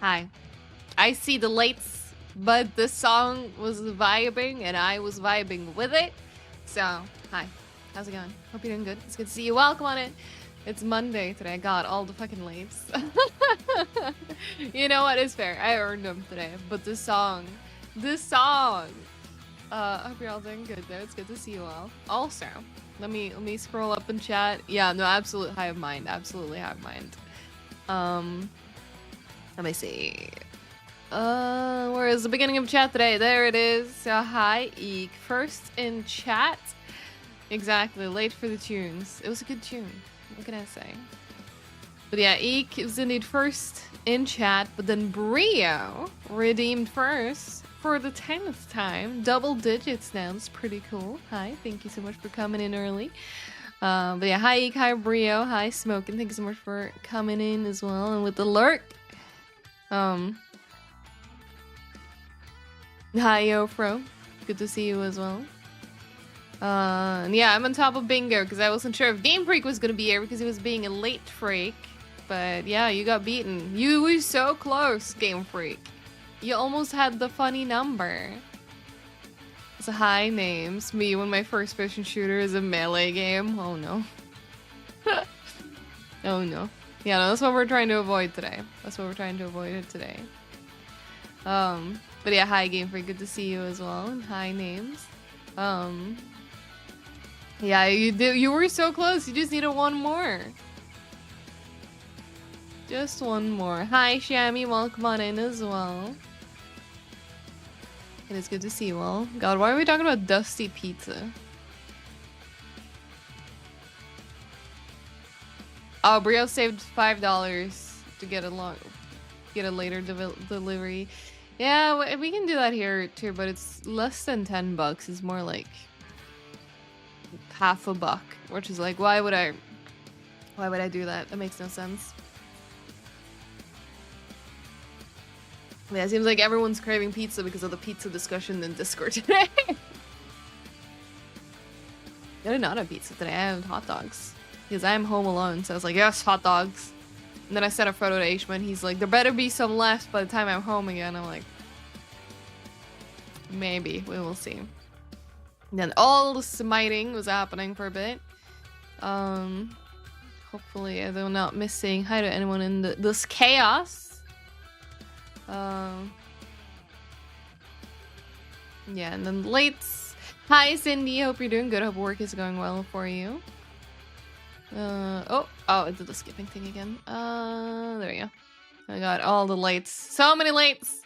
Hi. I see the lights, but the song was vibing and I was vibing with it. So, hi. How's it going? Hope you're doing good. It's good to see you. Welcome on in. It's Monday today. I got all the fucking lights. You know what? It's fair. I earned them today. But the song. I hope you're all doing good though. It's good to see you all. Also, let me scroll up and chat. Yeah, no, absolute hive mind. Absolutely hive mind. Let me see. Where is the beginning of chat today? There it is. Hi, Eek. First in chat. Exactly. Late for the tunes. It was a good tune. What can I say? But yeah, Eek is indeed first in chat, but then Brio redeemed first for the 10th time. Double digits now. It's pretty cool. Hi, thank you so much for coming in early. But yeah, hi Eek, hi Brio, hi Smokin'. Thank you so much for coming in as well. And with the lurk. Hi Yofro. Good to see you as well. And yeah, I'm on top of bingo because I wasn't sure if Game Freak was gonna be here because he was being a late freak. But yeah, you got beaten. You were so close, Game Freak. You almost had the funny number. It's a high names. Me when my first person shooter is a melee game. Oh no. Oh no. Yeah, no, that's what we're trying to avoid today. That's what we're trying to avoid today. But yeah, hi Game Freak, good to see you as well. And hi names. Yeah, you were so close. You just needed one more. Just one more. Hi Shammy, welcome on in as well. It is good to see you all. God, why are we talking about Dusty Pizza? Oh, Brio saved $5 to get a later delivery. Yeah, we can do that here too, but it's less than $10. It's more like half a buck, which is like, why would I do that? That makes no sense. Yeah, it seems like everyone's craving pizza because of the pizza discussion in Discord today. I did not have pizza today. I had hot dogs because I am home alone. So I was like, yes, hot dogs. And then I sent a photo to Ashman. He's like, there better be some left by the time I'm home again. I'm like, maybe. We will see. And then all the smiting was happening for a bit. Hopefully I will not miss saying hi to anyone in this chaos. Yeah, and then lates. Hi Cindy, hope you're doing good. Hope work is going well for you. Oh, it did the skipping thing again. There you go. I got all the lights. So many lights.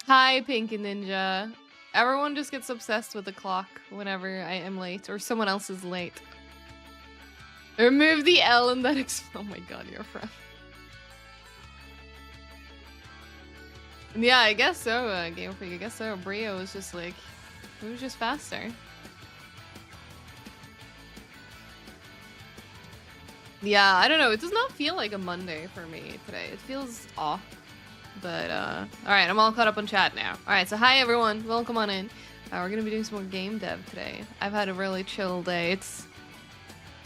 Hi Pink and Ninja. Everyone just gets obsessed with the clock whenever I am late or someone else is late. Remove the L and that oh my god, you're a friend. Yeah, I guess so, Game Freak. I guess so. Brio was just like, it was just faster. Yeah, I don't know. It does not feel like a Monday for me today. It feels off. But, alright, I'm all caught up on chat now. Alright, so hi everyone. Welcome on in. We're gonna be doing some more game dev today. I've had a really chill day. It's,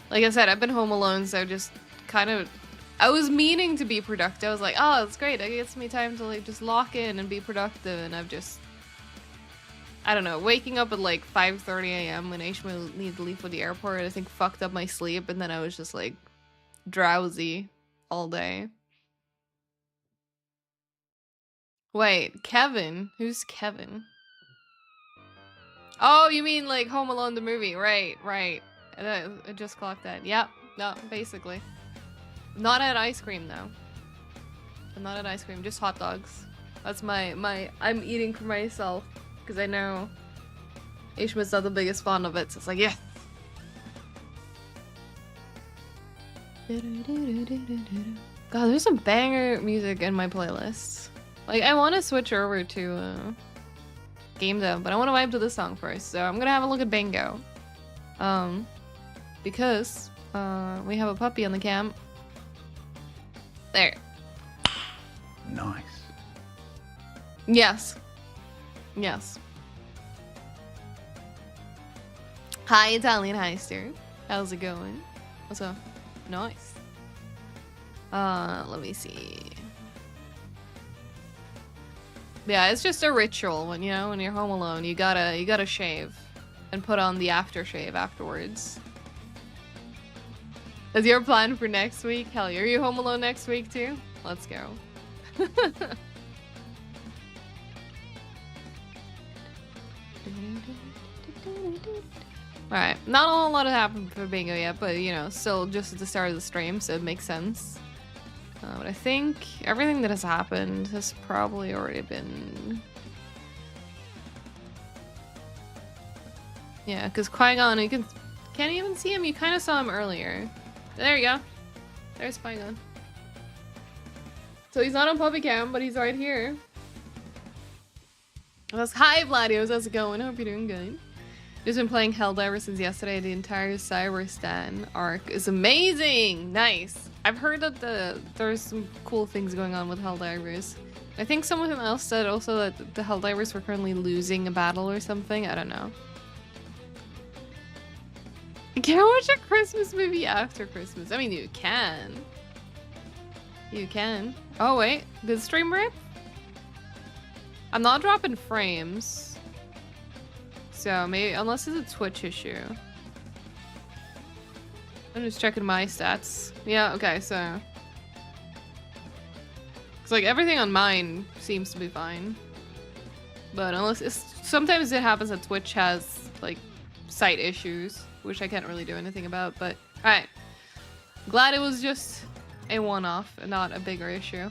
like I said, I've been home alone, so just kind of... I was meaning to be productive. I was like, oh, it's great. It gets me time to like just lock in and be productive. And I've just, I don't know, waking up at like 5:30 a.m. when Aishma needed to leave for the airport, I think fucked up my sleep. And then I was just like drowsy all day. Wait, Kevin? Who's Kevin? Oh, you mean like Home Alone the movie? Right. I just clocked that. Yep. No, basically. Not at ice cream though. Not at ice cream, just hot dogs. That's my I'm eating for myself because I know Ishma's not the biggest fan of it, so it's like, yeah. God, there's some banger music in my playlist. Like, I want to switch over to game dev, but I want to vibe to this song first. So I'm gonna have a look at Bingo, because we have a puppy on the cam. There. Nice. Yes. Hi, Italian Heister. How's it going? What's up? Nice. Let me see. Yeah, it's just a ritual when when you're home alone. You gotta shave, and put on the aftershave afterwards. Is your plan for next week? Hell, are you home alone next week too? Let's go. Alright, not a whole lot has happened for Bingo yet, but still just at the start of the stream, so it makes sense. But I think everything that has happened has probably already been... Yeah, because Qui-Gon, you can't even see him, you kind of saw him earlier. There you go. There's Qui-Gon. So he's not on puppy cam, but he's right here. Hi Vladios, how's it going? I hope you're doing good. Just been playing Helldivers since yesterday. The entire Cyberstan arc is amazing! Nice! I've heard that there's some cool things going on with Helldivers. I think someone else said also that the Helldivers were currently losing a battle or something. I don't know. You can't watch a Christmas movie after Christmas. I mean, you can. You can. Oh wait, did the stream rip? I'm not dropping frames. So maybe, unless it's a Twitch issue. I'm just checking my stats. Yeah, okay, so. It's like everything on mine seems to be fine. But sometimes it happens that Twitch has like site issues, which I can't really do anything about, but alright. Glad it was just a one-off and not a bigger issue.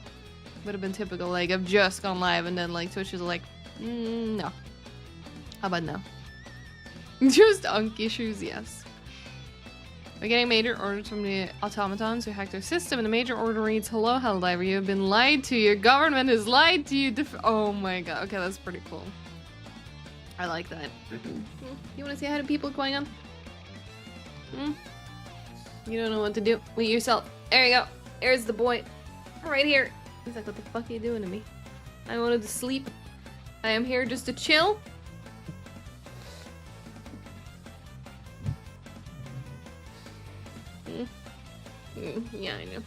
Would have been typical, like I've just gone live and then like Twitch is like, no. How about no? Just unk issues, yes. We're getting major orders from the automatons who hacked their system, and the major order reads, "Hello, Helldiver, you have been lied to. Your government has lied to you." Oh my god. Okay, that's pretty cool. I like that. You want to say hi to people going on? You don't know what to do with yourself. There you go. There's the boy. Right here. He's like, what the fuck are you doing to me? I wanted to sleep. I am here just to chill. Yeah, I know.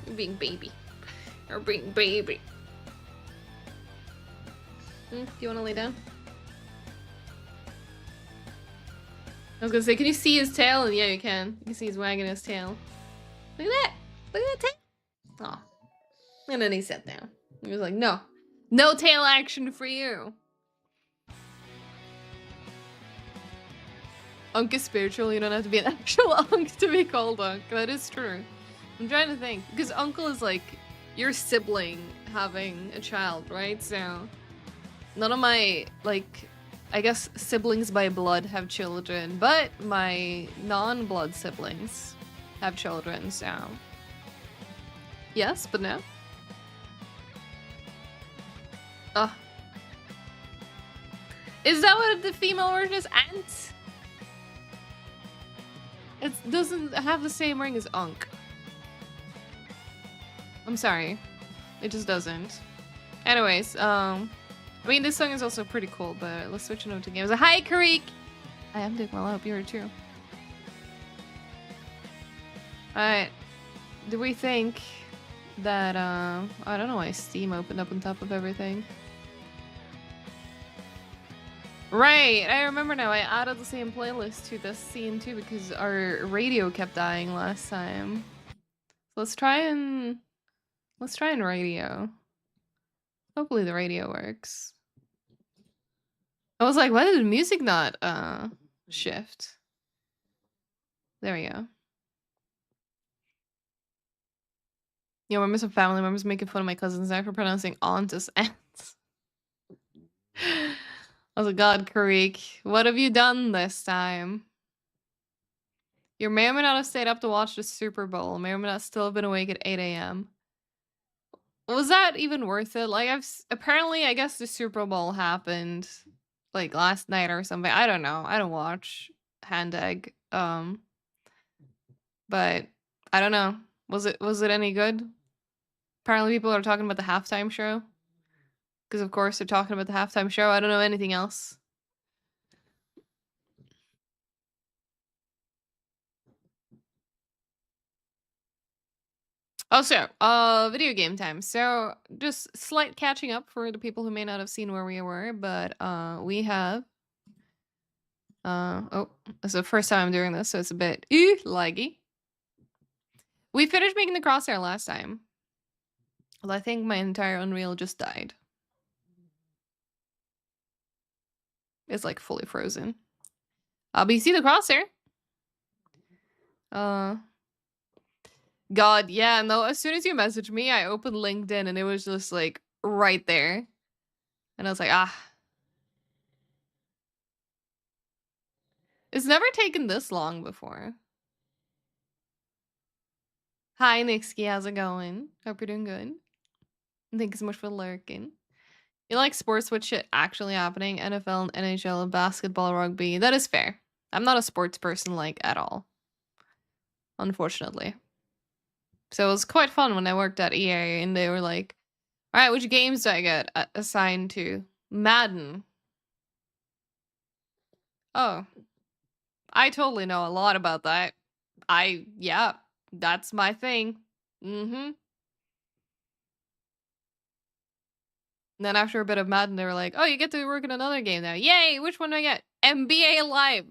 You're being baby. You're being baby. Do you want to lay down? I was gonna say, can you see his tail? And yeah, you can. You can see he's wagging his tail. Look at that! Look at that tail! Aw. And then he sat down. He was like, no. No tail action for you! Unk is spiritual, you don't have to be an actual unk to be called unk. That is true. I'm trying to think. Because uncle is like your sibling having a child, right? So none of my, like, I guess siblings by blood have children, but my non-blood siblings have children, so yes, but no. Is that what the female version is? Ant? It doesn't have the same ring as Unk. I'm sorry. It just doesn't. Anyways, I mean, this song is also pretty cool, but let's switch it over to games. Hi, Karik! I am doing well, I hope you are too. Alright. Do we think that, I don't know why Steam opened up on top of everything. Right, I remember now. I added the same playlist to this scene too because our radio kept dying last time. So let's try and radio. Hopefully the radio works. I was like, why did the music not shift? There we go. Yo, remember some family members making fun of my cousin's name for pronouncing aunt as ants. I was like, God, Karik, what have you done this time? You may or may not have stayed up to watch the Super Bowl. May or may not still have been awake at 8 a.m. Was that even worth it? Like, apparently, I guess the Super Bowl happened like last night or something. I don't know. I don't watch Hand Egg. But I don't know. Was it any good? Apparently, people are talking about the halftime show. Because of course they're talking about the halftime show. I don't know anything else. Oh, so, video game time. So, just slight catching up for the people who may not have seen where we were, but we have oh, it's the first time I'm doing this, so it's a bit laggy. We finished making the crosshair last time. Well, I think my entire Unreal just died. It's like fully frozen. But you see the crosshair? God, yeah, no, as soon as you messaged me, I opened LinkedIn and it was just like right there. And I was like, ah. It's never taken this long before. Hi, Nixky, how's it going? Hope you're doing good. Thank you so much for lurking. You like sports with shit actually happening? NFL, NHL, basketball, rugby. That is fair. I'm not a sports person, like, at all. Unfortunately. So it was quite fun when I worked at EA and they were like, alright, which games do I get assigned to? Madden. Oh. I totally know a lot about that. Yeah, that's my thing. Mm-hmm. And then after a bit of Madden, they were like, oh, you get to work in another game now. Yay! Which one do I get? NBA Live.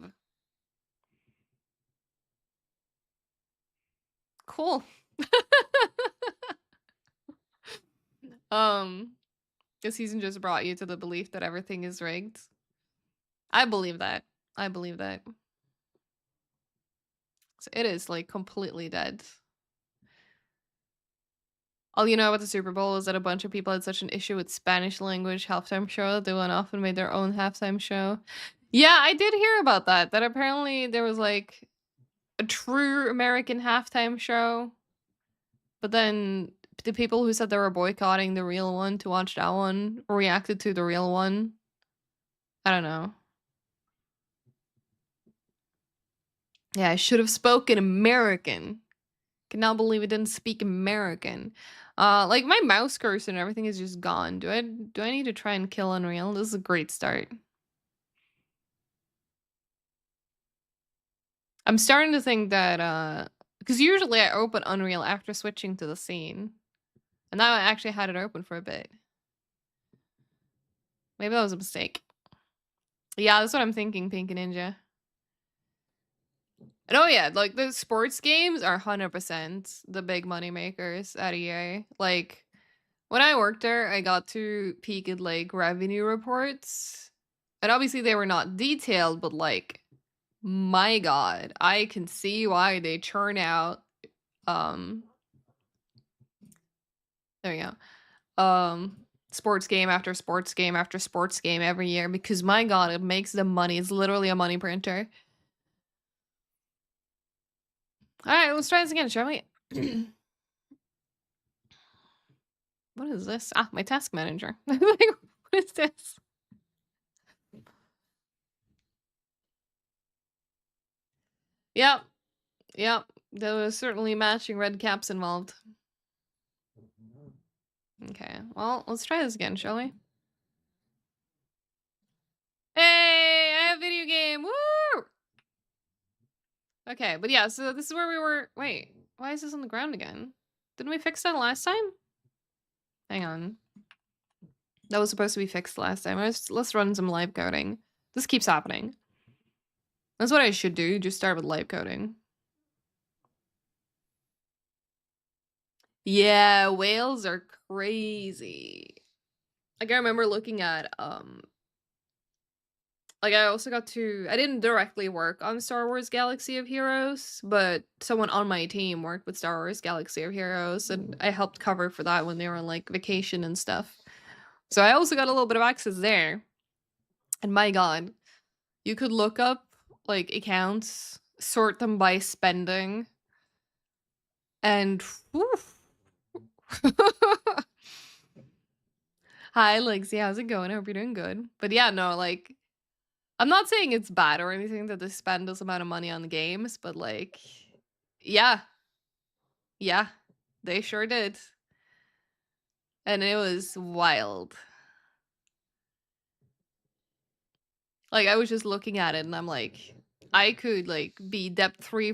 Cool. This season just brought you to the belief that everything is rigged. I believe that. I believe that. So it is like completely dead. All you know about the Super Bowl is that a bunch of people had such an issue with Spanish language halftime show that they went off and made their own halftime show. Yeah, I did hear about that. That apparently there was like a true American halftime show. But then the people who said they were boycotting the real one to watch that one reacted to the real one. I don't know. Yeah, I should have spoken American. Cannot believe I didn't speak American. Like my mouse cursor and everything is just gone. Do I need to try and kill Unreal? This is a great start. I'm starting to think that because usually I open Unreal after switching to the scene. And now I actually had it open for a bit. Maybe that was a mistake. Yeah, that's what I'm thinking, Pink Ninja. And oh yeah, like the sports games are 100% the big money makers at EA. Like when I worked there, I got to peek at like revenue reports. And obviously they were not detailed, but like my god, I can see why they churn out there you go. Sports game after sports game after sports game every year because my god, it makes the money. It's literally a money printer. Alright, let's try this again, shall we? What is this? Ah, my task manager. What is this? Yep. Yep. There was certainly matching red caps involved. Okay, well, let's try this again, shall we? Hey, I have a video game! Woo! Okay, but yeah, so this is where we were. Wait, why is this on the ground again? Didn't we fix that last time? Hang on. That was supposed to be fixed last time. Let's run some live coding. This keeps happening. That's what I should do, just start with live coding. Yeah, whales are crazy. Like I remember looking at like I also got to I didn't directly work on Star Wars Galaxy of Heroes, but someone on my team worked with Star Wars Galaxy of Heroes and I helped cover for that when they were on like vacation and stuff. So I also got a little bit of access there. And my god, you could look up like accounts, sort them by spending, and hi Lexi, how's it going? I hope you're doing good. But yeah, no, like I'm not saying it's bad or anything that they spend this amount of money on the games, but like yeah. Yeah, they sure did. And it was wild. Like I was just looking at it and I'm like, I could like be debt free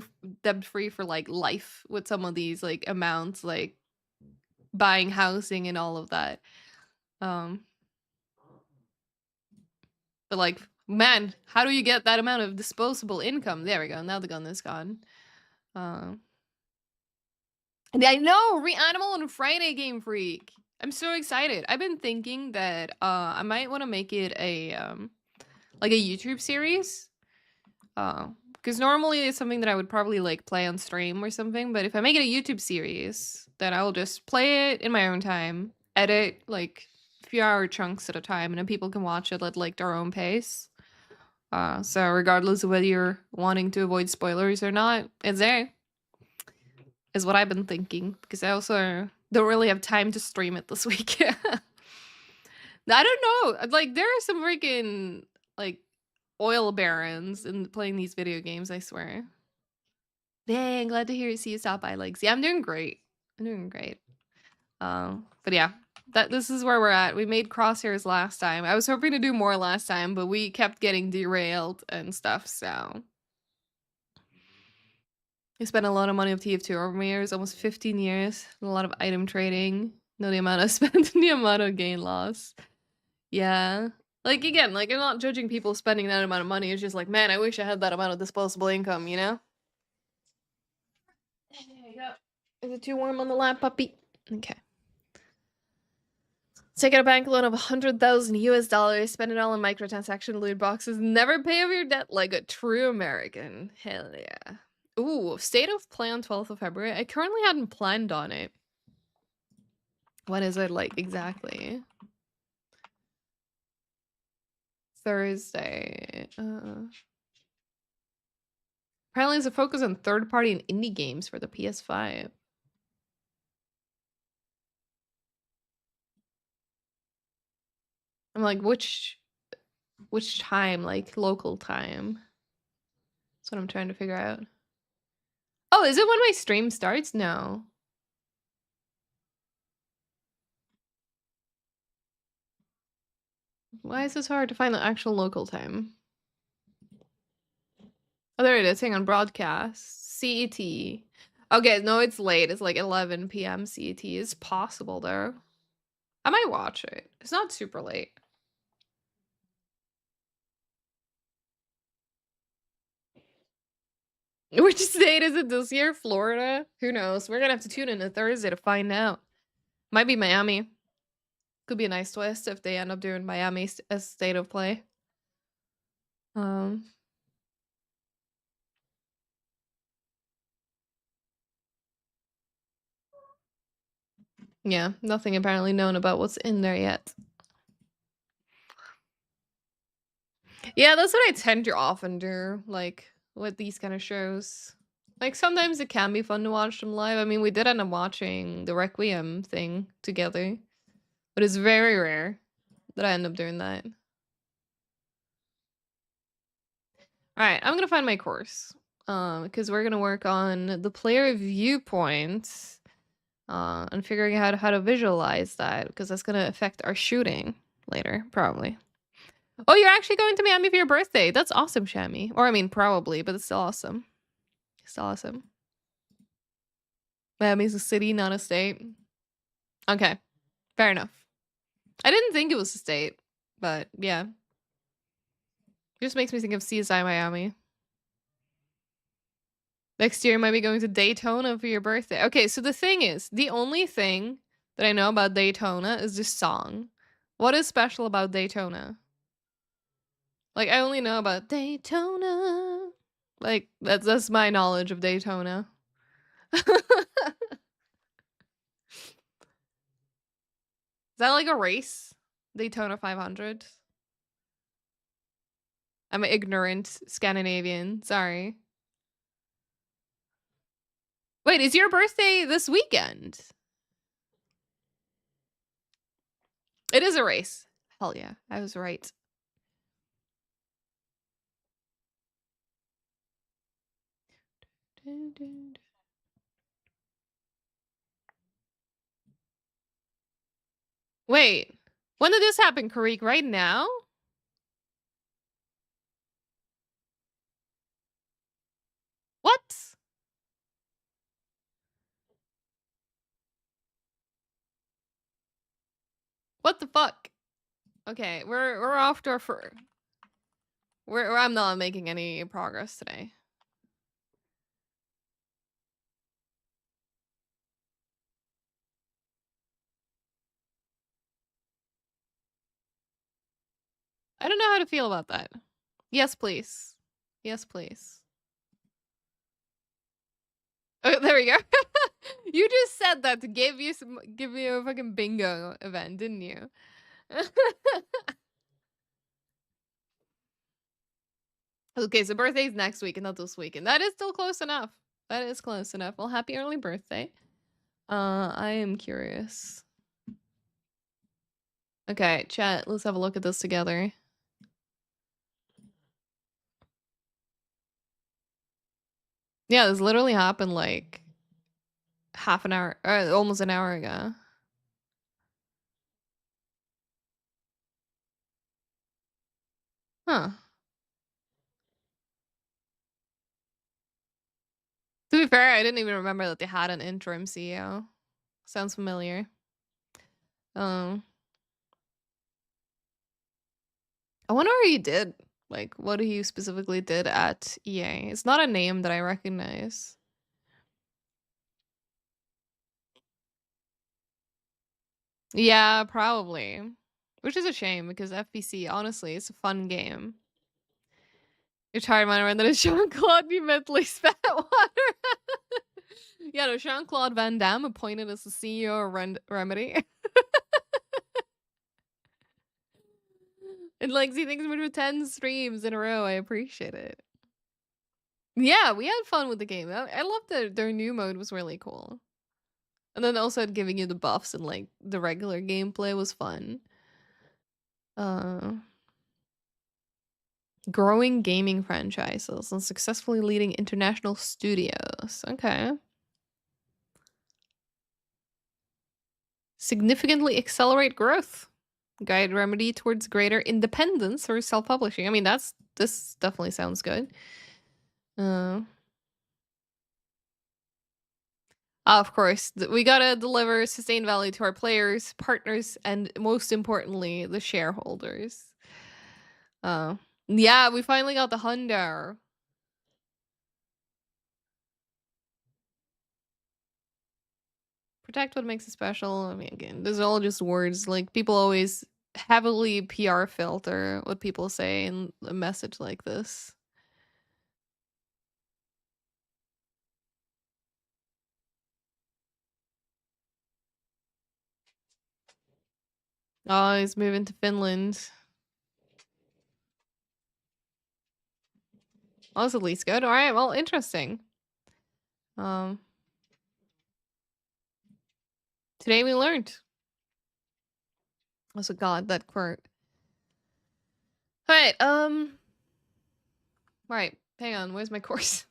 for like life with some of these like amounts. Like buying housing and all of that. But like, man, how do you get that amount of disposable income? There we go. Now the gun is gone. And I know Reanimal on Friday, Game Freak. I'm so excited. I've been thinking that I might want to make it a like a YouTube series. Because normally it's something that I would probably like play on stream or something. But if I make it a YouTube series, then I will just play it in my own time, edit like a few hour chunks at a time, and then people can watch it at like their own pace. So regardless of whether you're wanting to avoid spoilers or not, it's there. Is what I've been thinking, because I also don't really have time to stream it this week. I don't know. Like, there are some freaking like oil barons in playing these video games, I swear. Dang, glad to hear you see you stop by, Legs. Yeah, I'm doing great. I'm doing great. But yeah, this is where we're at. We made crosshairs last time. I was hoping to do more last time, but we kept getting derailed and stuff, so I spent a lot of money on TF2 over my years, almost 15 years. A lot of item trading. Know the amount I spent and the amount of gain loss. Yeah. Like, again, like, I'm not judging people spending that amount of money. It's just like, man, I wish I had that amount of disposable income, you know? There you go. Is it too warm on the lap, puppy? Okay. Take out a bank loan of 100,000 US dollars, spend it all on microtransaction loot boxes, never pay off your debt like a true American. Hell yeah. Ooh, state of play on 12th of February. I currently hadn't planned on it. When is it like exactly? Thursday. Apparently there's a focus on third-party and indie games for the PS5. I'm like, which time? Like local time? That's what I'm trying to figure out. Oh, is it when my stream starts? No. Why is this hard to find the actual local time? Oh, there it is. Hang on, broadcast. CET. Okay, no, it's late. It's like 11 p.m. CET. It's possible, though. I might watch it. It's not super late. Which state is it this year? Florida? Who knows? We're gonna have to tune in to Thursday to find out. Might be Miami. Could be a nice twist if they end up doing Miami as state of play. Yeah, nothing apparently known about what's in there yet. Yeah, that's what I tend to often do, like, with these kind of shows. Like, sometimes it can be fun to watch them live. I mean, we did end up watching the Requiem thing together. But it's very rare that I end up doing that. Alright, I'm gonna find my course. Because we're gonna work on the player viewpoint. And figuring out how to visualize that, because that's gonna affect our shooting later, probably. Oh, you're actually going to Miami for your birthday. That's awesome, Shammy. Or I mean, probably, but it's still awesome. Still awesome. Miami's a city, not a state. Okay, fair enough. I didn't think it was a state, but yeah. It just makes me think of CSI Miami. Next year, you might be going to Daytona for your birthday. Okay, so the thing is, the only thing that I know about Daytona is this song. What is special about Daytona? Like, I only know about Daytona. Like, that's my knowledge of Daytona. Is that like a race? Daytona 500? I'm an ignorant Scandinavian. Sorry. Wait, is your birthday this weekend? It is a race. Hell yeah, I was right. Wait, when did this happen, Karik? Right now? What? What the fuck? Okay, we're off to our I'm not making any progress today. I don't know how to feel about that. Yes, please. Yes, please. Oh, there we go. You just said that to give you a fucking bingo event, didn't you? Okay, so birthday's next week and not this weekend. That is still close enough. That is close enough. Well, happy early birthday. I am curious. Okay, chat, let's have a look at this together. Yeah, this literally happened like half an hour, or almost an hour ago. Huh. To be fair, I didn't even remember that they had an interim CEO. Sounds familiar. Um, I wonder what he did. Like, what he specifically did at EA. It's not a name that I recognize. Yeah, probably. Which is a shame because FBC, honestly, it's a fun game. You're tired, man, and then it's Jean-Claude, you mentally spat water. Yeah, no, Jean-Claude Van Damme appointed as the CEO of Remedy. And like, see things with 10 streams in a row. I appreciate it. Yeah, we had fun with the game. I love that their new mode was really cool. And then also giving you the buffs and like the regular gameplay was fun. Uh, growing gaming franchises and successfully leading international studios. Okay. Significantly accelerate growth. Guide Remedy towards greater independence or self-publishing. I mean, this definitely sounds good. Of course, we gotta deliver sustained value to our players, partners, and most importantly, the shareholders. Uh, yeah, we finally got the hundo. Protect what makes it special. I mean, again, these are all just words. Like, people always heavily PR filter what people say in a message like this. Oh, he's moving to Finland. Oh, that's at least good. All right, well, interesting. Um, today we learned. Also, God, that quirk. All right, right, hang on. Where's my course?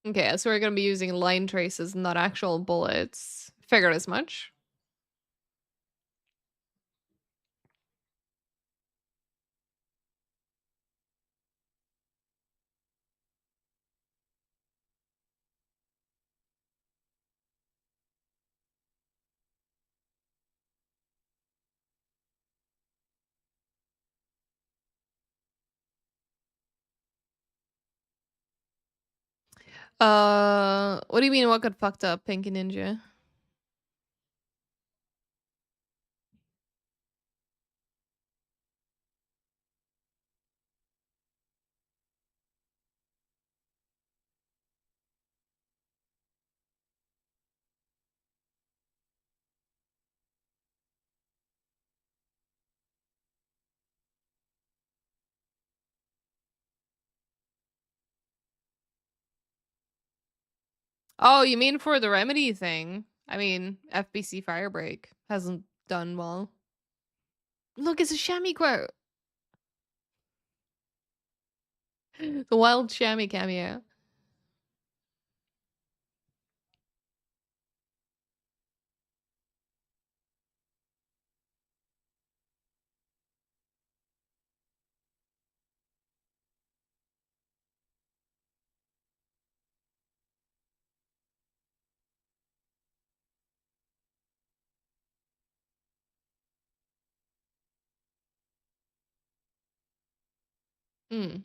Okay, so we're gonna be using line traces, not actual bullets. Figured as much. What do you mean what got fucked up, Pinky Ninja? Oh, you mean for the remedy thing? I mean, FBC Firebreak hasn't done well. Look, it's a Shammy quote. The wild Shammy cameo. Mm.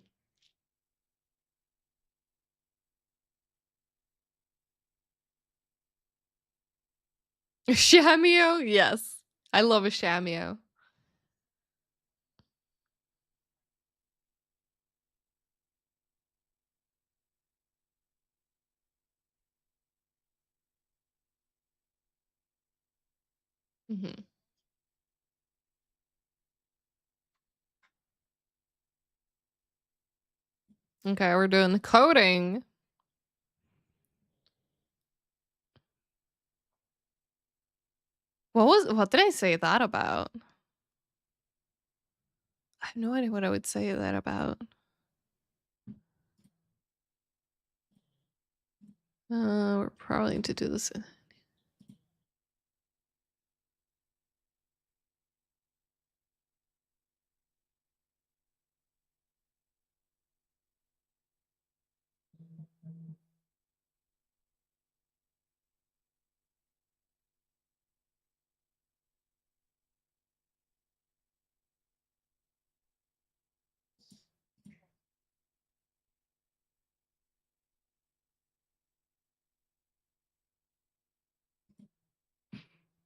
Shamio? Yes. I love a Shamio. Mhm. Okay, we're doing the coding. What did I say that about? I have no idea what I would say that about. We're probably to do this.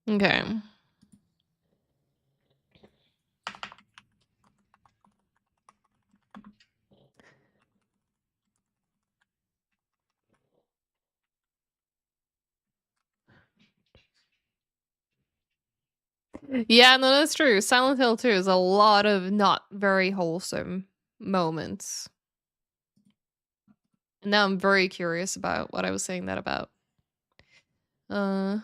Okay. Yeah, no, that's true. Silent Hill 2 is a lot of not very wholesome moments. And now I'm very curious about what I was saying that about. Uh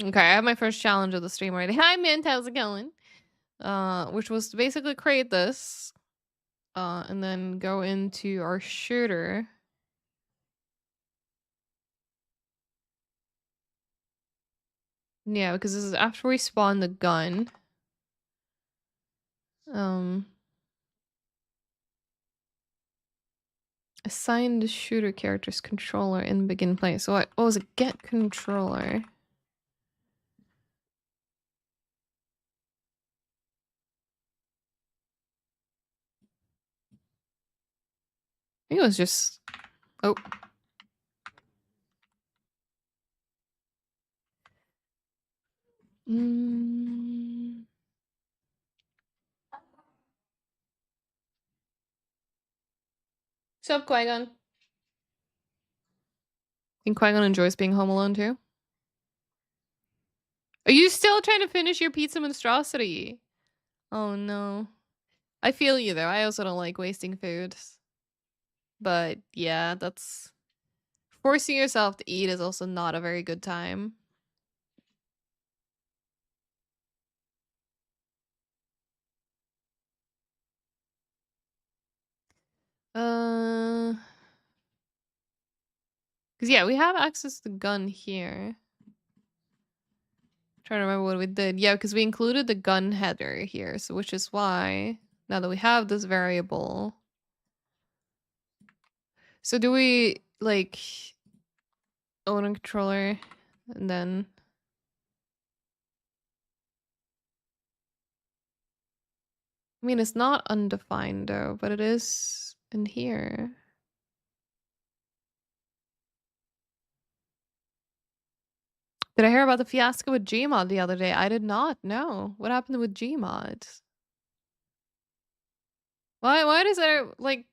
Okay, I have my first challenge of the stream already. Hi Mint, how's it going? Which was to basically create this. And then go into our shooter. Yeah, because this is after we spawn the gun. Assign the shooter character's controller in begin play. So what was it? Get controller. I think it was just... Oh. What's up, Qui-Gon? Think Qui-Gon enjoys being home alone too? Are you still trying to finish your pizza monstrosity? Oh no. I feel you though. I also don't like wasting food. But yeah, that's... Forcing yourself to eat is also not a very good time. Because yeah, we have access to the gun here. Trying to remember what we did. Yeah, because we included the gun header here, so which is why now that we have this variable. So do we like own a controller and then I mean it's not undefined though, but it is in here. Did I hear about the fiasco with Gmod the other day? I did not know. What happened with Gmod? Why does there like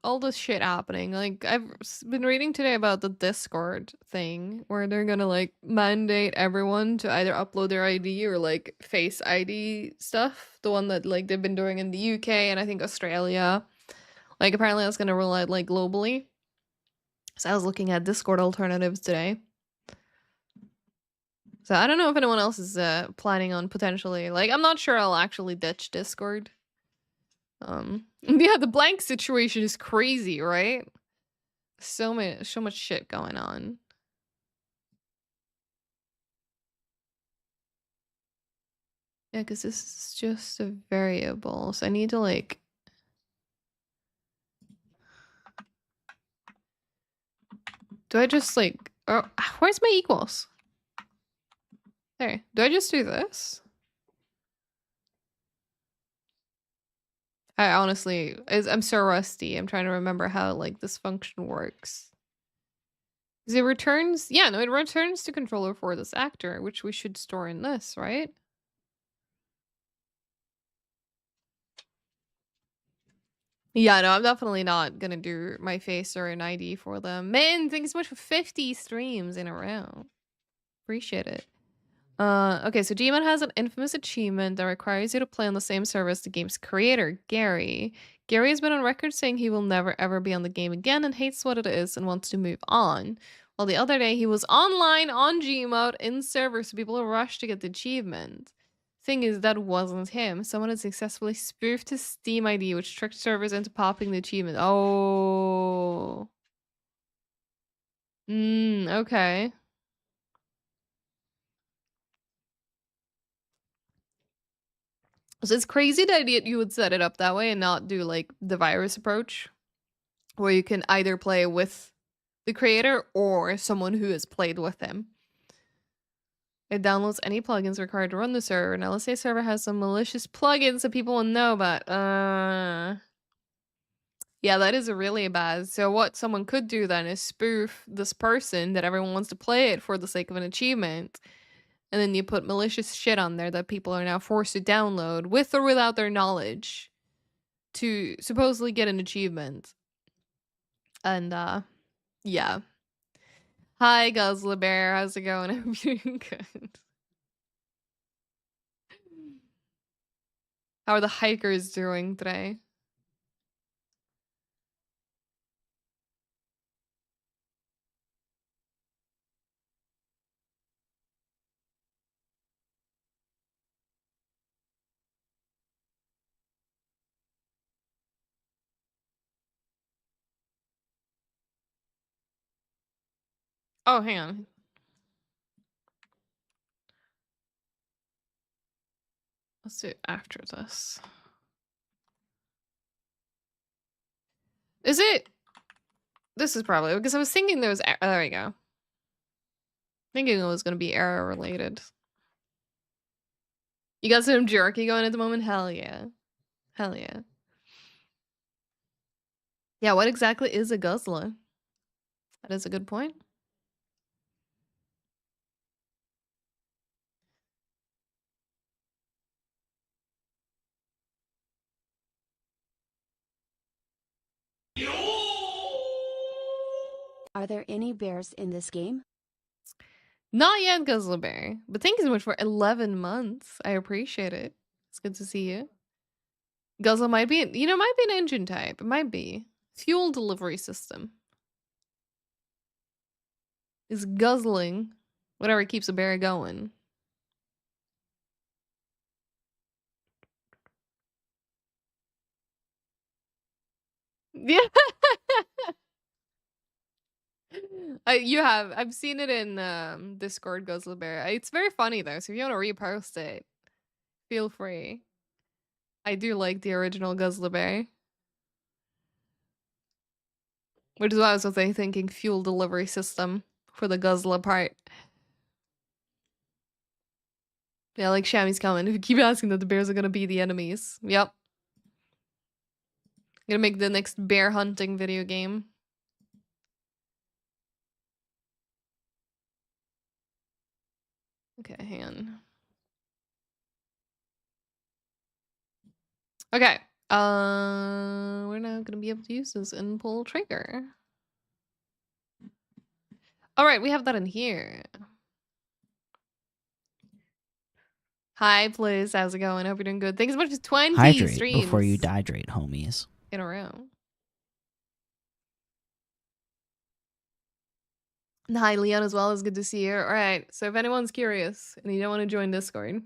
all this shit happening? Like I've been reading today about the Discord thing where they're gonna like mandate everyone to either upload their ID or like face ID stuff. The one that like they've been doing in the UK and I think Australia. Like apparently that's gonna roll out like globally. So I was looking at Discord alternatives today. So I don't know if anyone else is planning on potentially like I'm not sure I'll actually ditch Discord. Yeah, the blank situation is crazy, right? So much shit going on. Yeah, because this is just a variable, so I need to like... Do I just like... Oh, where's my equals? There. Do I just do this? I honestly... I'm so rusty. I'm trying to remember how like this function works. It returns... Yeah, no, it returns the controller for this actor, which we should store in this, right? Yeah, no, I'm definitely not gonna do my face or an ID for them. Man, thanks so much for 50 streams in a row. Appreciate it. Okay, so Gmod has an infamous achievement that requires you to play on the same server as the game's creator, Gary. Gary has been on record saying he will never ever be on the game again and hates what it is and wants to move on. Well, the other day he was online on Gmod in server, so people rushed to get the achievement. Thing is, that wasn't him. Someone had successfully spoofed his Steam ID, which tricked servers into popping the achievement. Oh. Okay. So it's crazy that you would set it up that way and not do like the virus approach, where you can either play with the creator or someone who has played with him. It downloads any plugins required to run the server. Now let's say server has some malicious plugins that people will know about. Yeah, that is really bad. So what someone could do then is spoof this person that everyone wants to play it for the sake of an achievement. And then you put malicious shit on there that people are now forced to download with or without their knowledge to supposedly get an achievement. And yeah. Hi Guzzler Bear, how's it going? I hope you're doing good. How are the hikers doing today? Oh, hang on. Let's do it after this. Is it? This is probably because I was thinking there was. There we go. Thinking it was going to be error related. You got some jerky going at the moment? Hell yeah. Hell yeah. Yeah, what exactly is a guzzler? That is a good point. Are there any bears in this game? Not yet, Guzzleberry. But thank you so much for 11 months. I appreciate it. It's good to see you. Guzzle might be, might be an engine type. It might be. Fuel delivery system. Is guzzling whatever keeps a bear going. Yeah. I've seen it in Discord, Guzzle Bear. It's very funny though, so if you want to repost it, feel free. I do like the original Guzzle Bear. Which is why I was thinking fuel delivery system for the guzzler part. Yeah, like Shammy's comment. If you keep asking that, the bears are gonna be the enemies. Yep. Gonna make the next bear hunting video game. Okay, hang on. Okay. We're now gonna be able to use this in pull trigger. Alright, we have that in here. Hi, please. How's it going? Hope you're doing good. Thanks so much for 20 Hydrate streams before you dehydrate, homies. in a row. And hi, Leon, as well. It's good to see you. All right. So if anyone's curious and you don't want to join Discord,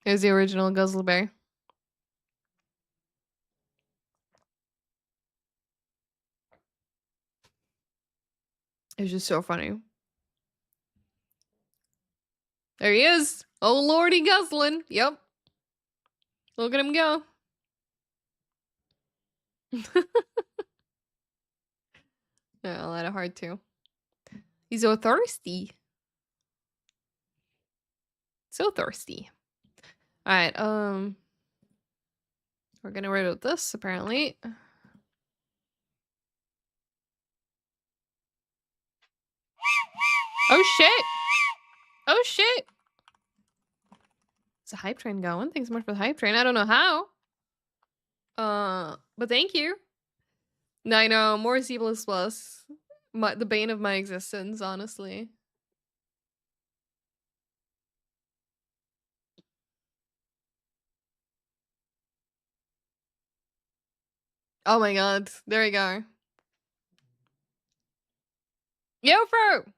here's the original Guzzle Bear. It's just so funny. There he is. Oh, Lordy Guslin. Yep. Look at him go. Yeah, I'll add a heart too. He's so thirsty. So thirsty. Alright, we're gonna rid of this, apparently. Oh shit! Oh shit! It's a hype train going. Thanks so much for the hype train. I don't know how. But thank you. No, I know, more C++. The bane of my existence, honestly. Oh my god. There we go. Yofro!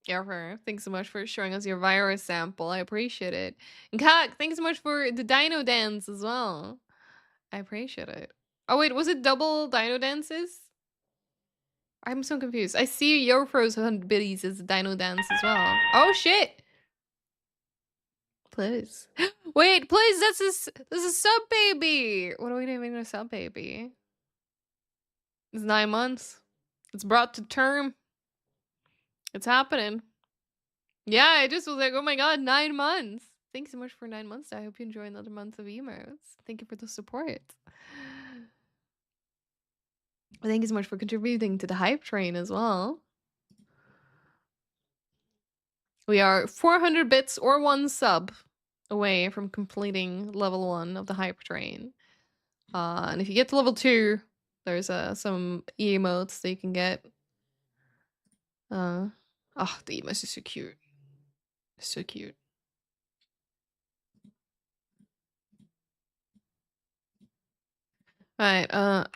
Yofro, thanks so much for showing us your virus sample. I appreciate it. And Kak, thanks so much for the dino dance as well. I appreciate it. Oh wait, was it double dino dances? I'm so confused. I see Yofro's 100 biddies as a dino dance as well. Oh shit! Please. Wait, please, this is sub baby. What are we naming a sub baby? It's 9 months. It's brought to term. It's happening. Yeah, I just was like, oh my god, 9 months. Thanks so much for 9 months. I hope you enjoy another month of emotes. Thank you for the support. Thank you so much for contributing to the hype train as well. We are 400 bits or 1 sub away from completing level 1 of the hype train. And if you get to level 2, there's some emotes that you can get. Oh, the emotes is so cute. So cute. Alright,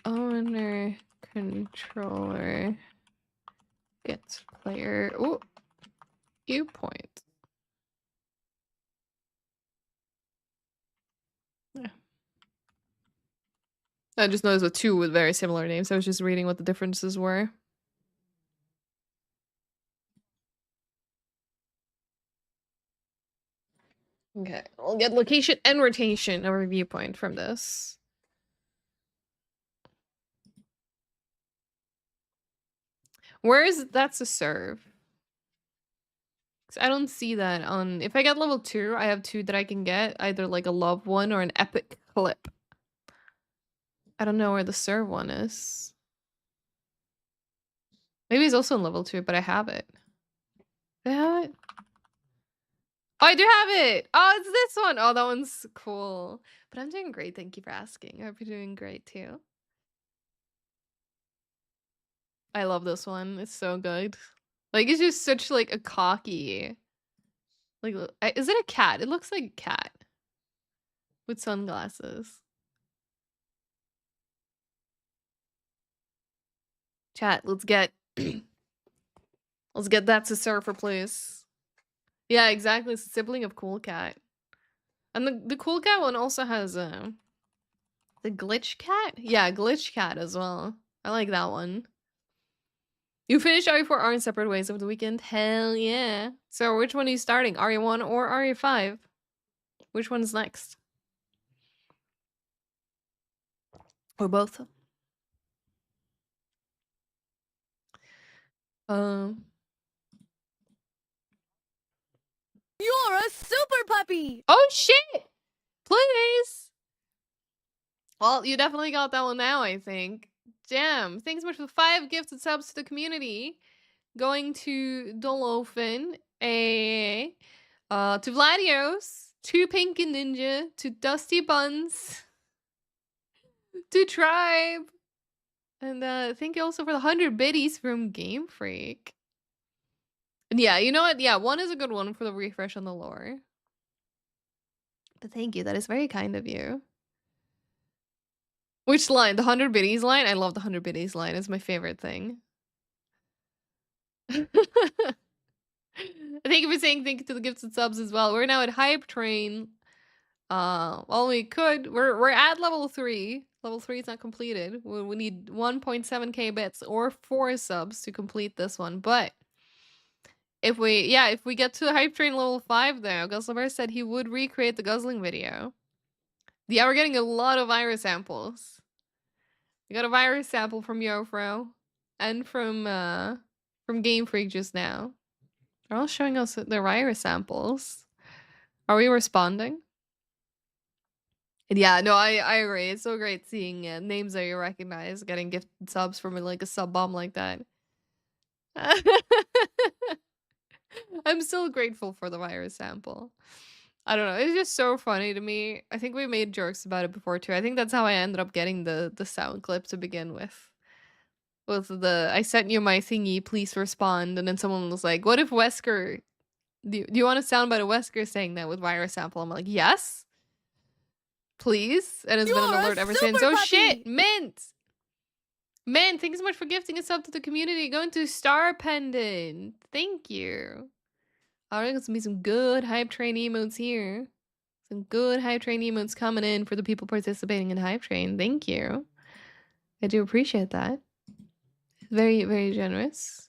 owner, controller, gets player. Oh, viewpoint. Yeah. I just noticed with 2 with very similar names. I was just reading what the differences were. Okay, we'll get location and rotation of a viewpoint from this. Where is that's a serve? I don't see that on. If I get level 2, I have 2 that I can get, either like a love one or an epic clip. I don't know where the serve one is. Maybe it's also in level 2, but I have it. Do I have it? Oh, I do have it! Oh, it's this one! Oh, that one's cool. But I'm doing great, thank you for asking. I hope you're doing great too. I love this one. It's so good. Like, it's just such like a cocky. Like, is it a cat? It looks like a cat. With sunglasses. Chat, let's get let's get that to Surfer, please. Yeah, exactly. It's a sibling of Cool Cat. And the Cool Cat one also has the Glitch Cat? Yeah, Glitch Cat as well. I like that one. You finished RE4 in separate ways over the weekend? Hell yeah. So which one are you starting? RE1 or RE5? Which one's next? Or both? You're a super puppy! Oh shit! Please! Well, you definitely got that one now, I think. Damn. Thanks so much for the 5 gifted subs to the community. Going to Dolophin, to Vladios, to Pink and Ninja, to Dusty Buns, to Tribe, and thank you also for the 100 biddies from Game Freak. And yeah, you know what? Yeah, 1 is a good one for the refresh on the lore. But thank you, that is very kind of you. Which line? The 100 biddies line? I love the 100 biddies line. It's my favorite thing. Thank you for saying thank you to the gifted subs as well. We're now at Hype Train. Well, we could. We're at level 3. Level 3 is not completed. We need 1.7k bits or 4 subs to complete this one. But if we get to Hype Train level 5 though, Guzzlebear said he would recreate the guzzling video. Yeah, we're getting a lot of virus samples. We got a virus sample from Yofro and from Game Freak just now. They're all showing us their virus samples. Are we responding? And yeah, no, I agree. It's so great seeing names that you recognize getting gifted subs from like a sub bomb like that. I'm still grateful for the virus sample. I don't know. It's just so funny to me. I think we made jokes about it before too. I think that's how I ended up getting the sound clip to begin with. With the I sent you my thingy, please respond, and then someone was like, "What if Wesker? Do you want to soundbite of Wesker saying that with virus sample?" I'm like, "Yes, please." And it's You been an are a alert ever since. super Oh shit, puppy. Mint! Man, thanks so much for gifting a sub to the community. Going to Star Pendant. Thank you. Alright, let's meet some good Hype Train emotes here. Some good Hype Train emotes coming in for the people participating in Hype Train. Thank you. I do appreciate that. Very, very generous.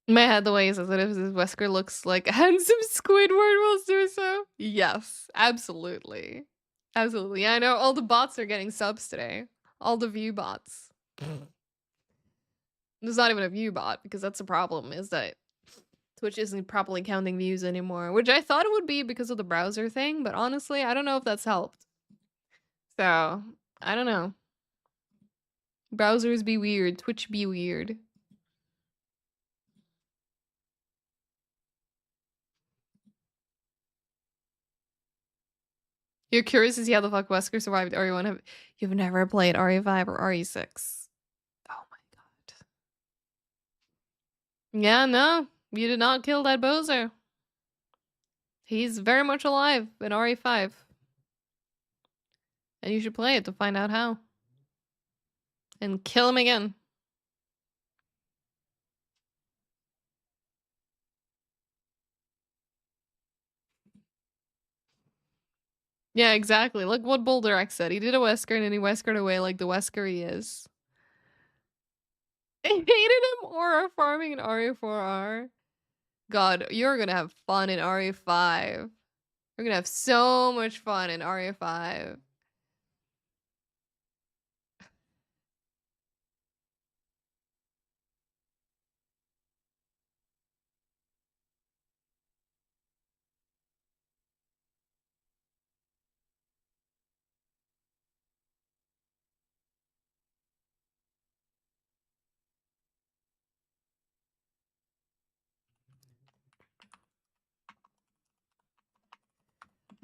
In my head, the way he says it is Wesker looks like a handsome Squidward while doing so. Yes, absolutely. Absolutely. Yeah, I know all the bots are getting subs today. All the view bots. There's not even a view bot because that's the problem, is that Twitch isn't properly counting views anymore, which I thought it would be because of the browser thing, but honestly, I don't know if that's helped. So, I don't know. Browsers be weird. Twitch be weird. You're curious to see how the fuck Wesker survived RE1. You've never played RE5 or RE6. Oh my god. Yeah, no. You did not kill that Bozo. He's very much alive in RE5. And you should play it to find out how. And kill him again. Yeah, exactly. Look what Boulder X said. He did a Wesker and then he Weskered away like the Wesker he is. I hated him aura farming in RE4R. God, you're gonna have fun in RE5. We're gonna have so much fun in RE5.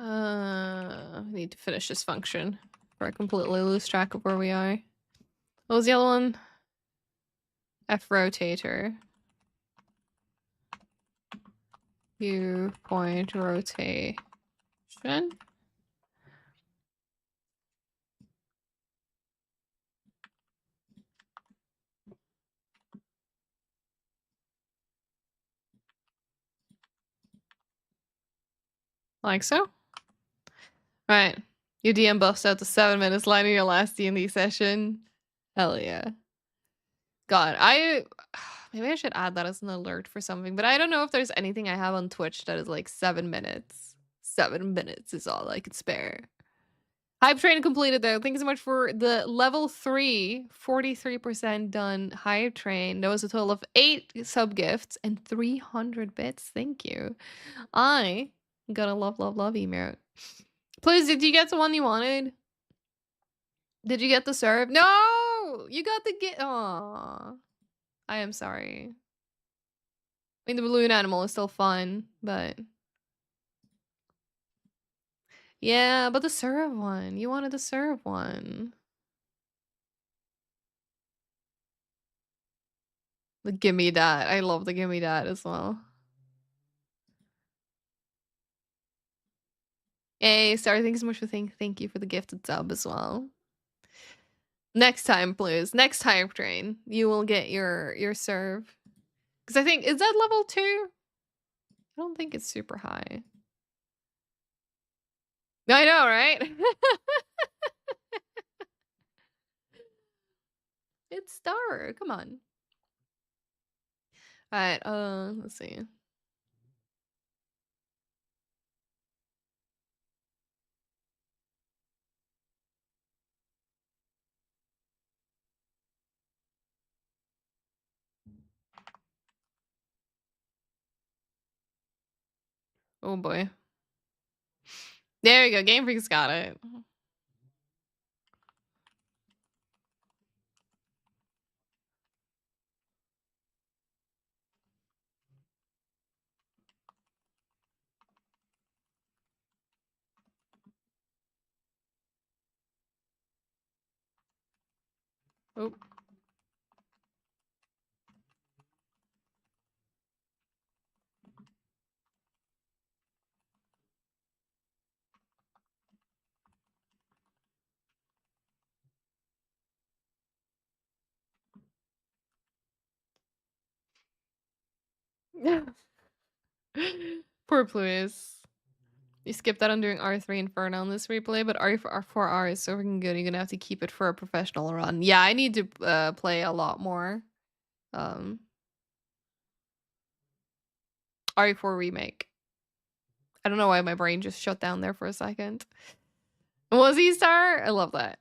I need to finish this function before I completely lose track of where we are. What was the other one? F rotator. U point rotation. Like so? Right. Your DM buffs out to 7 minutes line in your last D&D session. Hell yeah. God, maybe I should add that as an alert for something, but I don't know if there's anything I have on Twitch that is like 7 minutes. 7 minutes is all I could spare. Hype train completed though. Thank you so much for the level 3, 43% done hype train. That was a total of 8 sub gifts and 300 bits. Thank you. I got a love emote. Please, did you get the one you wanted? Did you get the serve? No! You got the get. Aww. I am sorry. I mean, the balloon animal is still fun, but... Yeah, but the serve one. You wanted the serve one. The gimme that. I love the gimme that as well. Hey, Star, thanks so much for thank you for the gifted sub as well. Next time, please. Next hype train, you will get your serve. Because I think, is that level 2? I don't think it's super high. I know, right? It's Star. Come on. All right. Let's see. Oh boy. There you go. Game Freak's got it. Oh. Poor Pluis. You skipped that on doing R3 Inferno on this replay, but R4R is so freaking good. You're gonna have to keep it for a professional run. Yeah, I need to play a lot more. RE4 remake. I don't know why my brain just shut down there for a second. Was he Star? I love that.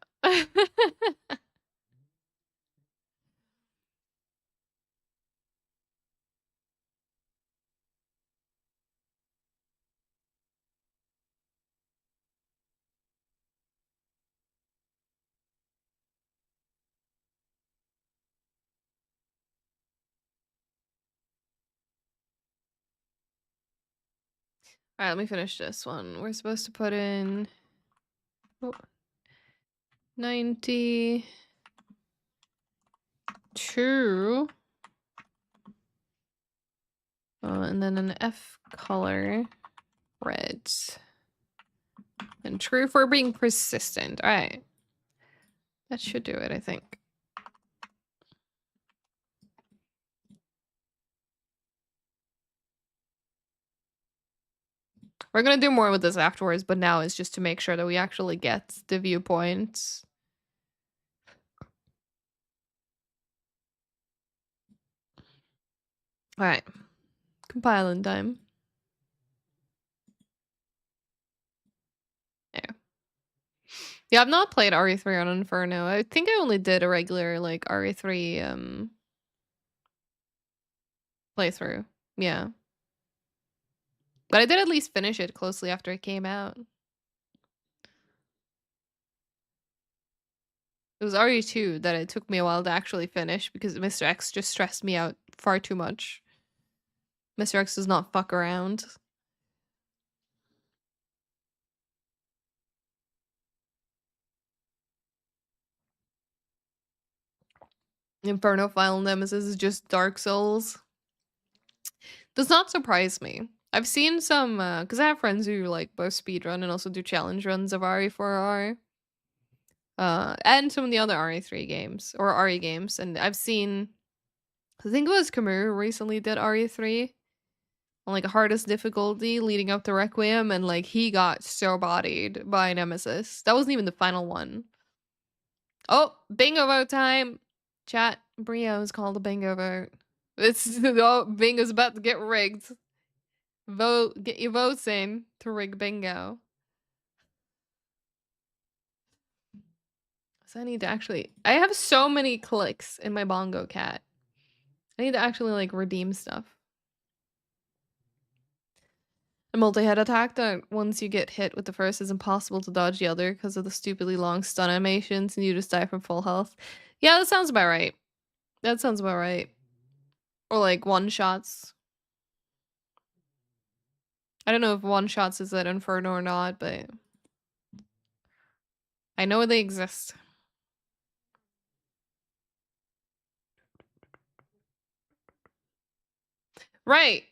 All right, let me finish this one. We're supposed to put in 92 and then an F color red and true for being persistent. All right, that should do it, I think. We're gonna do more with this afterwards, but now it's just to make sure that we actually get the viewpoints. All right, compiling time. Yeah, I've not played RE3 on Inferno. I think I only did a regular like RE3 playthrough. Yeah. But I did at least finish it closely after it came out. It was RE2 that it took me a while to actually finish because Mr. X just stressed me out far too much. Mr. X does not fuck around. Inferno Final Nemesis is just Dark Souls. Does not surprise me. I've seen some, because I have friends who like both speedrun and also do challenge runs of RE4R. And some of the other RE3 games, or RE games, and I've seen, I think it was Camus who recently did RE3 on like hardest difficulty leading up to Requiem, and like he got so bodied by Nemesis. That wasn't even the final one. Oh, bingo vote time. Chat, Brio is called a bingo vote. It's oh, bingo's about to get rigged. Vote, get your votes in to rig bingo. So I need to actually, I have so many clicks in my bongo cat. I need to actually like redeem stuff. A multi-head attack that once you get hit with the first, it's impossible to dodge the other because of the stupidly long stun animations and you just die from full health. Yeah, that sounds about right. That sounds about right. Or like one-shots. I don't know if one-shots is at Inferno or not, but I know they exist. Right.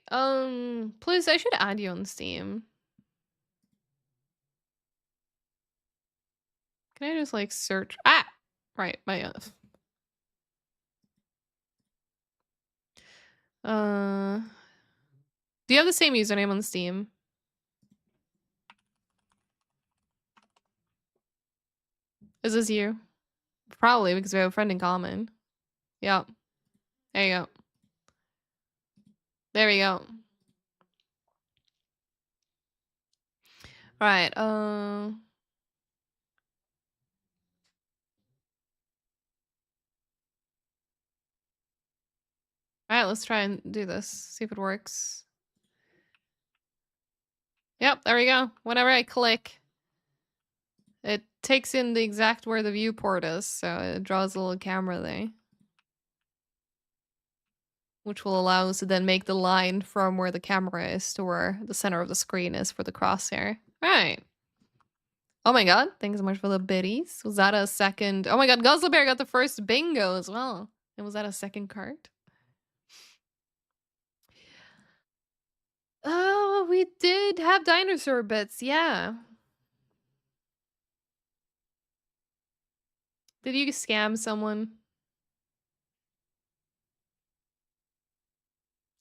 Please, I should add you on Steam. Can I just like search? Ah! Right, my do you have the same username on Steam? Is this you? Probably because we have a friend in common. Yep. There you go. There we go. Right. Alright, let's try and do this. See if it works. Yep, there we go. Whenever I click, it takes in the exact where the viewport is, so it draws a little camera there. Which will allow us to then make the line from where the camera is to where the center of the screen is for the crosshair. Right. Oh my god, thanks so much for the biddies. Was that a second? Oh my god, Guzzlebear got the first bingo as well. And was that a second card? Oh, we did have dinosaur bits, yeah. Did you scam someone?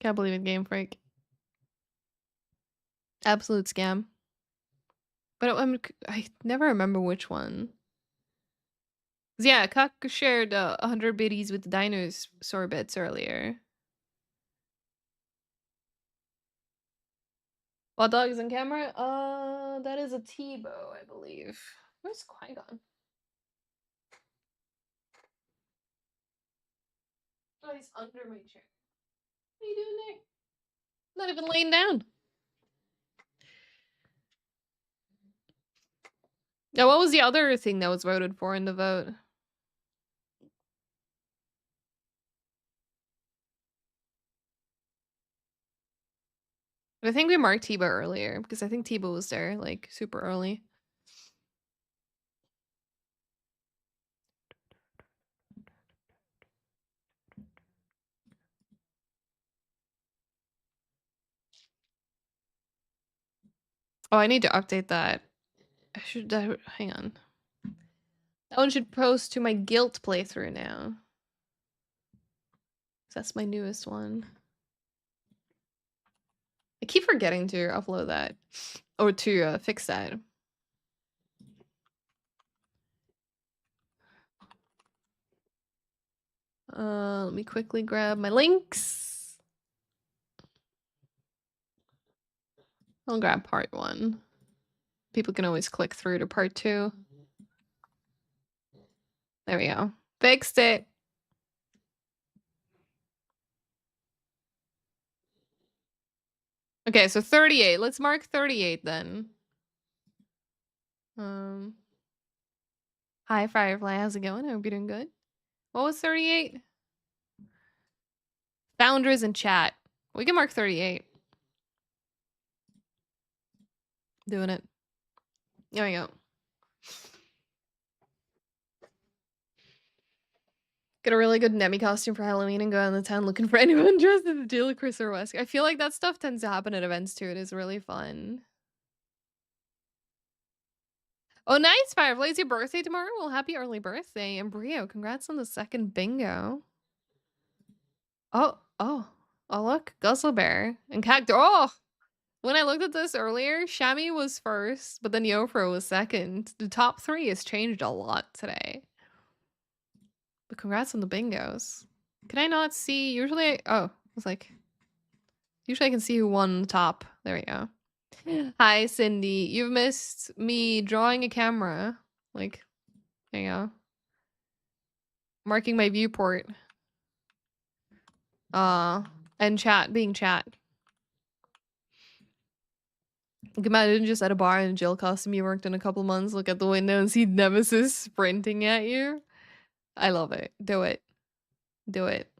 Can't believe it, Game Freak. Absolute scam. But I never remember which one. Yeah, Cuck shared 100 biddies with dinosaur bits earlier. What dog is on camera? That is a Tebow, I believe. Where's Qui-Gon? Oh, he's under my chair. What are you doing there? Not even laying down. Now, what was the other thing that was voted for in the vote? I think we marked Tebow earlier because I think Tebow was there like super early. Oh, I need to update that. I should hang on. That one should post to my guilt playthrough now. That's my newest one. I keep forgetting to upload that or to fix that. Let me quickly grab my links. I'll grab part 1. People can always click through to part 2. There we go. Fixed it. Okay, so 38. Let's mark 38 then. Hi Firefly, how's it going? I hope you're doing good. What was 38? Founders in chat. We can mark 38. Doing it. There we go. Get a really good Nemi costume for Halloween and go out in the town looking for anyone dressed as Jill, Chris, or Wesker. I feel like that stuff tends to happen at events too. It is really fun. Oh, nice, Firefly. It's your birthday tomorrow? Well, happy early birthday. And Brio, congrats on the second bingo. Oh, look. Guzzlebear and Cactor. Oh! When I looked at this earlier, Shammy was first, but then Yofro was second. The top 3 has changed a lot today. But congrats on the bingos. Can I not see? Usually usually I can see who won the top. There we go. Hi, Cindy. You've missed me drawing a camera. Like, there you go. Marking my viewport. And chat, being chat. Imagine just at a bar in a Jill costume you worked in a couple months, look at the window and see Nemesis sprinting at you. I love it. Do it. Do it.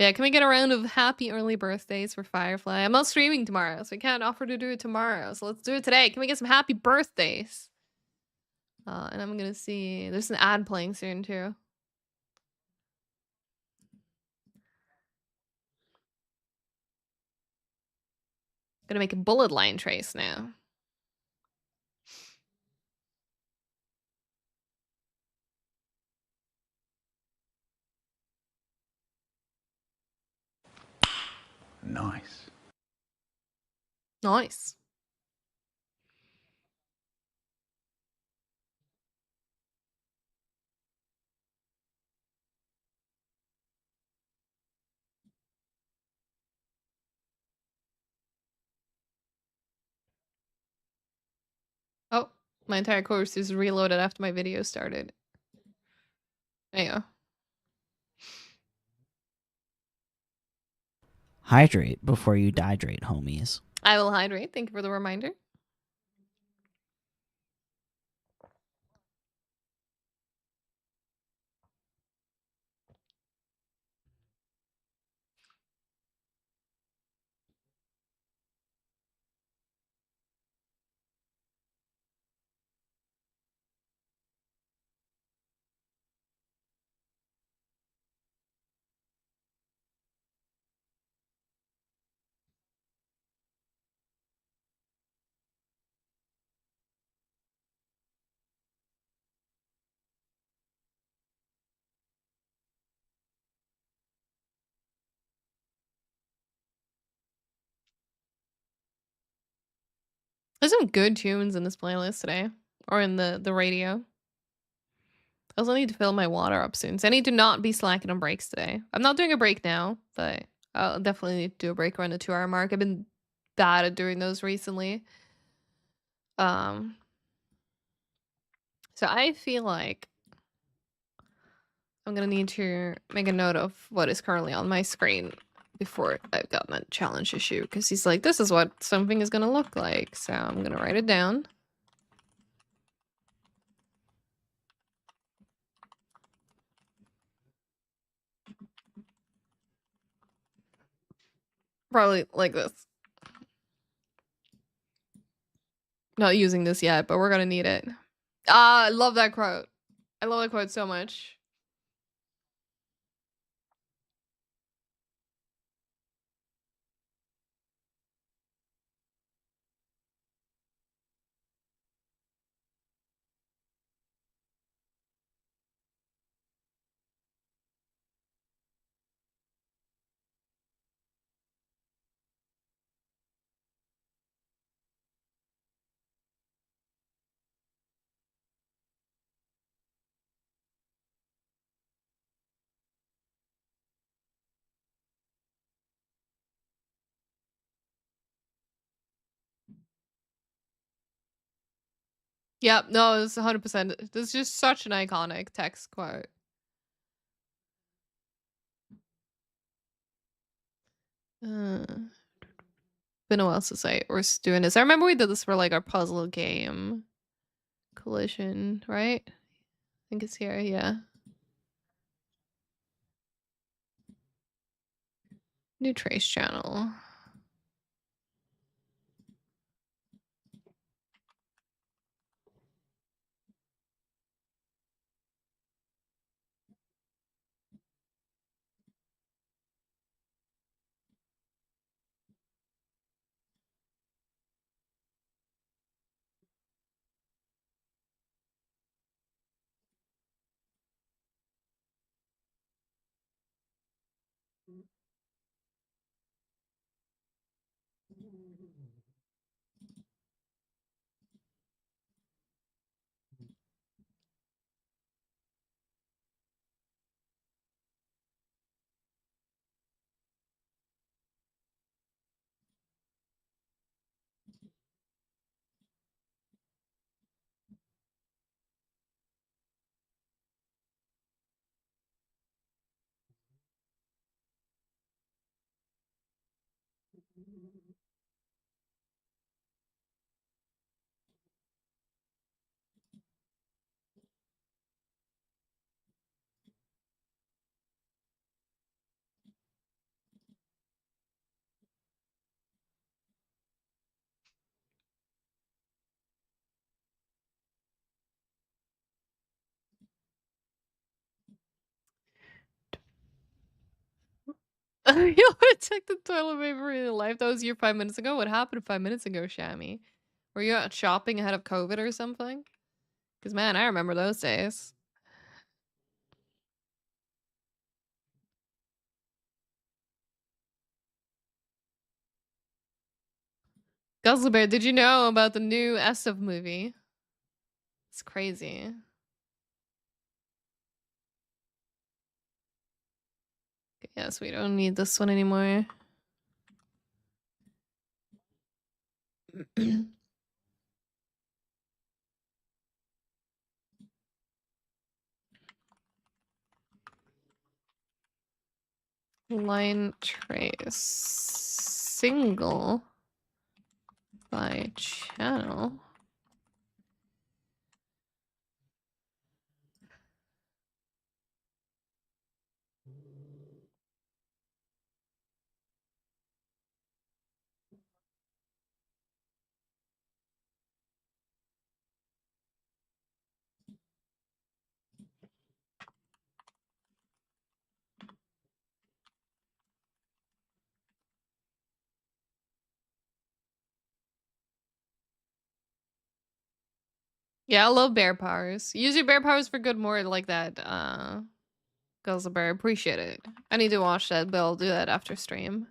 Yeah, can we get a round of happy early birthdays for Firefly? I'm not streaming tomorrow, so I can't offer to do it tomorrow. So let's do it today. Can we get some happy birthdays? And I'm gonna see. There's an ad playing soon too. Gonna make a bullet line trace now. Nice. Nice. Oh, my entire course is reloaded after my video started. There you go. Hydrate before you dehydrate, homies. I will hydrate. Thank you for the reminder. There's some good tunes in this playlist today, or in the radio. I also need to fill my water up soon, so I need to not be slacking on breaks today. I'm not doing a break now, but I'll definitely need to do a break around the 2-hour mark. I've been bad at doing those recently. So I feel like I'm gonna need to make a note of what is currently on my screen before I've gotten a challenge issue, because he's like, this is what something is gonna look like, so I'm gonna write it down. Probably like this. Not using this yet, but we're gonna need it. Ah, I love that quote. I love that quote so much. Yep, no, it's 100%. This is just such an iconic text quote. Been a while since I was doing this. I remember we did this for like our puzzle game. Collision, right? I think it's here, yeah. New trace channel. You check the toilet paper in life. That was your 5 minutes ago. What happened 5 minutes ago, Shammy? Were you out shopping ahead of COVID or something? Because man, I remember those days. Guzzle Bear, did you know about the new SF movie? It's crazy. Yes, we don't need this one anymore. Line trace single by channel. Yeah, I love bear powers. Use your bear powers for good, more like that. Guzzle Bear, appreciate it. I need to watch that, but I'll do that after stream.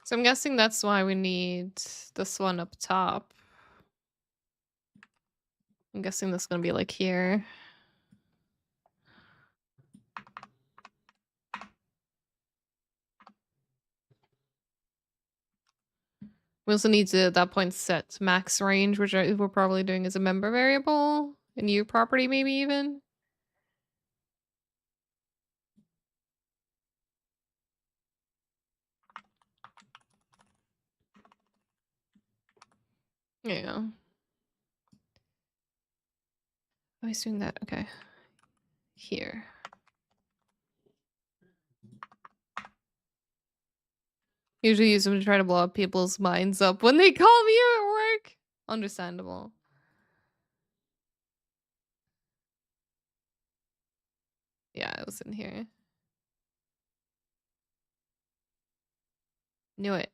So I'm guessing that's why we need this one up top. I'm guessing that's gonna be like here. We also need to, at that point, set max range, which we're probably doing as a member variable. A new property, maybe even. There you go. Oh, he's doing that. Okay. Here. Usually use them to try to blow up people's minds up when they call me at work. Understandable. Yeah, it was in here. Knew it.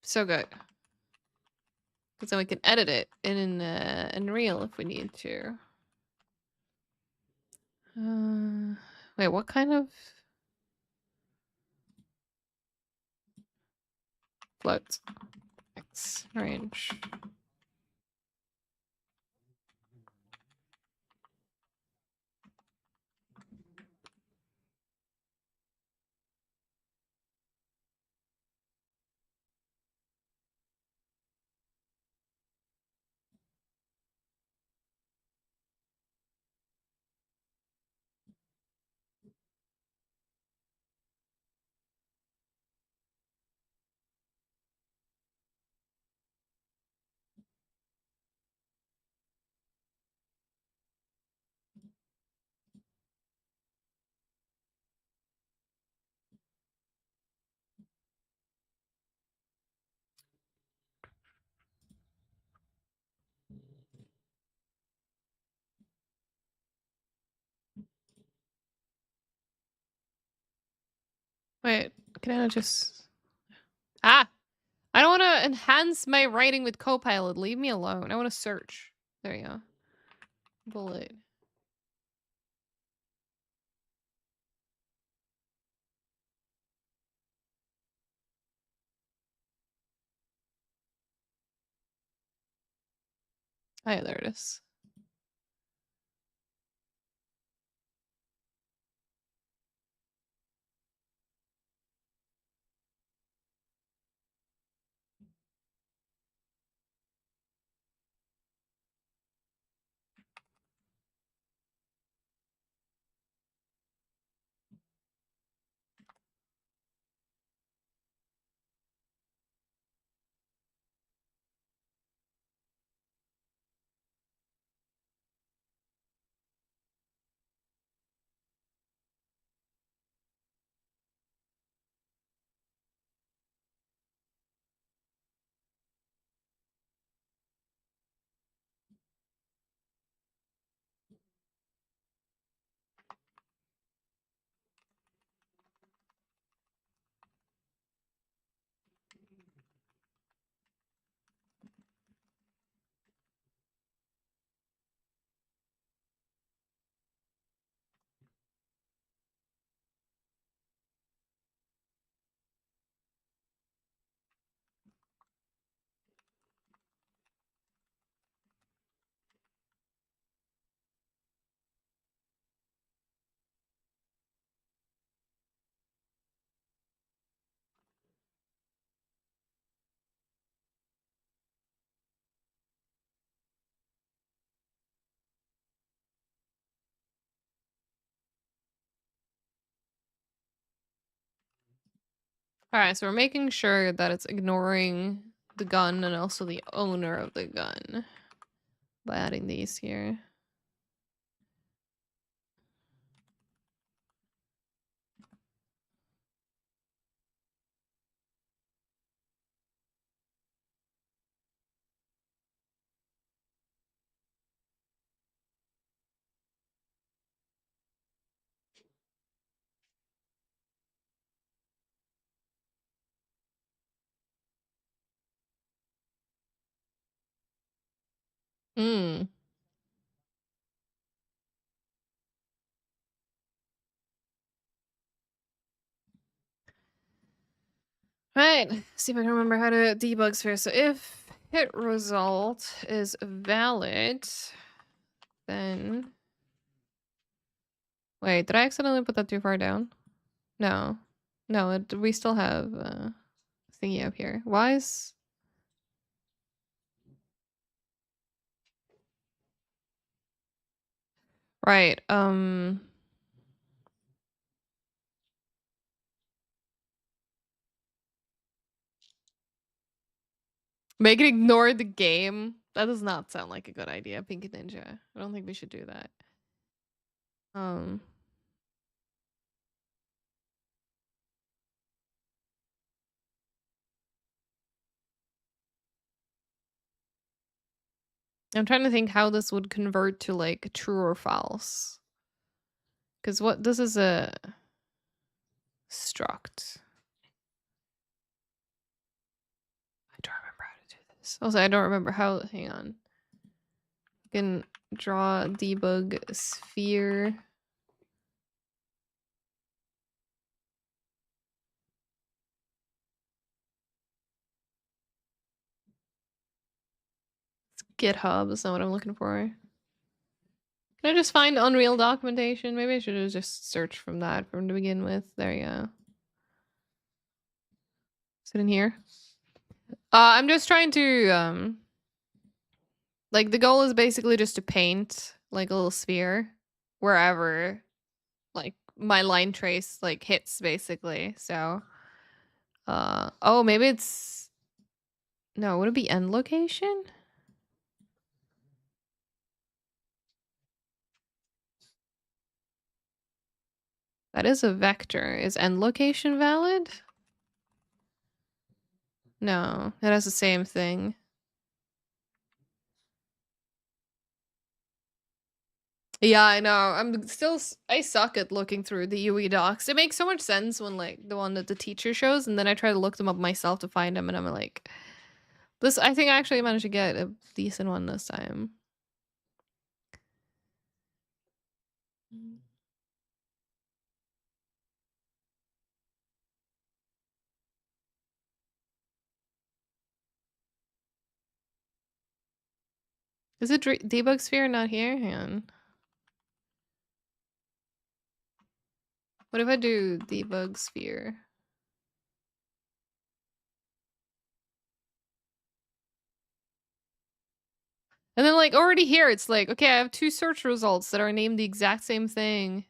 So good. Because then we can edit it in Unreal if we need to. Wait, what kind of float? X range. Wait, can I just... Ah! I don't want to enhance my writing with Copilot. Leave me alone. I want to search. There you go. Bullet. Oh, yeah, there it is. Alright, so we're making sure that it's ignoring the gun and also the owner of the gun by adding these here. Hmm. Right, see if I can remember how to debug sphere. So if hit result is valid, then... Wait, did I accidentally put that too far down? No. No, we still have thingy up here. Why is... Right, make it ignore the game? That does not sound like a good idea, Pinky Ninja. I don't think we should do that. Um... I'm trying to think how this would convert to like true or false. Because what this is a struct. I don't remember how to do this. Also, I don't remember how. Hang on. You can draw debug sphere. It's GitHub. That's not what I'm looking for. Can I just find Unreal documentation? Maybe I should have just searched from that from to begin with. There you go. Is it in here? I'm just trying to like the goal is basically just to paint like a little sphere wherever like my line trace like hits basically. So oh, maybe it's... No, would it be end location? That is a vector. Is end location valid? No, it has the same thing. Yeah, I know. I suck at looking through the UE docs. It makes so much sense when like the one that the teacher shows, and then I try to look them up myself to find them, and I'm like, this, I think I actually managed to get a decent one this time. Is it debug sphere not here? Hang on. What if I do debug sphere? And then like already here, it's like, okay, I have 2 search results that are named the exact same thing.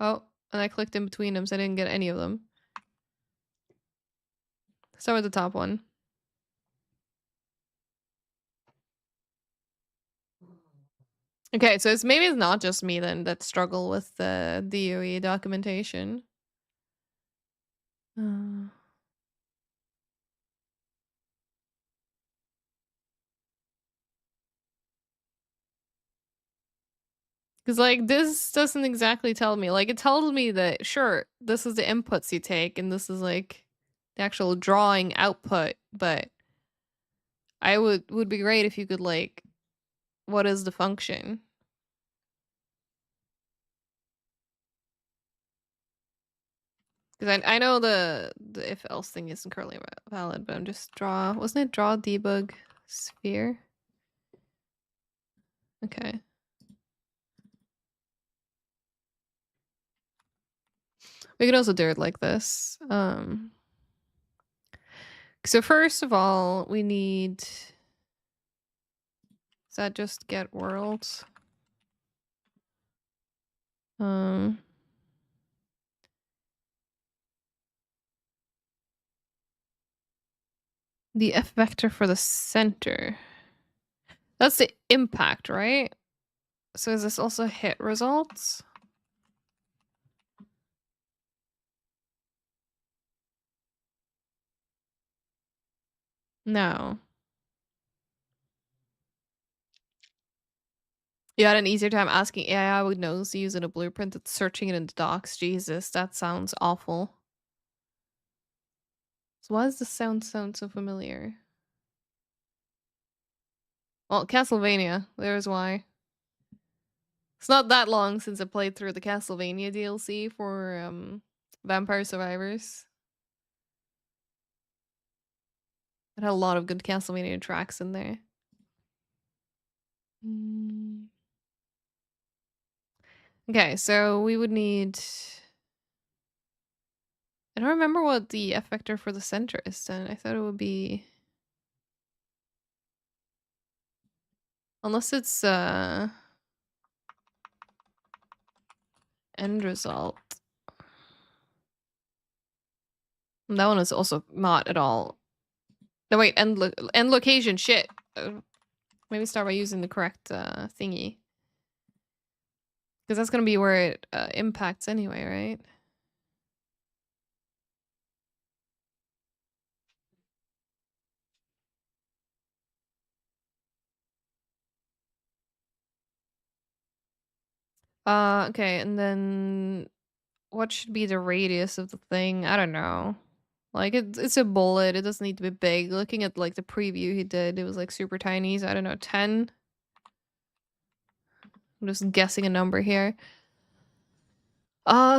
Oh, and I clicked in between them, so I didn't get any of them. Start with the top one. Okay, so maybe it's not just me then that struggle with the DOE documentation. Because like this doesn't exactly tell me. Like it tells me that sure, this is the inputs you take and this is like the actual drawing output, but I would be great if you could like, what is the function? Because I know the if else thing isn't currently valid, but I'm just wasn't it draw debug sphere? Okay. We could also do it like this. So first of all, we need... Is that just get worlds? The F vector for the center. That's the impact, right? So is this also hit results? No. You had an easier time asking AI what knows to use in a blueprint than searching it in the docs. Jesus, that sounds awful. So why does this sound so familiar? Well, Castlevania. There's why. It's not that long since I played through the Castlevania DLC for Vampire Survivors. It had a lot of good Castlevania tracks in there. Okay, so we would need... I don't remember what the F vector for the center is then. I thought it would be... Unless it's end result. That one is also not at all. No, wait, end location. Shit. Maybe start by using the correct thingy. Because that's going to be where it impacts anyway, right? Okay, and then what should be the radius of the thing? I don't know. Like, it's a bullet. It doesn't need to be big. Looking at, like, the preview he did, it was, like, super tiny. So, I don't know, 10? I'm just guessing a number here.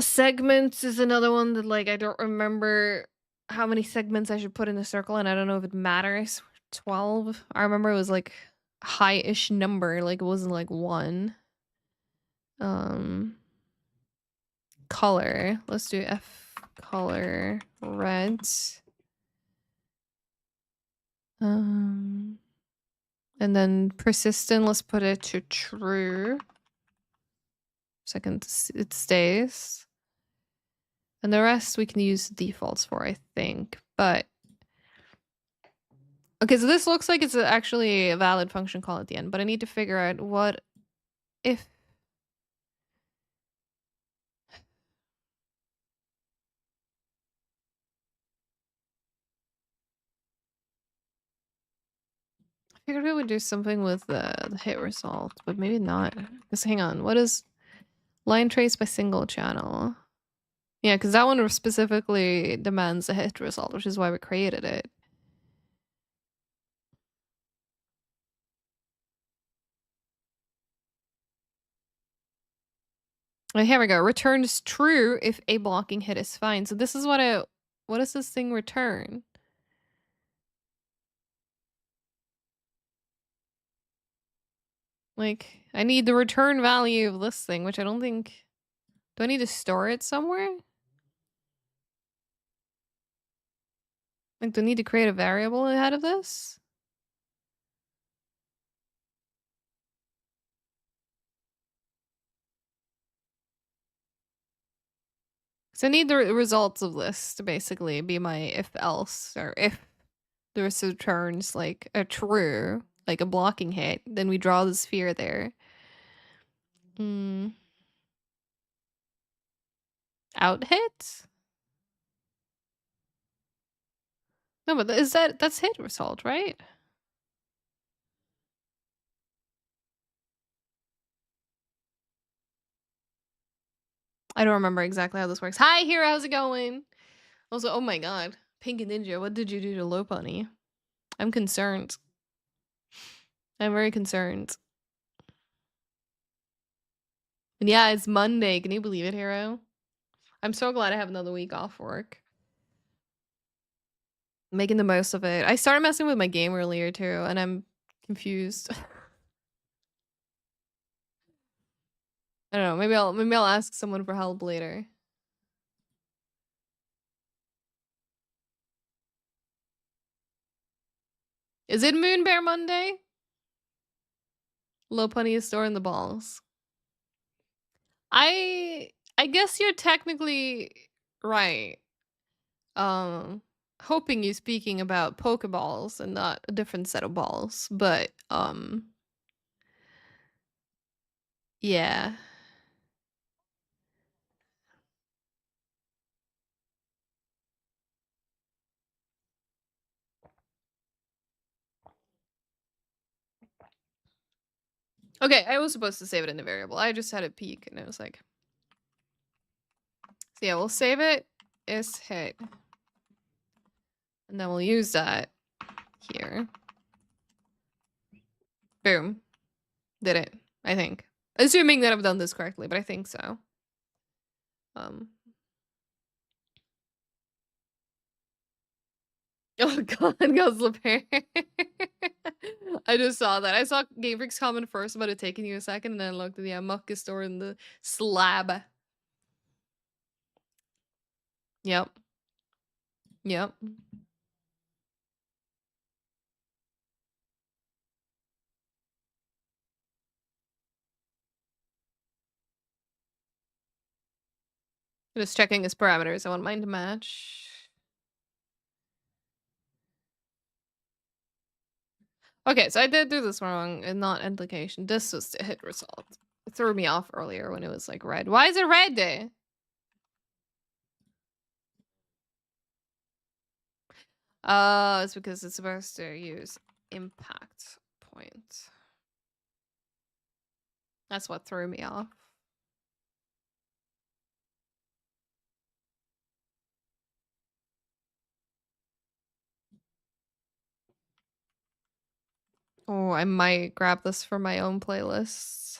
Segments is another one that, like, I don't remember how many segments I should put in the circle, and I don't know if it matters. 12? I remember it was, like, high-ish number. Like, it wasn't, like, 1. Color. Let's do F color red. And then persistent, let's put it to true. Second, it stays. And the rest we can use defaults for, I think. But okay, so this looks like it's actually a valid function call at the end, but I need to figure out what if I figured we would do something with the hit result, but maybe not. Because hang on, what is line trace by single channel? Yeah, because that one specifically demands a hit result, which is why we created it. Oh, here we go. Returns true if a blocking hit is fine. So this is what does this thing return? Like, I need the return value of this thing, which I don't think... Do I need to store it somewhere? Like, do I need to create a variable ahead of this? So I need the results of this to basically be my if-else, or if this returns, like, a true, like a blocking hit, then we draw the sphere there. Out hit? No, but that's hit result, right? I don't remember exactly how this works. Hi, here, how's it going? Also, oh my god. Pink and Ninja, what did you do to Lopunny? I'm concerned. I'm very concerned. And yeah, it's Monday. Can you believe it, Hero? I'm so glad I have another week off work. Making the most of it. I started messing with my game earlier too, and I'm confused. I don't know. Maybe I'll ask someone for help later. Is it Moon Bear Monday? Lopunny is storing the balls. I guess you're technically right. hoping you're speaking about Pokeballs and not a different set of balls, but yeah. Okay, I was supposed to save it in the variable. I just had a peek and it was like, so yeah, we'll save it is hit. And then we'll use that here. Boom. Did it, I think. Assuming that I've done this correctly, but I think so. Oh god, Guzzler. I just saw that. I saw Game Freak's comment first about it taking you a second, and then I looked at the Muck is stored in the slab. Yep. Yep. Just checking his parameters. I want mine to match. Okay, so I did do this wrong and not indication. This was the hit result. It threw me off earlier when it was like red. Why is it red? It's because it's supposed to use impact point. That's what threw me off. Oh, I might grab this for my own playlists.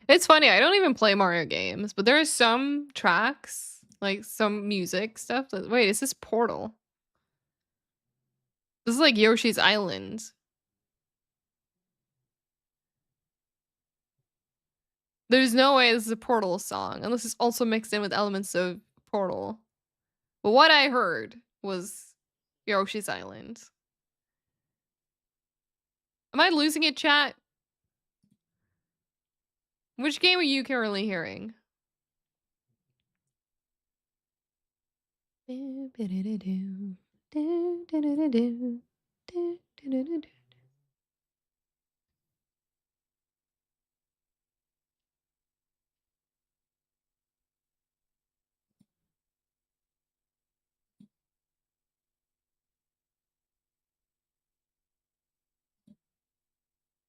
It's funny, I don't even play Mario games, but there are some tracks, like some music stuff that, wait, is this Portal? This is like Yoshi's Island. There's no way this is a Portal song, unless it's also mixed in with elements of Portal. But what I heard was Yoshi's Island. Am I losing it, chat? Which game are you currently hearing?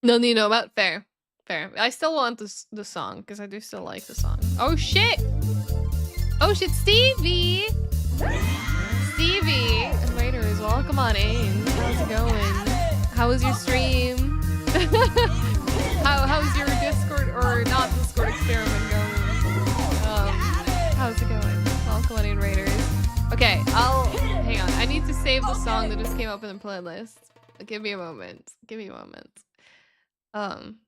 No need to know about fair. Fair. I still want the song because I do still like the song. Oh shit! Oh shit, Stevie! Stevie! Raiders, welcome on in. How's it going? How was your stream? How's your Discord or not Discord experiment going? How's it going? Welcome on in, Raiders. Okay, hang on. I need to save the song that just came up in the playlist. Give me a moment. Give me a moment.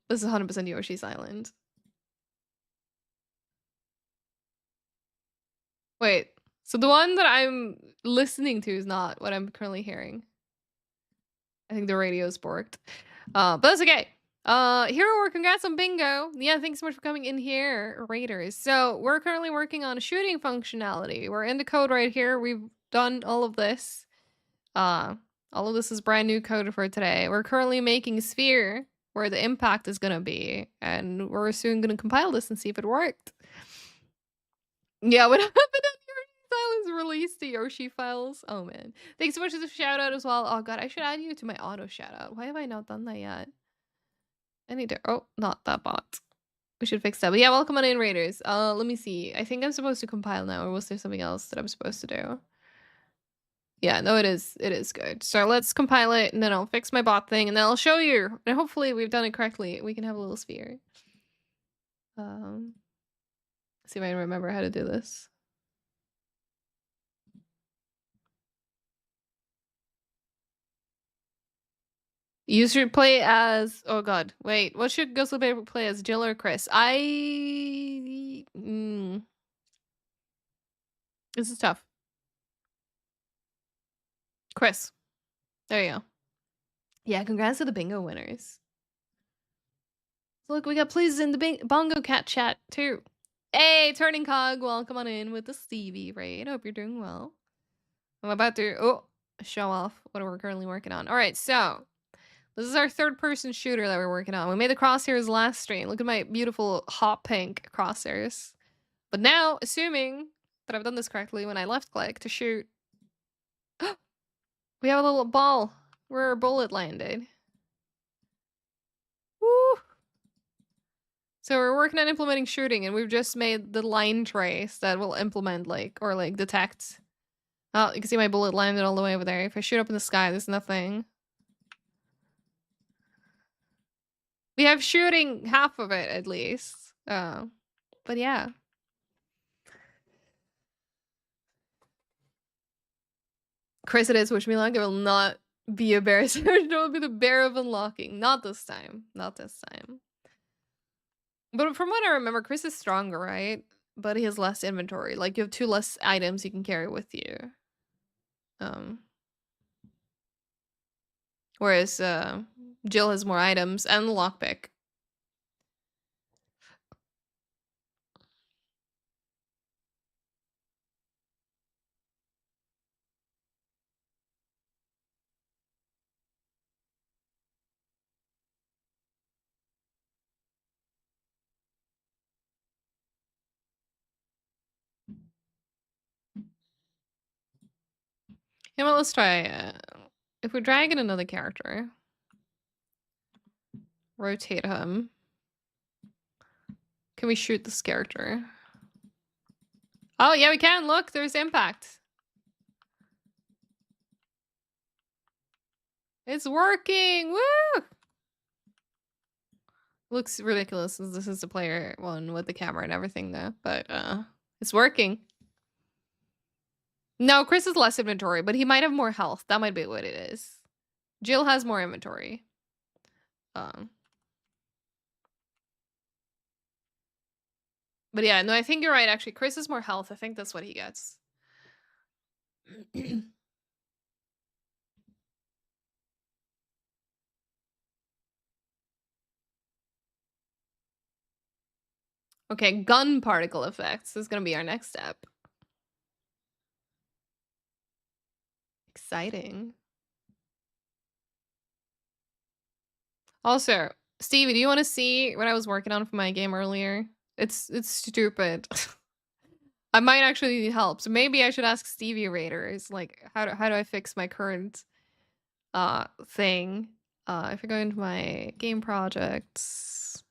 This is 100% Yoshi's Island. Wait, so the one that I'm listening to is not what I'm currently hearing. I think the radio's borked. But that's okay. Hero, congrats on bingo. Yeah, thanks so much for coming in here, Raiders. So we're currently working on a shooting functionality. We're in the code right here. We've done all of this. All of this is brand new code for today. We're currently making a sphere where the impact is gonna be, and we're soon gonna compile this and see if it worked. Yeah, what happened on Yoshi Files released the Yoshi files? Oh man. Thanks so much for the shout out as well. Oh god, I should add you to my auto shout out. Why have I not done that yet? I need to not that bot. We should fix that. But yeah, welcome on in, Raiders. Let me see. I think I'm supposed to compile now, or was there something else that I'm supposed to do? Yeah, no, it is good. So let's compile it, and then I'll fix my bot thing, and then I'll show you. And hopefully we've done it correctly. We can have a little sphere. See if I can remember how to do this. You should play as... Oh god, wait. What should Ghostly play as, Jill or Chris? This is tough. Chris. There you go. Yeah, congrats to the bingo winners. Look, we got please in the Bongo Cat chat too. Hey, Turning Cog, welcome on in with the Stevie raid. Hope you're doing well. I'm about to show off what we're currently working on. All right, so this is our third-person shooter that we're working on. We made the crosshairs last stream. Look at my beautiful hot pink crosshairs. But now, assuming that I've done this correctly, when I left-click to shoot, we have a little ball where our bullet landed. Woo! So we're working on implementing shooting, and we've just made the line trace that will implement, detect. Oh, you can see my bullet landed all the way over there. If I shoot up in the sky, there's nothing. We have shooting half of it, at least. But yeah. Chris, it is. Wish me luck. It will not be a bear search. It will be the bear of unlocking. Not this time. Not this time. But from what I remember, Chris is stronger, right? But he has less inventory. Like, you have 2 less items you can carry with you. Whereas Jill has more items and the lockpick. Yeah, well, let's try. If we drag in another character, rotate him. Can we shoot this character? Oh, yeah, we can. Look, there's impact. It's working. Woo! Looks ridiculous since this is the player one with the camera and everything, though. But it's working. No, Chris has less inventory, but he might have more health. That might be what it is. Jill has more inventory. But yeah, no, I think you're right, actually. Chris has more health. I think that's what he gets. Okay, gun particle effects is going to be our next step. Exciting. Also, Stevie, do you want to see what I was working on for my game earlier? It's stupid. I might actually need help, so maybe I should ask Stevie Raiders, like, how do I fix my current thing? If I go into my game projects,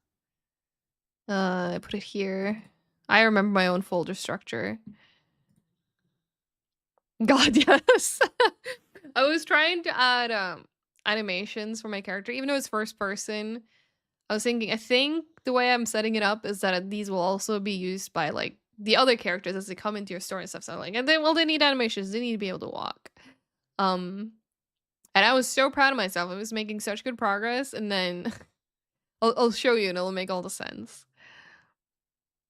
I put it here. I remember my own folder structure. God, yes. I was trying to add animations for my character, even though it's first person. I think the way I'm setting it up is that these will also be used by like the other characters as they come into your story and stuff. So like, and then, well, they need animations. They need to be able to walk. And I was so proud of myself. I was making such good progress, and then I'll show you, and it'll make all the sense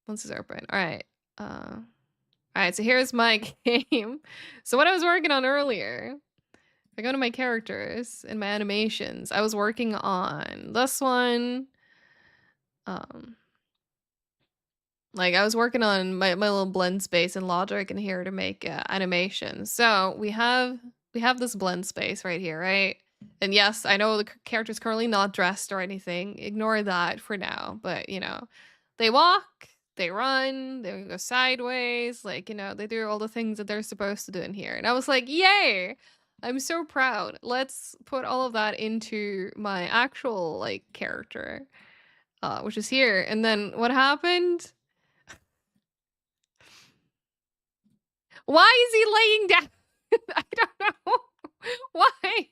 once it's open. All right. All right. So here's my game. So what I was working on earlier. If I go to my characters and my animations, I was working on this one. Like I was working on my little blend space and logic in here to make animations. So we have this blend space right here, right? And yes, I know the character's currently not dressed or anything. Ignore that for now. But you know, they walk, they run, they go sideways, like, you know, they do all the things that they're supposed to do in here. And I was like, yay! I'm so proud. Let's put all of that into my actual like character, which is here. And then what happened? Why is he laying down? I don't know. Why?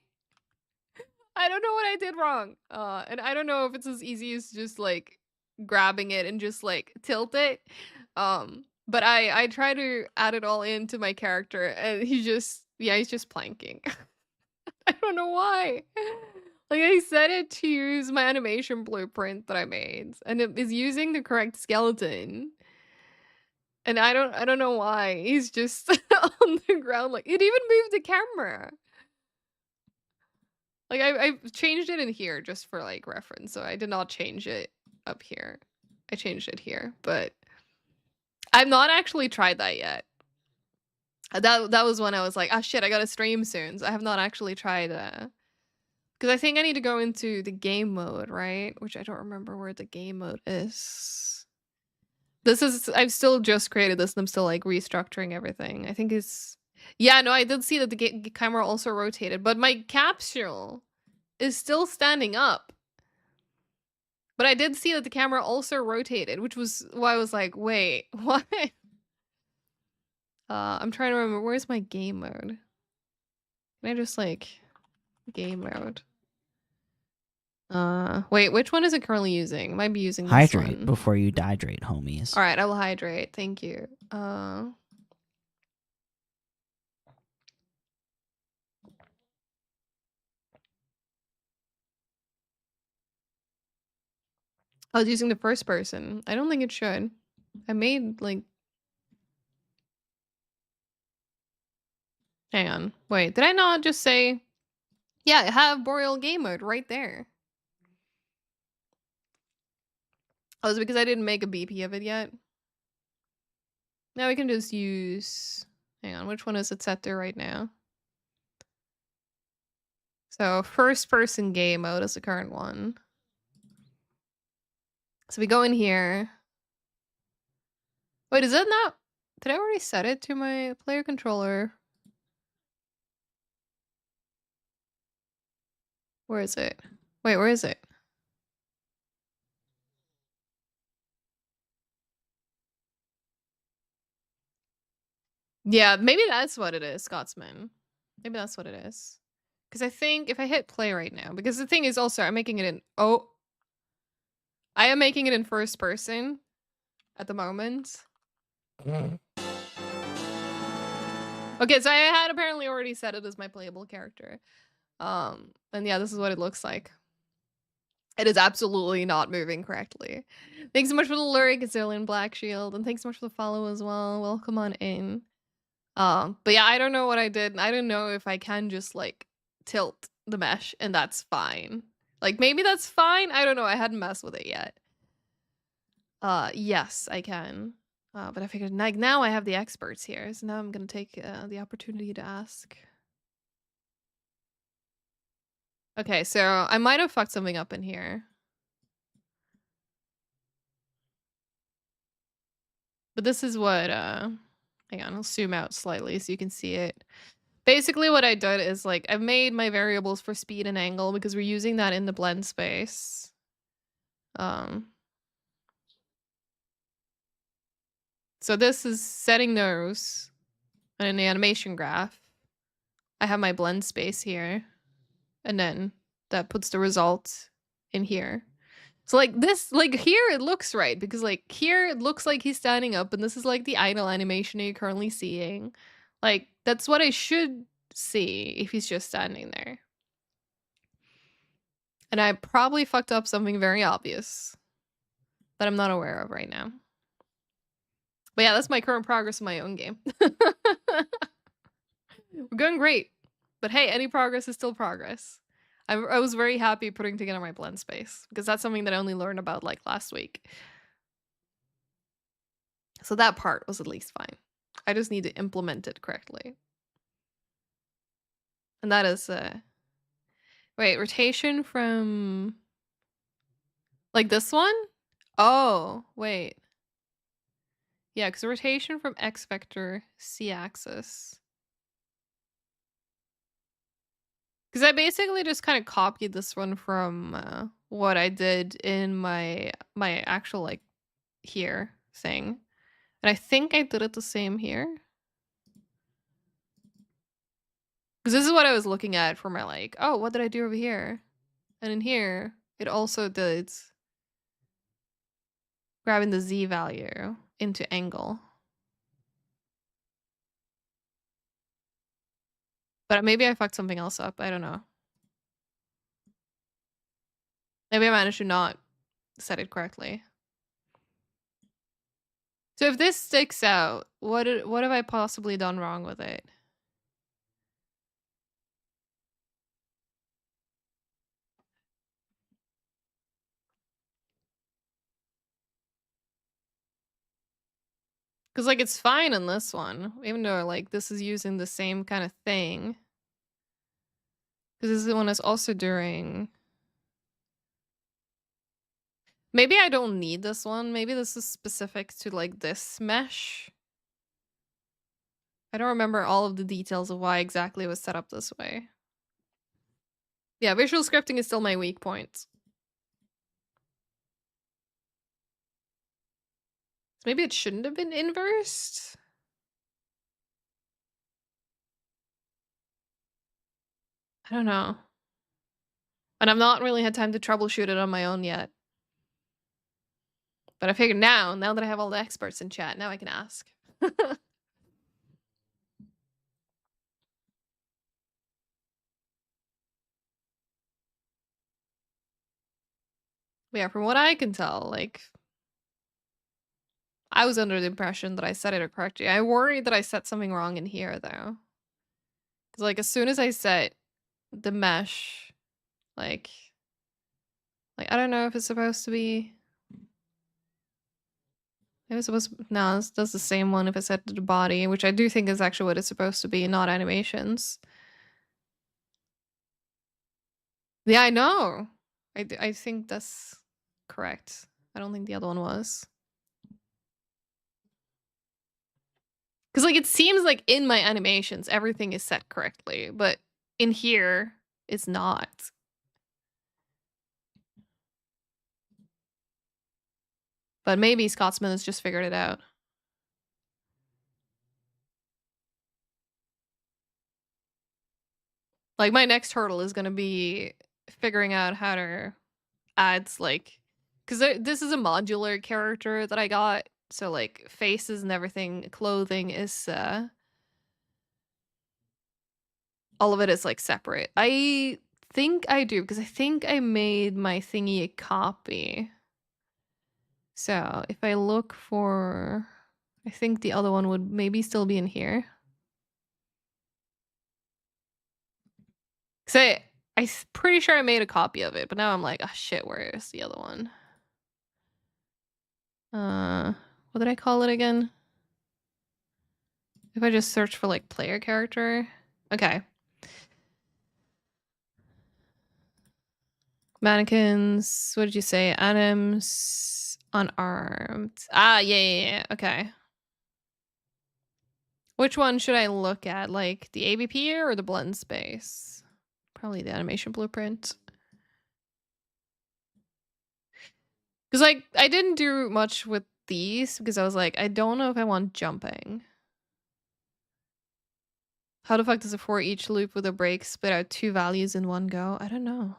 I don't know what I did wrong. And I don't know if it's as easy as just like grabbing it and just like tilt it. But I try to add it all into my character, and he's just planking. I don't know why. Like I set it to use my animation blueprint that I made, and it is using the correct skeleton. And I don't know why. He's just on the ground. Like it even moved the camera. Like I changed it in here just for like reference, so I did not change it up here. I changed it here, but I've not actually tried that yet. That was when I was like, ah, shit, I gotta stream soon. So I have not actually tried because I think I need to go into the game mode, right? Which I don't remember where the game mode is. I've still just created this and I'm still like restructuring everything. I think it's, yeah, no, I did see that the camera also rotated, but my capsule is still standing up. But I did see that the camera also rotated, which was why I was like, wait, what? I'm trying to remember, where's my game mode? Can I just like game mode? Wait, which one is it currently using? It might be using this Hydrate one. before you dehydrate, homies. All right, I will hydrate. Thank you. I was using the first person. I don't think it should. I made like. Hang on. Wait, did I not just say? Yeah, I have Boreal game mode right there. Oh, it's because I didn't make a BP of it yet. Now we can just use. Hang on, which one is it set to right now? So first person game mode is the current one. So we go in here. Wait, is it not? Did I already set it to my player controller? Where is it? Wait, where is it? Yeah, maybe that's what it is, Scotsman. Maybe that's what it is. Because I think if I hit play right now, because the thing is also, I'm making it in, I am making it in first person at the moment. Okay, so I had apparently already set it as my playable character. And yeah, this is what it looks like. It is absolutely not moving correctly. Thanks so much for the lure, Gazillion Black Shield, and thanks so much for the follow as well. Welcome on in. But yeah, I don't know what I did. I don't know if I can just like tilt the mesh and that's fine. Like maybe that's fine. I don't know. I hadn't messed with it yet. Yes, I can. But I figured like now I have the experts here, so now I'm gonna take the opportunity to ask. Okay, so I might have fucked something up in here. But this is what hang on, I'll zoom out slightly so you can see it. Basically what I did is like I've made my variables for speed and angle because we're using that in the blend space. So this is setting those, and in the animation graph, I have my blend space here, and then that puts the result in here. So like this, like here it looks right because like here it looks like he's standing up, and this is like the idle animation you're currently seeing. Like that's what I should see if he's just standing there. And I probably fucked up something very obvious that I'm not aware of right now. But yeah, that's my current progress in my own game. We're going great. But hey, any progress is still progress. I was very happy putting together my blend space because that's something that I only learned about like last week. So that part was at least fine. I just need to implement it correctly. And that is wait, rotation from like this one? Oh, wait. Yeah, because rotation from X vector, C axis. Because I basically just kind of copied this one from what I did in my actual like here thing. And I think I did it the same here. Because this is what I was looking at for my like, oh, what did I do over here? And in here, it also did grabbing the Z value into angle. But maybe I fucked something else up. I don't know. Maybe I managed to not set it correctly. So if this sticks out, what have I possibly done wrong with it? Because, like, it's fine in this one, even though, like, this is using the same kind of thing. Because this one is also doing... Maybe I don't need this one. Maybe this is specific to, like, this mesh. I don't remember all of the details of why exactly it was set up this way. Yeah, visual scripting is still my weak point. So maybe it shouldn't have been inversed? I don't know. And I've not really had time to troubleshoot it on my own yet. But I figured now that I have all the experts in chat, now I can ask. Yeah, from what I can tell, like... I was under the impression that I set it correctly. I worry that I set something wrong in here, though. Because, like, as soon as I set the mesh, like, I don't know if it's supposed to be... Maybe it's supposed to... No, this does the same one if it's set to the body, which I do think is actually what it's supposed to be, not animations. Yeah, I know. I think that's correct. I don't think the other one was. Because, like, it seems like in my animations, everything is set correctly, but in here, it's not. But maybe Scotsman has just figured it out. Like, my next hurdle is going to be figuring out how to add, like... Because this is a modular character that I got. So, like, faces and everything, clothing is... all of it is, like, separate. I think I do, because I think I made my thingy a copy. So, if I look for... I think the other one would maybe still be in here. Because I'm pretty sure I made a copy of it, but now I'm like, oh shit, where is the other one? What did I call it again? If I just search for, like, player character. Okay. Mannequins, what did you say? Items, unarmed. Ah, yeah. Okay. Which one should I look at? Like, the ABP or the blend space? Probably the animation blueprint. Because, like, I didn't do much with these because I was like, I don't know if I want jumping. How the fuck does a for each loop with a break spit out two values in one go? I don't know.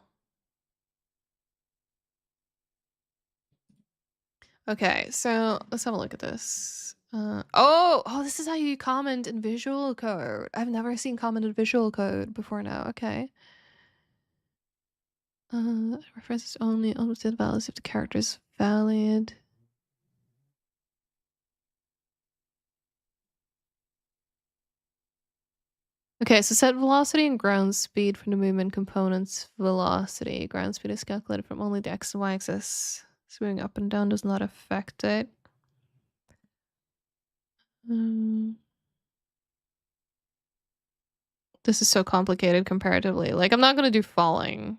Okay, so let's have a look at this. Oh, this is how you comment in visual code. I've never seen comment in visual code before now. Okay. References only unlisted values if the character is valid. Okay, so set velocity and ground speed from the movement component's velocity. Ground speed is calculated from only the x and y axis. So moving up and down does not affect it. This is so complicated comparatively. Like, I'm not gonna do falling.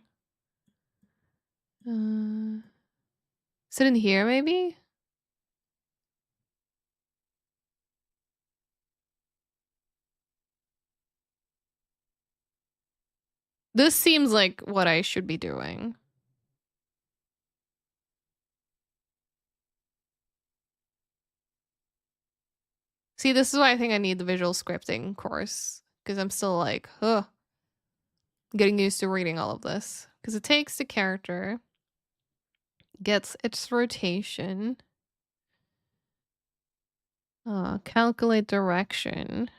Is it in here, maybe? This seems like what I should be doing. See, this is why I think I need the visual scripting course. Because I'm still like, getting used to reading all of this. Because it takes the character, gets its rotation, calculate direction.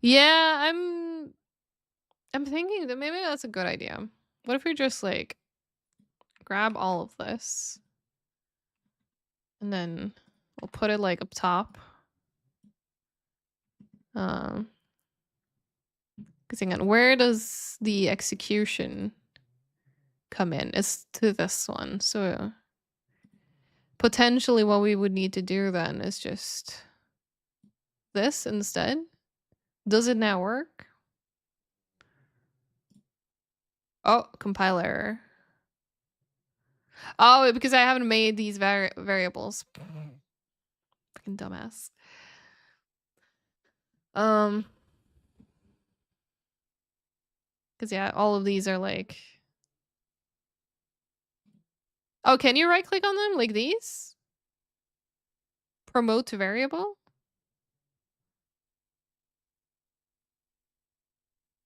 Yeah, I'm thinking that maybe that's a good idea. What if we just, like, grab all of this and then we'll put it, like, up top. Because hang on, where does the execution come in? It's to this one. So potentially what we would need to do then is just this instead. Does it now work? Oh, compiler. Oh, because I haven't made these variables. Fucking dumbass. Because yeah, all of these are like... Oh, can you right click on them like these? Promote to variable?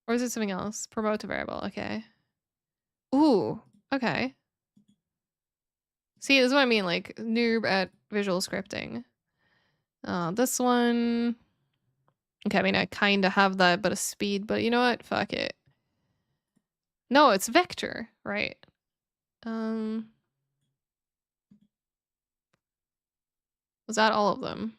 Or is it something else? Promote to variable, okay. Ooh, okay. See, this is what I mean, like noob at visual scripting. This one... Okay, I mean, I kind of have that, but a speed, but you know what? Fuck it. No, it's vector, right? Was that all of them?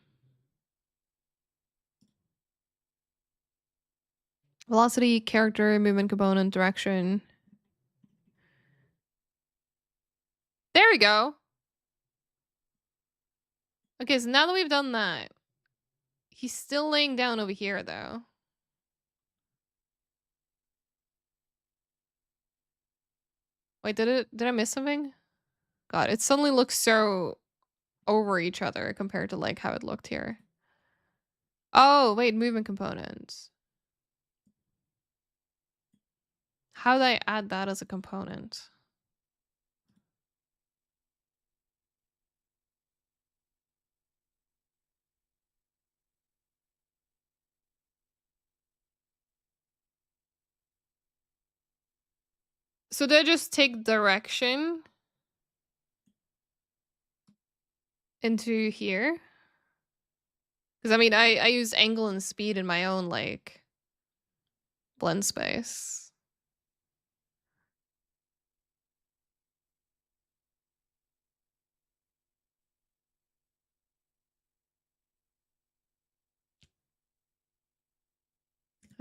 Velocity, character, movement component, direction. There we go. Okay, so now that we've done that, he's still laying down over here, though. Wait, did I miss something? God, it suddenly looks so over each other compared to like how it looked here. Oh, wait, movement components. How did I add that as a component? So did I just take direction into here? Because I mean, I use angle and speed in my own like blend space.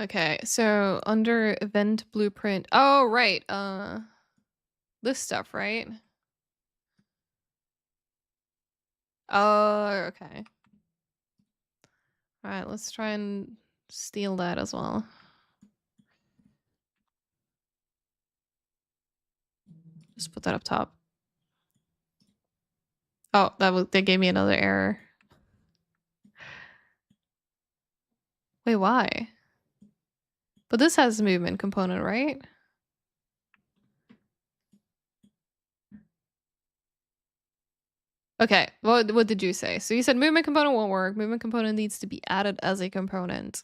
Okay, so under event blueprint. Oh, right. This stuff, right? Oh, okay. All right, let's try and steal that as well. Just put that up top. Oh, that gave me another error. Wait, why? But this has a movement component, right? Okay, what did you say? So you said movement component won't work. Movement component needs to be added as a component.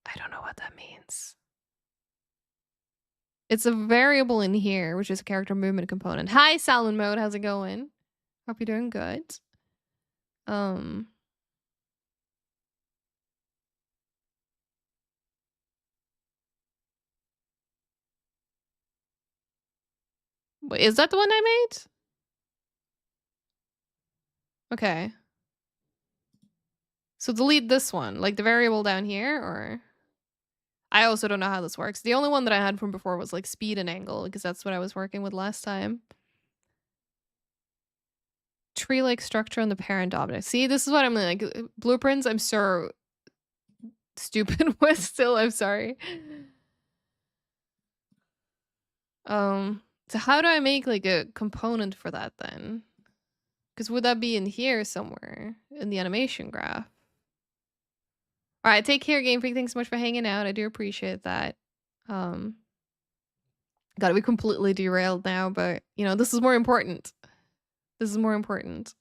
I don't know what that means. It's a variable in here, which is a character movement component. Hi, Salmon Mode. How's it going? Hope you're doing good. Wait, is that the one I made? Okay. So delete this one, like the variable down here, or... I also don't know how this works. The only one that I had from before was like speed and angle, because that's what I was working with last time. Tree-like structure on the parent object. See, this is what I'm like. Blueprints, I'm so stupid with still, I'm sorry. So how do I make like a component for that then? Because would that be in here somewhere in the animation graph? All right, take care, Game Freak. Thanks so much for hanging out. I do appreciate that. God, we completely derailed now, but you know, this is more important. This is more important.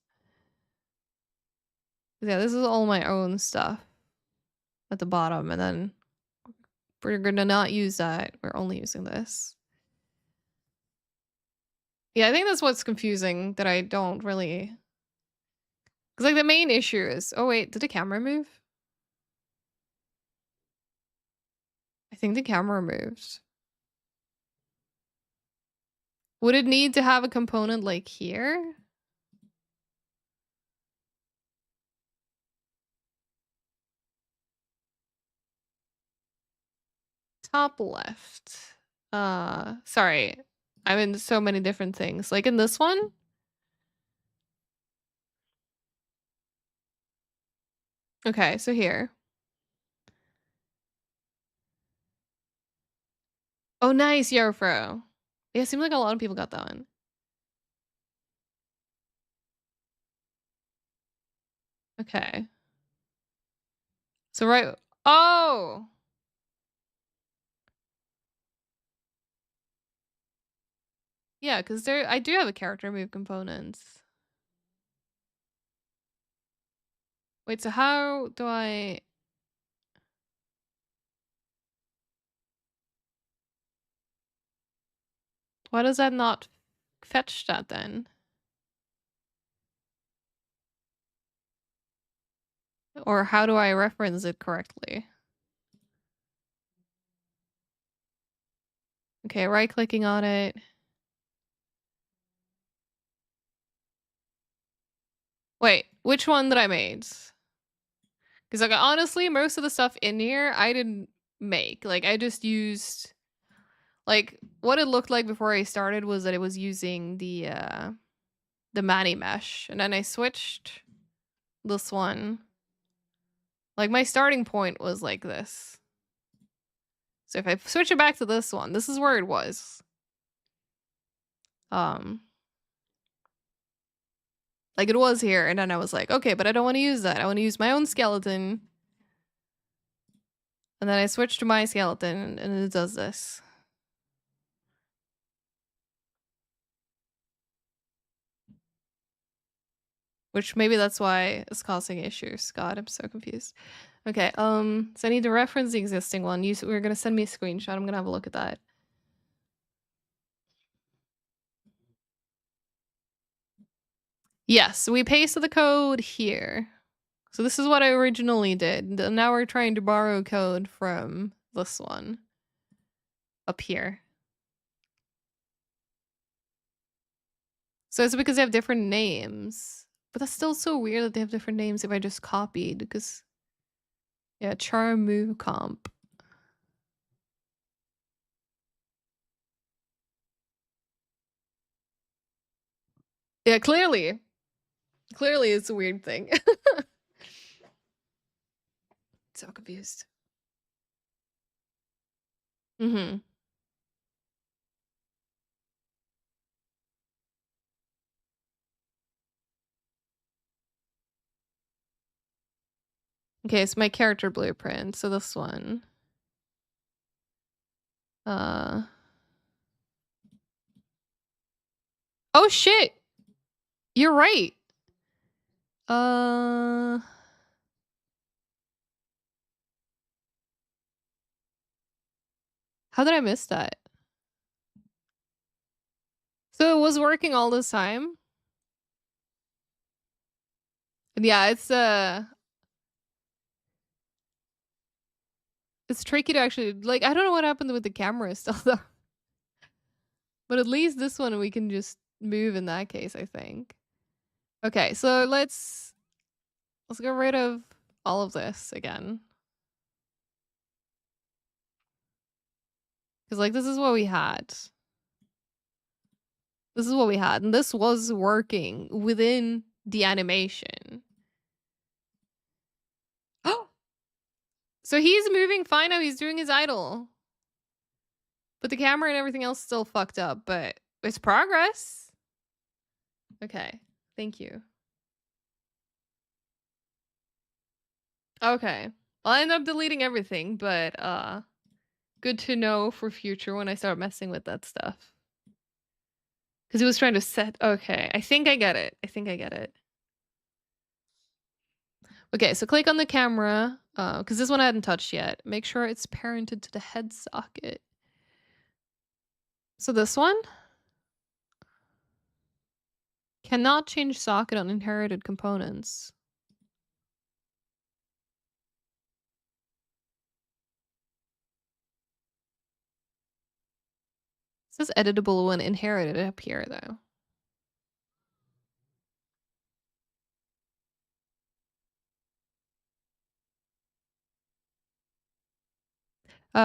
Yeah, this is all my own stuff at the bottom, and then we're gonna not use that. We're only using this. Yeah, I think that's what's confusing, that I don't really... Because like the main issue is... Oh wait, did the camera move? I think the camera moved. Would it need to have a component like here? Top left. Sorry. I'm in so many different things. Like in this one? Okay, so here. Oh, nice, Yarfro. Yeah, it seemed like a lot of people got that one. Okay. So right. Oh! Yeah, because I do have a character move components. Wait, so how do I... Why does that not fetch that then? Or how do I reference it correctly? Okay, right-clicking on it. Wait, which one did I make? Because like honestly, most of the stuff in here I didn't make. Like I just used like what it looked like before I started was that it was using the Mani mesh, and then I switched this one. Like my starting point was like this. So if I switch it back to this one, this is where it was. Like it was here, and then I was like, okay, but I don't want to use that. I want to use my own skeleton. And then I switched to my skeleton, and it does this. Which maybe that's why it's causing issues. God, I'm so confused. Okay, so I need to reference the existing one. We're gonna send me a screenshot. I'm gonna have a look at that. Yes, we pasted the code here. So this is what I originally did. Now we're trying to borrow code from this one. Up here. So it's because they have different names. But that's still so weird that they have different names if I just copied, because... Yeah, charm move comp. Yeah, clearly. Clearly it's a weird thing. So confused. Mm-hmm. Okay, it's my character blueprint. So this one. Oh shit! You're right! How did I miss that? So it was working all this time? Yeah, it's tricky to actually, like, I don't know what happened with the camera still though. But at least this one we can just move in that case, I think. Okay, so let's get rid of all of this again. Because, like, this is what we had. This is what we had. And this was working within the animation. Oh! So he's moving fine now. He's doing his idle. But the camera and everything else is still fucked up. But it's progress. Okay. Thank you. Okay. I'll end up deleting everything, but good to know for future when I start messing with that stuff. Because he was trying to set... Okay, I think I get it. I think I get it. Okay, so click on the camera, because this one I hadn't touched yet. Make sure it's parented to the head socket. So this one? Cannot change socket on inherited components. It says editable when inherited up here, though.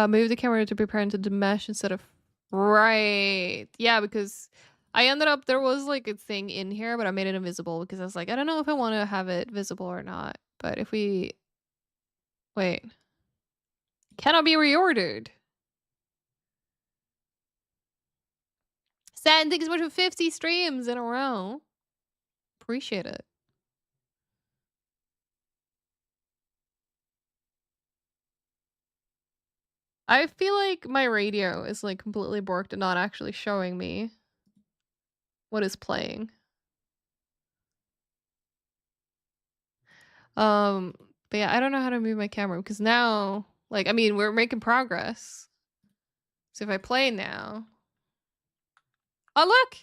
Move the camera to be parented to mesh instead of... Right. Yeah, because I ended up... There was, like, a thing in here, but I made it invisible because I was like, I don't know if I want to have it visible or not. But if we Wait. Cannot be reordered. Sad, thank you so much for 50 streams in a row. Appreciate it. I feel like my radio is like completely borked and not actually showing me what is playing. But yeah, I don't know how to move my camera because now, like, I mean, we're making progress. So if I play now, oh look,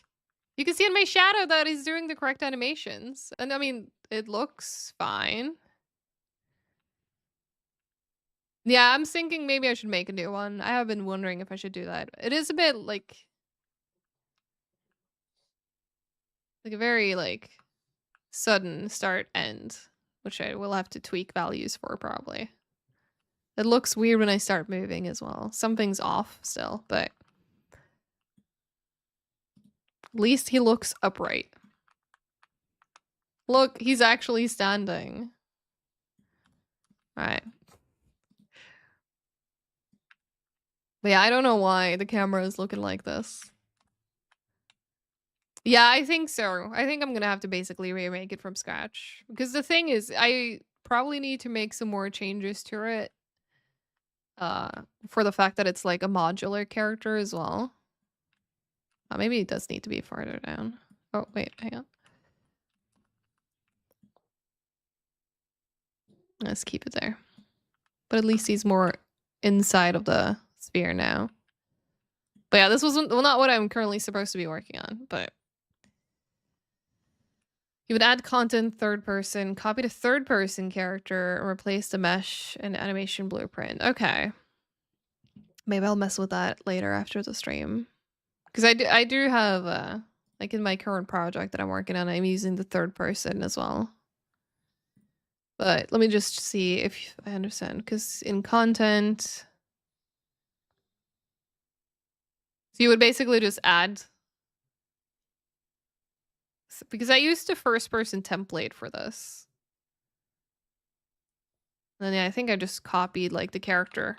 you can see in my shadow that he's doing the correct animations, and I mean, it looks fine. Yeah, I'm thinking maybe I should make a new one. I have been wondering if I should do that. It is a bit like a very like sudden start end, which I will have to tweak values for probably. It looks weird when I start moving as well. Something's off still, but at least he looks upright. Look, he's actually standing. All right. But yeah, I don't know why the camera is looking like this. Yeah, I think so. I think I'm gonna have to basically remake it from scratch. Because the thing is, I probably need to make some more changes to it. For the fact that it's like a modular character as well. Maybe it does need to be farther down. Oh, wait, hang on. Let's keep it there. But at least he's more inside of the sphere now. But yeah, this wasn't not what I'm currently supposed to be working on, but you would add content third person, copy the third person character, and replace the mesh and animation blueprint. Okay. Maybe I'll mess with that later after the stream. Because I do have like in my current project that I'm working on, I'm using the third person as well. But let me just see if I understand. Because in content, so you would basically just add. Because I used a first person template for this. And then yeah, I think I just copied like the character.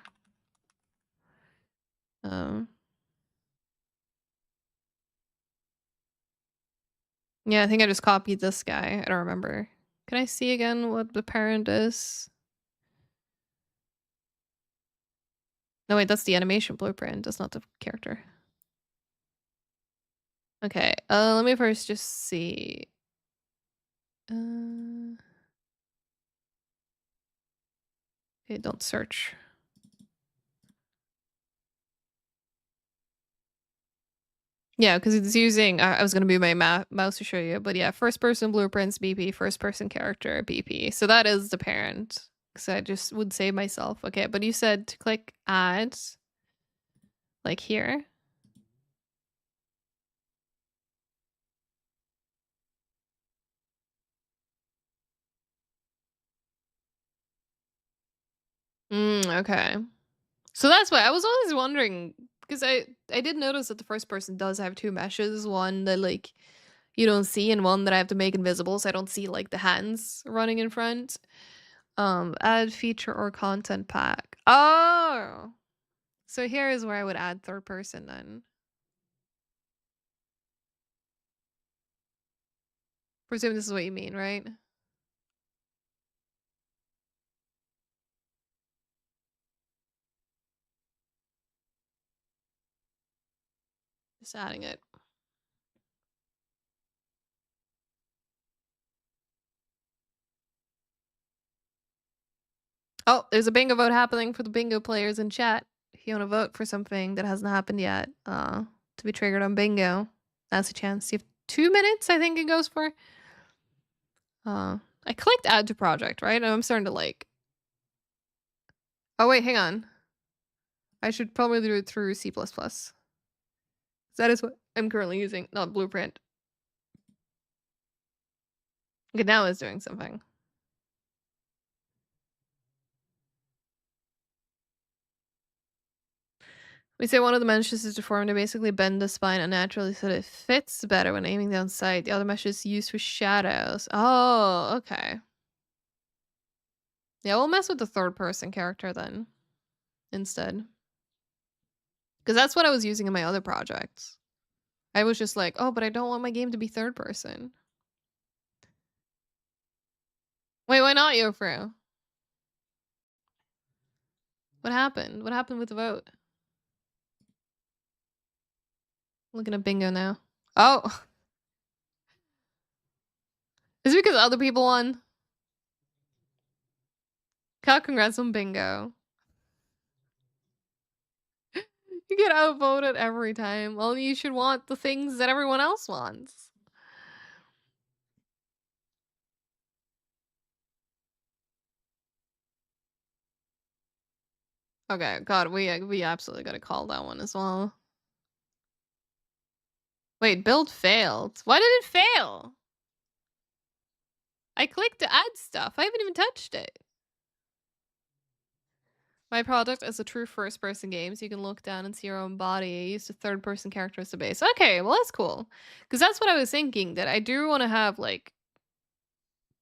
Yeah, I think I just copied this guy. I don't remember. Can I see again what the parent is? No, wait, that's the animation blueprint. That's not the character. Okay, let me first just see. Okay, don't search. Yeah, because it's using, I was going to move my mouse to show you, but yeah, first person blueprints, BP, first person character, BP. So that is the parent. Because I just would save myself. Okay, but you said to click add, like here. Okay. So that's why I was always wondering, because I did notice that the first person does have two meshes, one that like you don't see and one that I have to make invisible so I don't see like the hands running in front. Add feature or content pack. Oh, so here is where I would add third person then. Presume this is what you mean, right? Just adding it. Oh, there's a bingo vote happening for the bingo players in chat. If you want to vote for something that hasn't happened yet, to be triggered on bingo, that's a chance. You have 2 minutes, I think it goes for. I clicked add to project, right? And I'm starting to like. Oh wait, hang on. I should probably do it through C++. That is what I'm currently using, not Blueprint. Okay, now it's doing something. We say one of the meshes is deformed to basically bend the spine unnaturally so that it fits better when aiming down sight. The other mesh is used for shadows. Oh, okay. Yeah, we'll mess with the third person character then instead. Because that's what I was using in my other projects. I was just like, oh, but I don't want my game to be third person. Wait, why not, Yofru? What happened? What happened with the vote? Looking at bingo now. Oh. Is it because other people won? Congrats on bingo. You get outvoted every time. Well, you should want the things that everyone else wants. Okay, God, we absolutely gotta call that one as well. Wait, build failed. Why did it fail? I clicked to add stuff. I haven't even touched it. My product is a true first-person game, so you can look down and see your own body. I used a third-person character as the base. Okay, well, that's cool. Because that's what I was thinking, that I do want to have, like...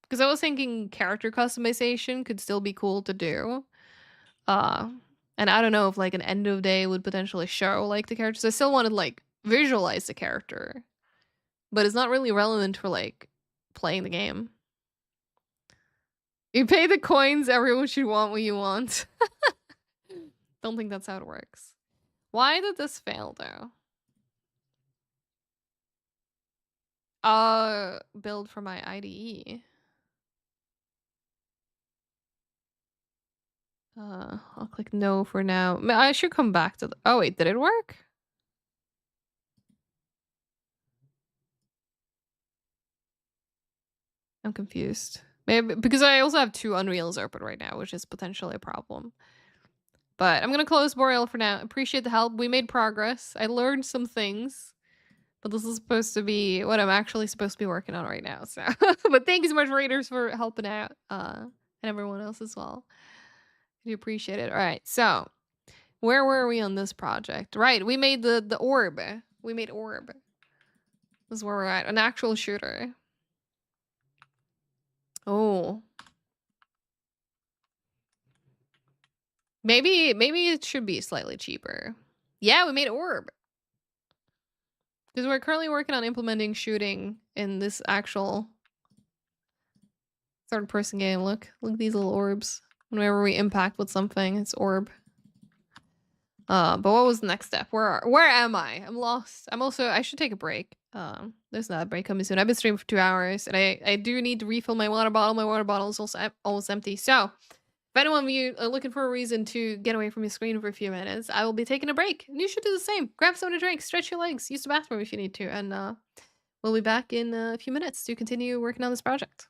Because I was thinking character customization could still be cool to do. And I don't know if, like, an end of day would potentially show, like, the characters. I still wanted, like, visualize the character. But it's not really relevant for, like, playing the game. You pay the coins, everyone should want what you want. Don't think that's how it works. Why did this fail, though? Build for my IDE. I'll click no for now. I should come back to the... Oh, wait, did it work? I'm confused. Maybe because I also have 2 Unreals open right now, which is potentially a problem. But I'm gonna close Boreal for now. Appreciate the help. We made progress. I learned some things. But this is supposed to be what I'm actually supposed to be working on right now. So, but thank you so much, Raiders, for helping out. And everyone else as well. I do appreciate it. All right, so where were we on this project? Right, we made the orb. We made orb. This is where we're at. An actual shooter. Oh. Maybe it should be slightly cheaper. Yeah, we made orb. Because we're currently working on implementing shooting in this actual third-person game. Look at these little orbs. Whenever we impact with something, it's orb. But what was the next step? Where am I? I'm lost. I should take a break. There's not a break coming soon. I've been streaming for 2 hours, and I do need to refill my water bottle. My water bottle is also almost empty. So, if anyone of you are looking for a reason to get away from your screen for a few minutes, I will be taking a break. And you should do the same. Grab something to drink, stretch your legs, use the bathroom if you need to, and we'll be back in a few minutes to continue working on this project.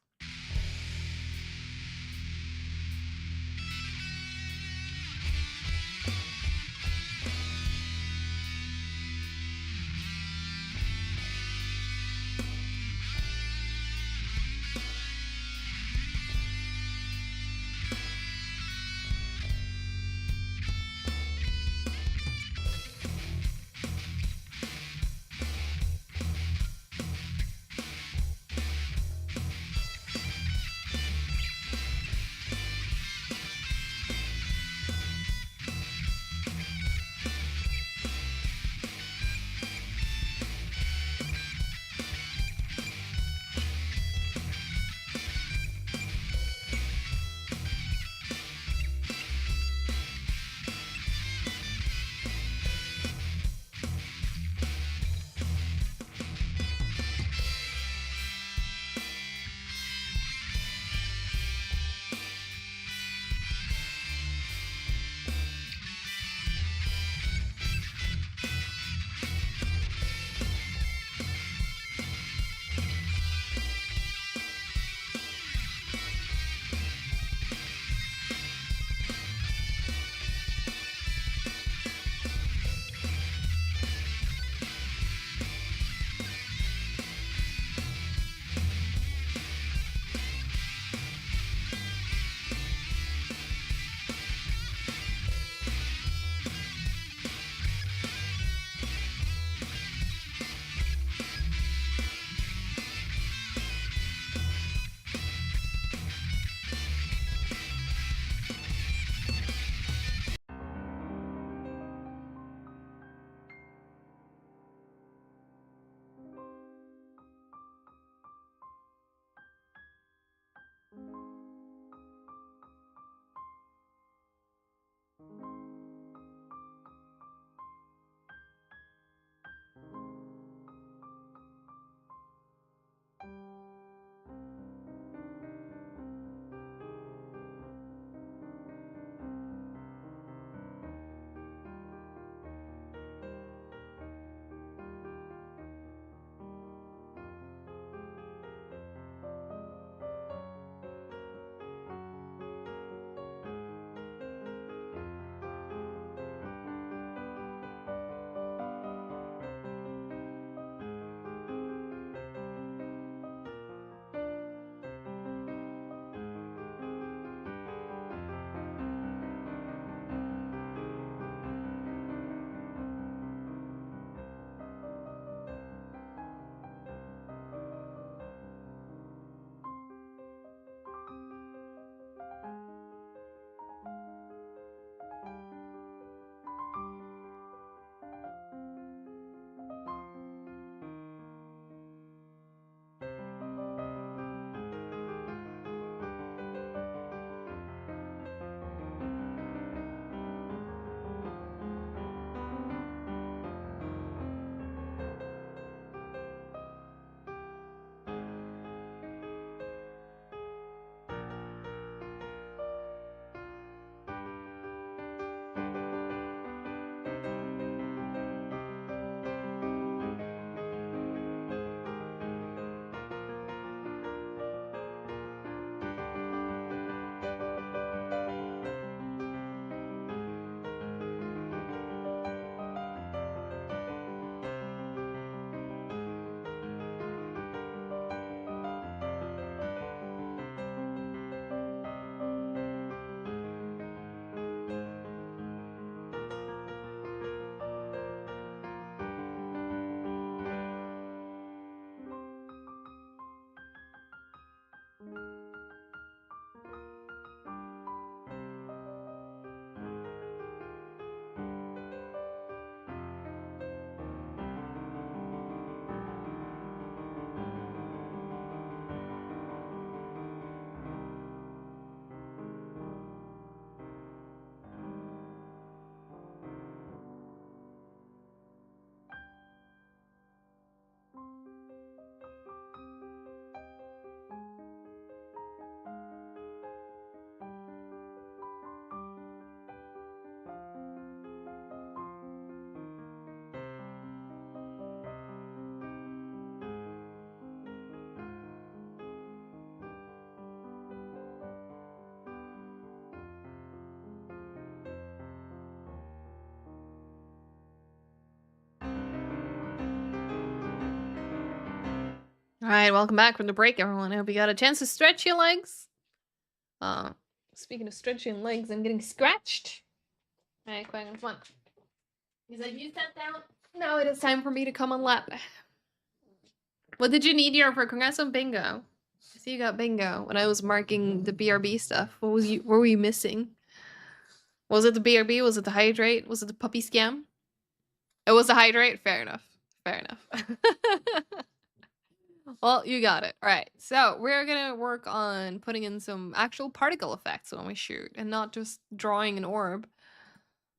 All right, welcome back from the break, everyone. I hope you got a chance to stretch your legs. Speaking of stretching legs, I'm getting scratched. All right, Quagan, come on. He's like, you sat down. Now it is time for me to come on lap. What did you need here for? Congrats on bingo. I see you got bingo. When I was marking the BRB stuff, what were you missing? Was it the BRB? Was it the hydrate? Was it the puppy scam? It was the hydrate? Fair enough. Fair enough. Well, you got it. All right. So we're going to work on putting in some actual particle effects when we shoot and not just drawing an orb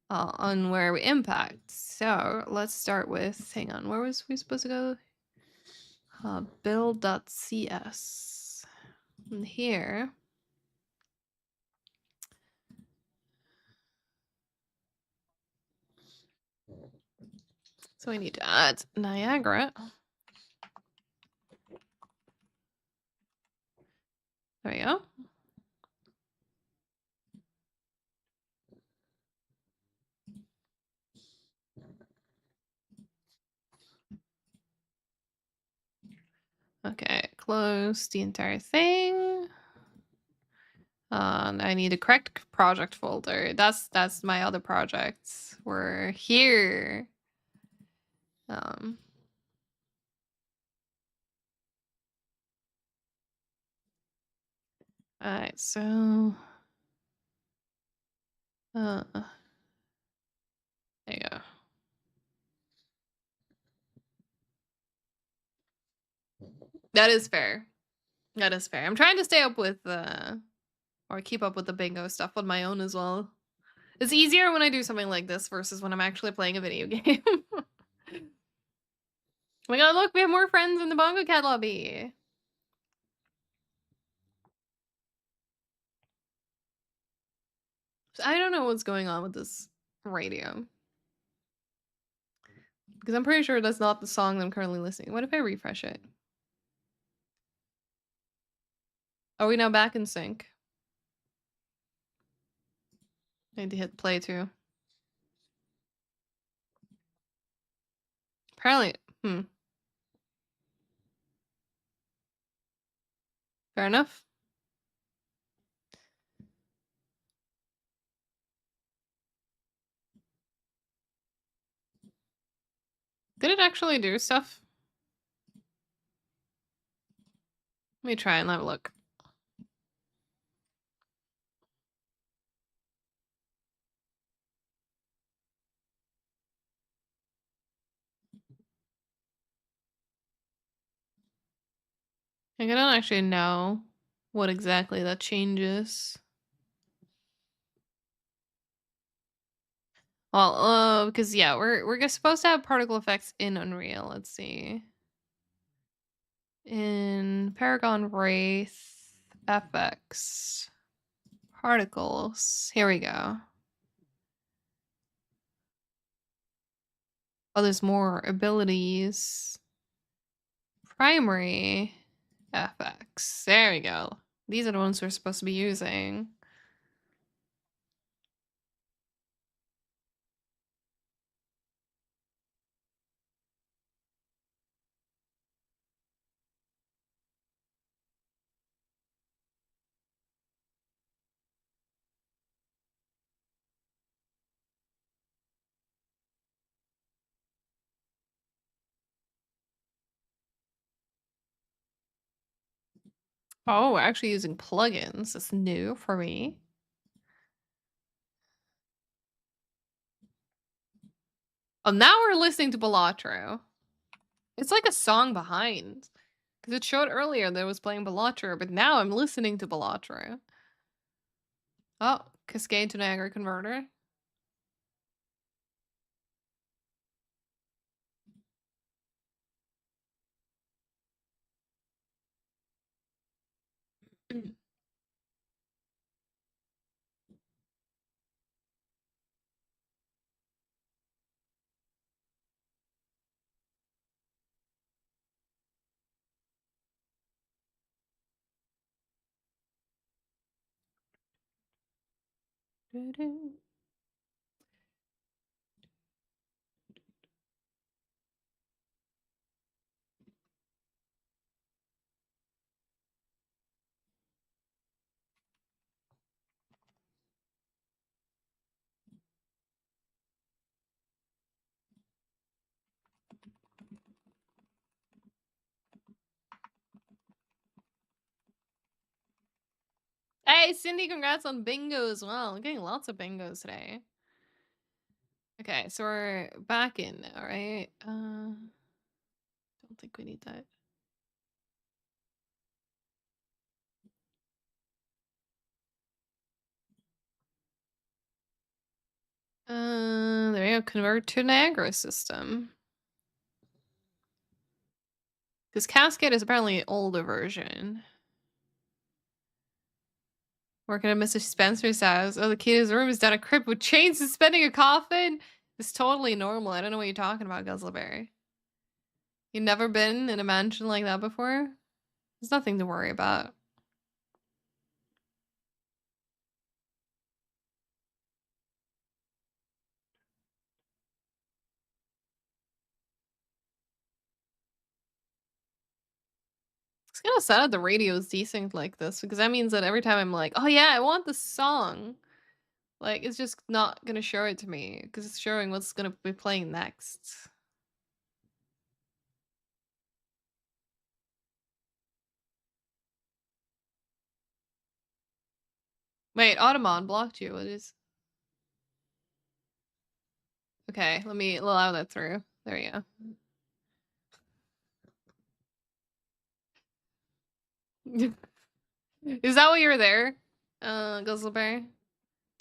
on where we impact. So let's start with, hang on, where was we supposed to go? Build.cs. And here. So we need to add Niagara. There we go. Okay, close the entire thing. And I need a correct project folder. That's my other projects. We're here. Alright, so there you go. That is fair. That is fair. I'm trying to stay up with or keep up with the bingo stuff on my own as well. It's easier when I do something like this versus when I'm actually playing a video game. Oh my god, look, we have more friends in the Bongo Cat lobby. So I don't know what's going on with this radio. Because I'm pretty sure that's not the song that I'm currently listening. What if I refresh it? Are we now back in sync? I need to hit play too. Apparently, fair enough. Did it actually do stuff? Let me try and have a look. I don't actually know what exactly that changes. Well, because yeah, we're supposed to have particle effects in Unreal. Let's see. In Paragon Wraith FX particles. Here we go. Oh, there's more abilities. Primary FX. There we go. These are the ones we're supposed to be using. Oh, we're actually using plugins. That's new for me. Oh, now we're listening to Balatro. It's like a song behind. Because it showed earlier that it was playing Balatro, but now I'm listening to Balatro. Oh, Cascade to Niagara Converter. Hey, Cindy, congrats on bingo as well. I'm getting lots of bingos today. Okay, so we're back in now, right? Don't think we need that. There we go. Convert to Niagara system. Because Cascade is apparently an older version. Working at Mr. Spencer's house. Oh, the key to his room is down a crypt with chains suspending a coffin. It's totally normal. I don't know what you're talking about, Guzzleberry. You've never been in a mansion like that before? There's nothing to worry about. It's kind of sad that the radio is desynced like this because that means that every time I'm like, oh yeah, I want this song, like it's just not gonna show it to me because it's showing what's gonna be playing next. Wait, Automon blocked you. What is? Okay, let me allow that through. There you go. Is that why you're there, Guzzleberry?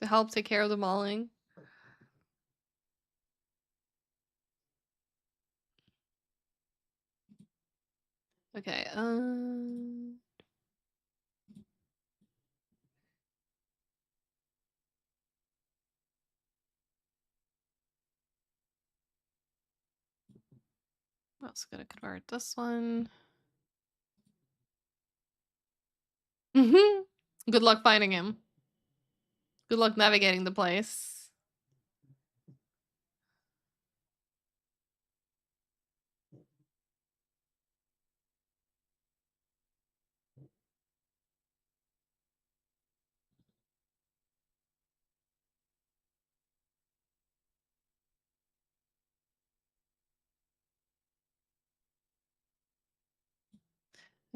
To help take care of the mauling? Okay, I'm also gonna convert this one. Good luck finding him. Good luck navigating the place.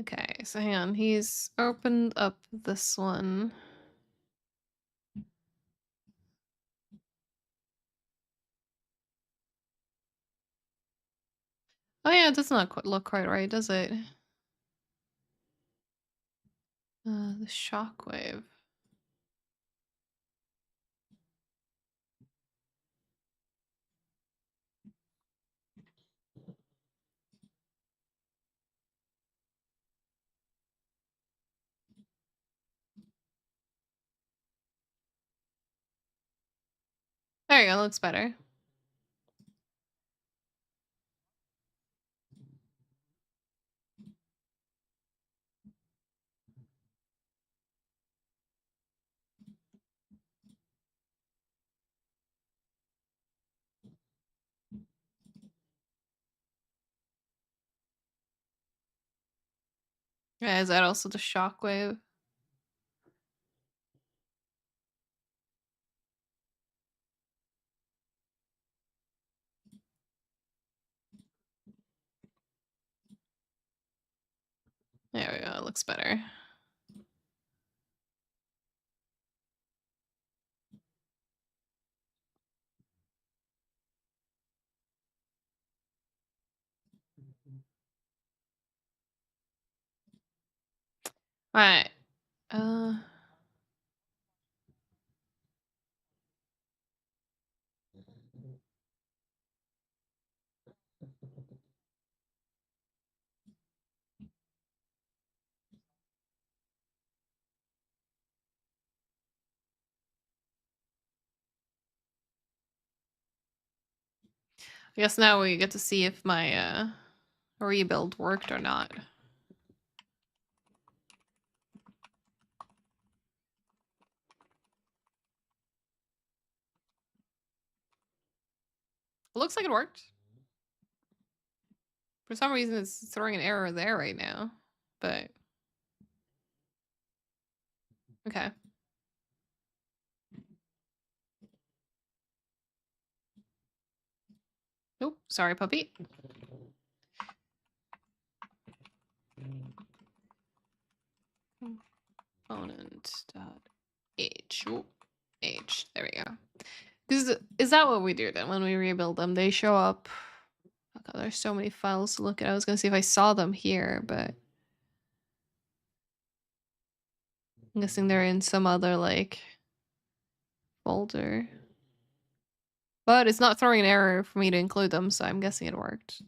Okay, so hang on. He's opened up this one. Oh yeah, it does not look quite right, does it? The shockwave. There you go, looks better. Yeah, is that also the shockwave? There we go, it looks better. Alright. I guess now we get to see if my rebuild worked or not. It looks like it worked. For some reason, it's throwing an error there right now, but okay. Nope, sorry, puppy. component dot h. Ooh, h. There we go. Is that what we do then when we rebuild them? They show up. Oh God, there's so many files to look at. I was gonna see if I saw them here, but I'm guessing they're in some other like folder. But it's not throwing an error for me to include them, so I'm guessing it worked.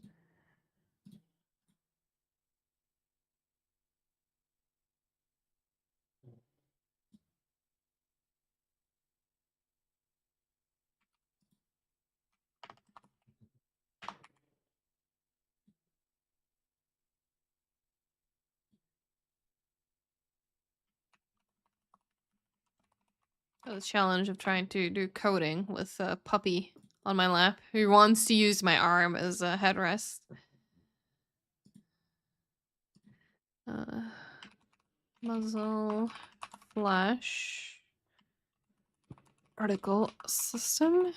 The challenge of trying to do coding with a puppy on my lap who wants to use my arm as a headrest. Muzzle flash article system.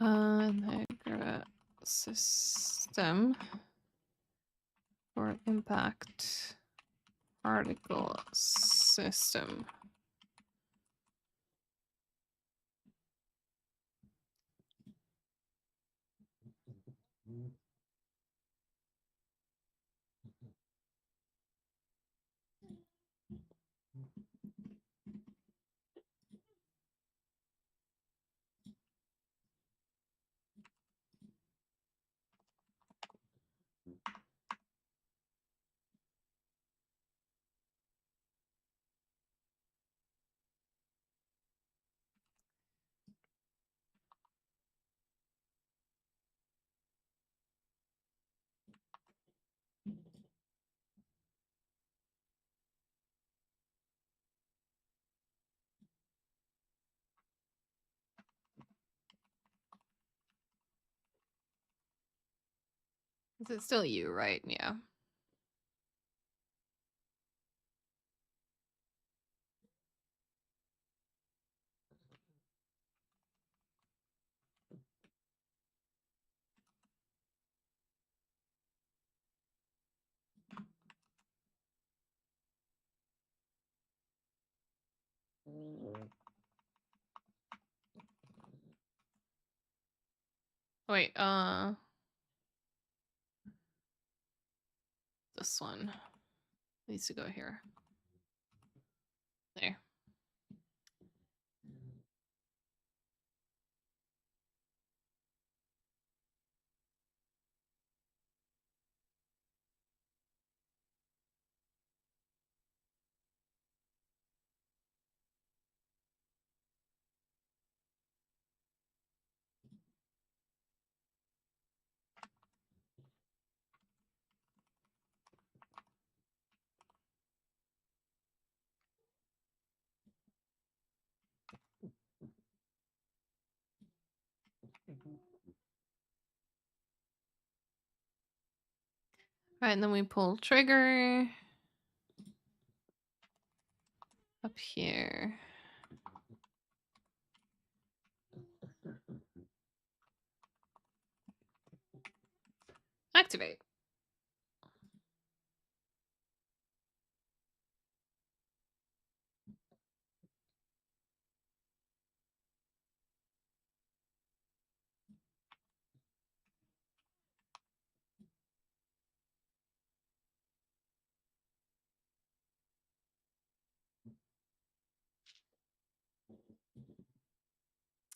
Integra system for impact article system. Is it still you, right? Yeah. Wait, this one needs to go here. There. All right, and then we pull trigger up here. Activate.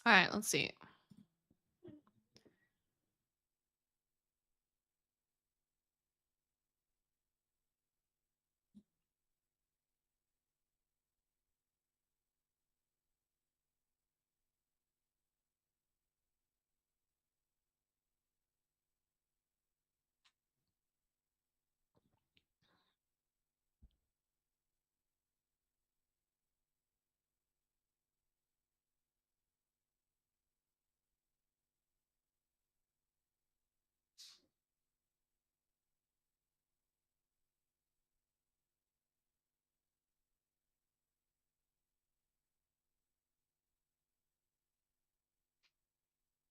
All right, let's see.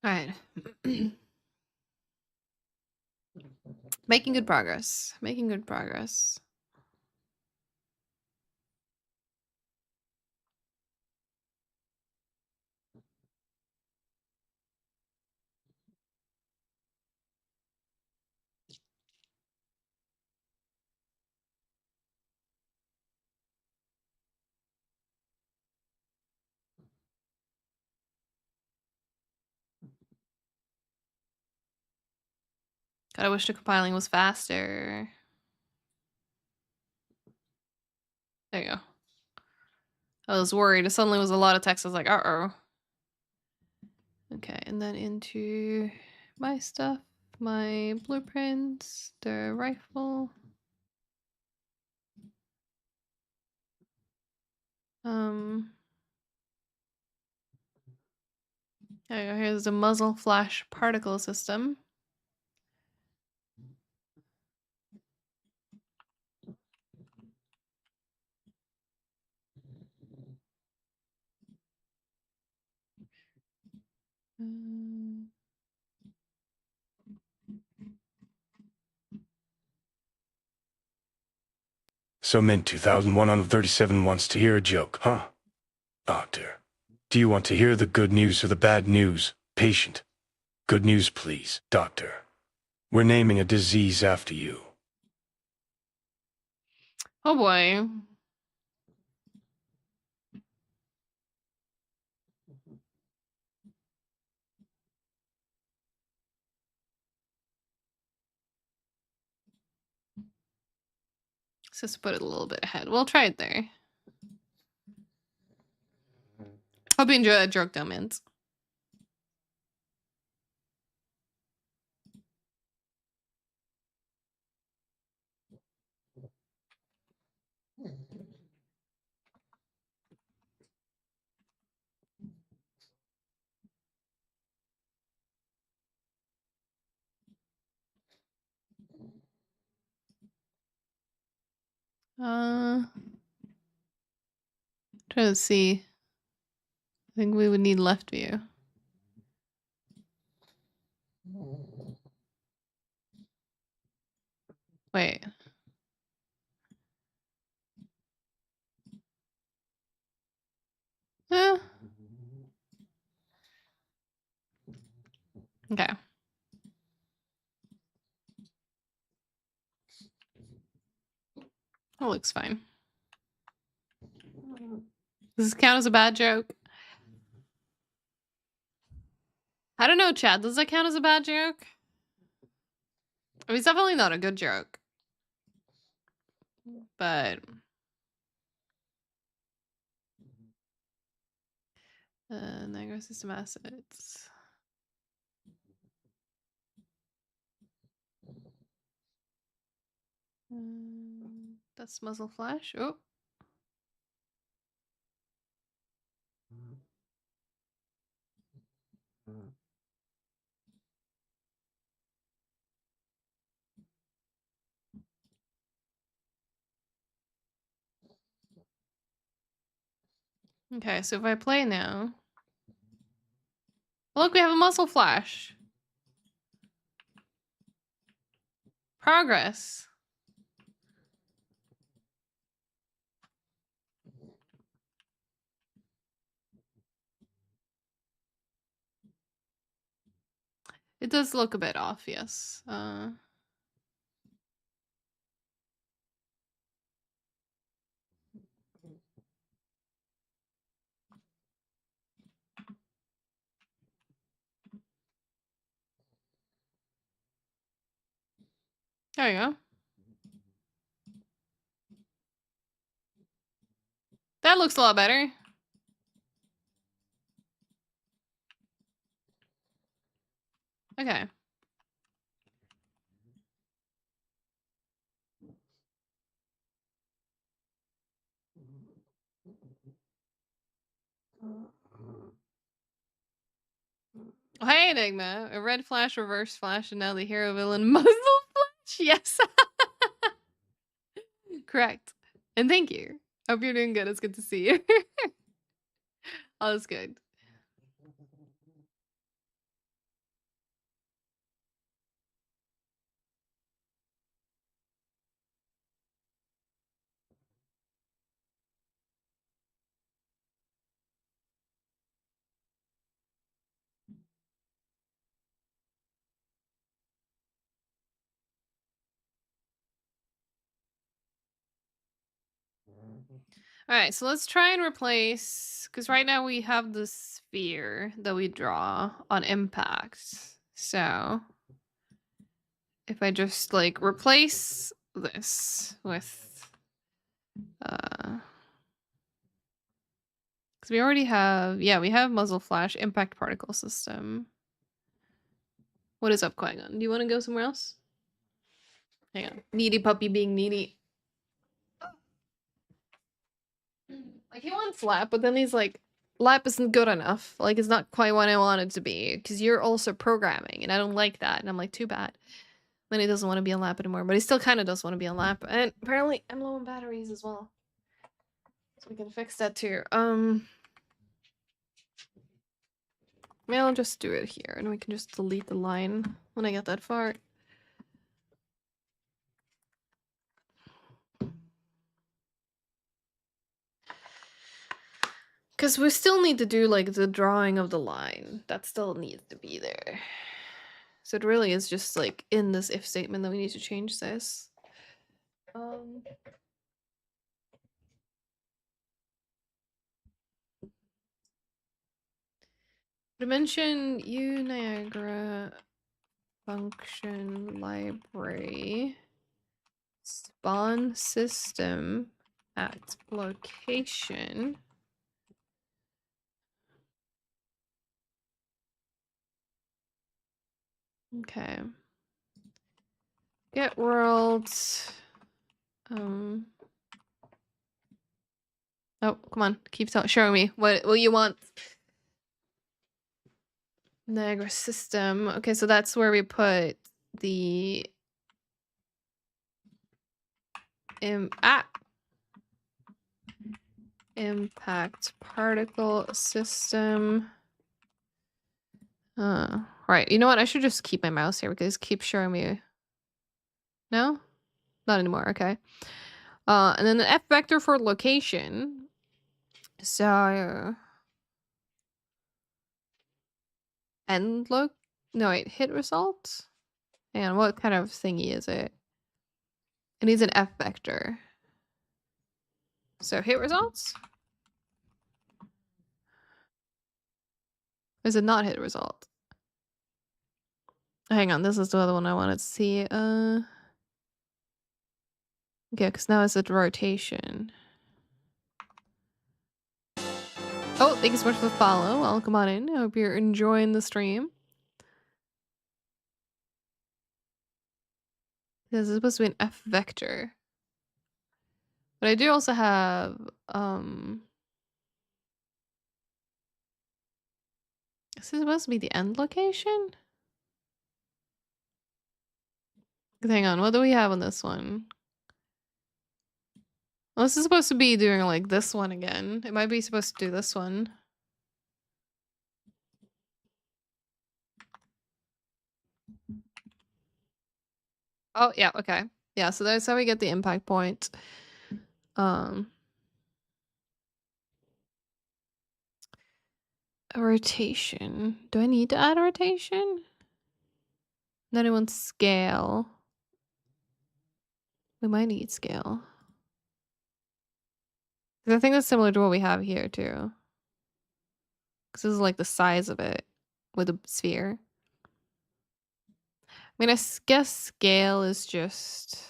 All right. Making good progress. Making good progress. God, I wish the compiling was faster. There you go. I was worried. It suddenly was a lot of text. I was like, uh-oh. Okay, and then into my stuff, my blueprints, the rifle. There you go. Here's the muzzle flash particle system. So Mint 2137 wants to hear a joke, huh? Doctor, do you want to hear the good news or the bad news? Patient. Good news, please, doctor. We're naming a disease after you. Oh boy. Let's just put it a little bit ahead. We'll try it there. Hope you enjoy that joke, though, Mint. Trying to see. I think we would need left view. Wait. Eh. Okay. That looks fine. Does this count as a bad joke? I don't know, Chad. Does that count as a bad joke? I mean, it's definitely not a good joke. But... Niagara system assets. That's muzzle flash. Oh. Okay, so if I play now... Look, we have a muzzle flash. Progress. It does look a bit off, yes. There you go. That looks a lot better. Okay. Oh, hey, Enigma. A red flash, reverse flash, and now the hero villain muzzle flash. Yes. Correct. And thank you. Hope you're doing good. It's good to see you. All is good. All right, so let's try and replace, because right now we have the sphere that we draw on impact. So if I just like replace this with, because we already have, yeah, we have muzzle flash, impact particle system. What is up, Qui-Gon? Do you want to go somewhere else? Hang on. Needy puppy being needy. Like, he wants lap, but then he's like, lap isn't good enough. Like, it's not quite what I want it to be, because you're also programming, and I don't like that. And I'm like, too bad. Then he doesn't want to be on lap anymore, but he still kind of does want to be on lap. And apparently, I'm low on batteries as well. So we can fix that too. Maybe I'll just do it here, and we can just delete the line when I get that far. Because we still need to do, like, the drawing of the line. That still needs to be there. So it really is just, like, in this if statement that we need to change this. Dimension U Niagara function library spawn system at location. Okay. Get world. Oh, come on. Keep showing me what you want. Niagara system. Okay, so that's where we put the impact particle system. Right. You know what? I should just keep my mouse here because it keeps showing me. No? Not anymore. Okay. And then the F vector for location. So end look. No, wait. Hit result. And what kind of thingy is it? It needs an F vector. So hit results. Or is it not hit result? Hang on, this is the other one I wanted to see. Okay, because now it's at rotation. Oh, thank you so much for the follow. Welcome on in. I hope you're enjoying the stream. This is supposed to be an F vector. But I do also have this is supposed to be the end location? Hang on, what do we have on this one? Well, this is supposed to be doing like this one again. It might be supposed to do this one. Oh, yeah, okay. Yeah, so that's how we get the impact point. A rotation. Do I need to add a rotation? Then I want scale. We might need scale. I think that's similar to what we have here too. Because this is like the size of it with a sphere. I mean, I guess scale is just...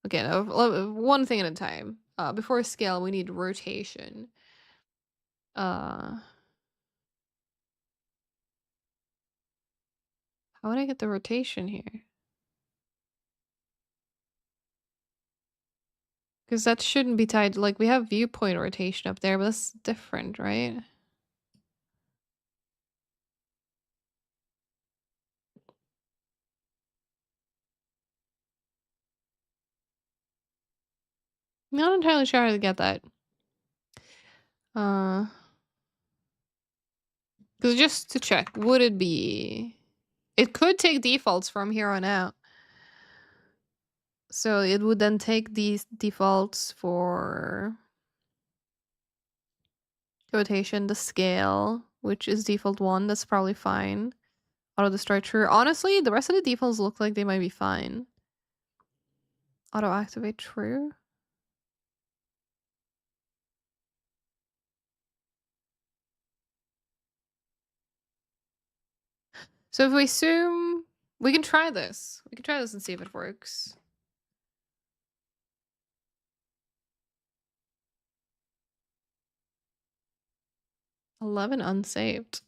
Okay, one thing at a time. Before scale, we need rotation. How would I get the rotation here? Because that shouldn't be tied. Like, we have viewpoint rotation up there, but that's different, right? I'm not entirely sure how to get that. Because just to check, would it be... It could take defaults from here on out. So it would then take these defaults for rotation, the scale, which is default 1. That's probably fine. Auto destroy true. Honestly, the rest of the defaults look like they might be fine. Auto activate true. So if we assume we can try this. We can try this and see if it works. $11 unsaved.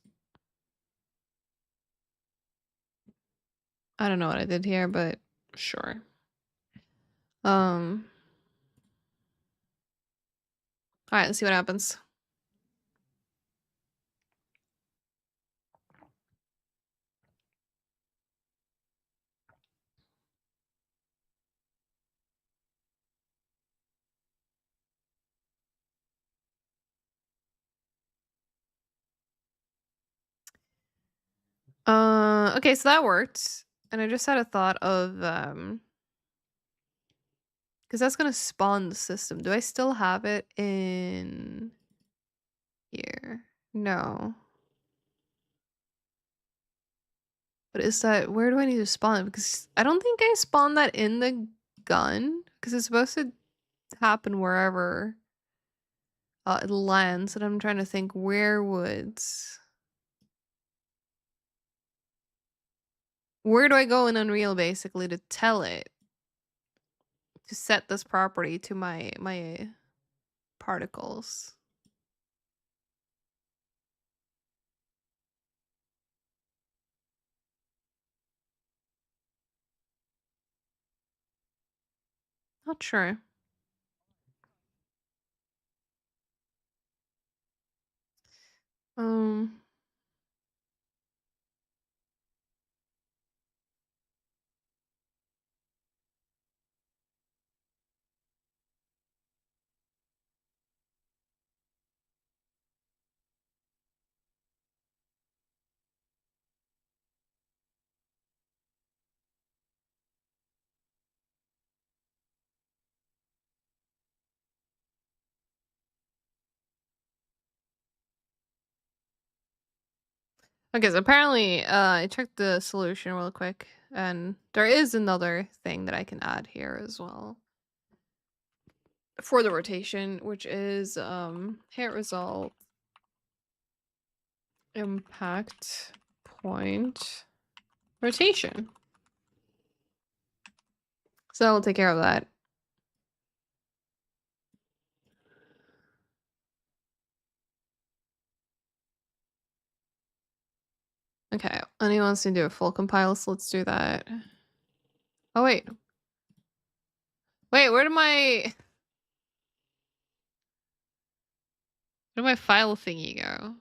I don't know what I did here, but sure. All right, let's see what happens. Okay, so that worked. And I just had a thought of because that's gonna spawn the system. Do I still have it in here? No. But is that where do I need to spawn it? Because I don't think I spawned that in the gun. Because it's supposed to happen wherever it lands. And I'm trying to think where do I go in Unreal basically to tell it to set this property to my particles? Not sure. Um Okay, so apparently I checked the solution real quick and there is another thing that I can add here as well for the rotation, which is hit result impact point rotation. So I'll take care of that. Okay, and he wants to do a full compile, so let's do that. Oh wait. Wait, where did my file thingy go?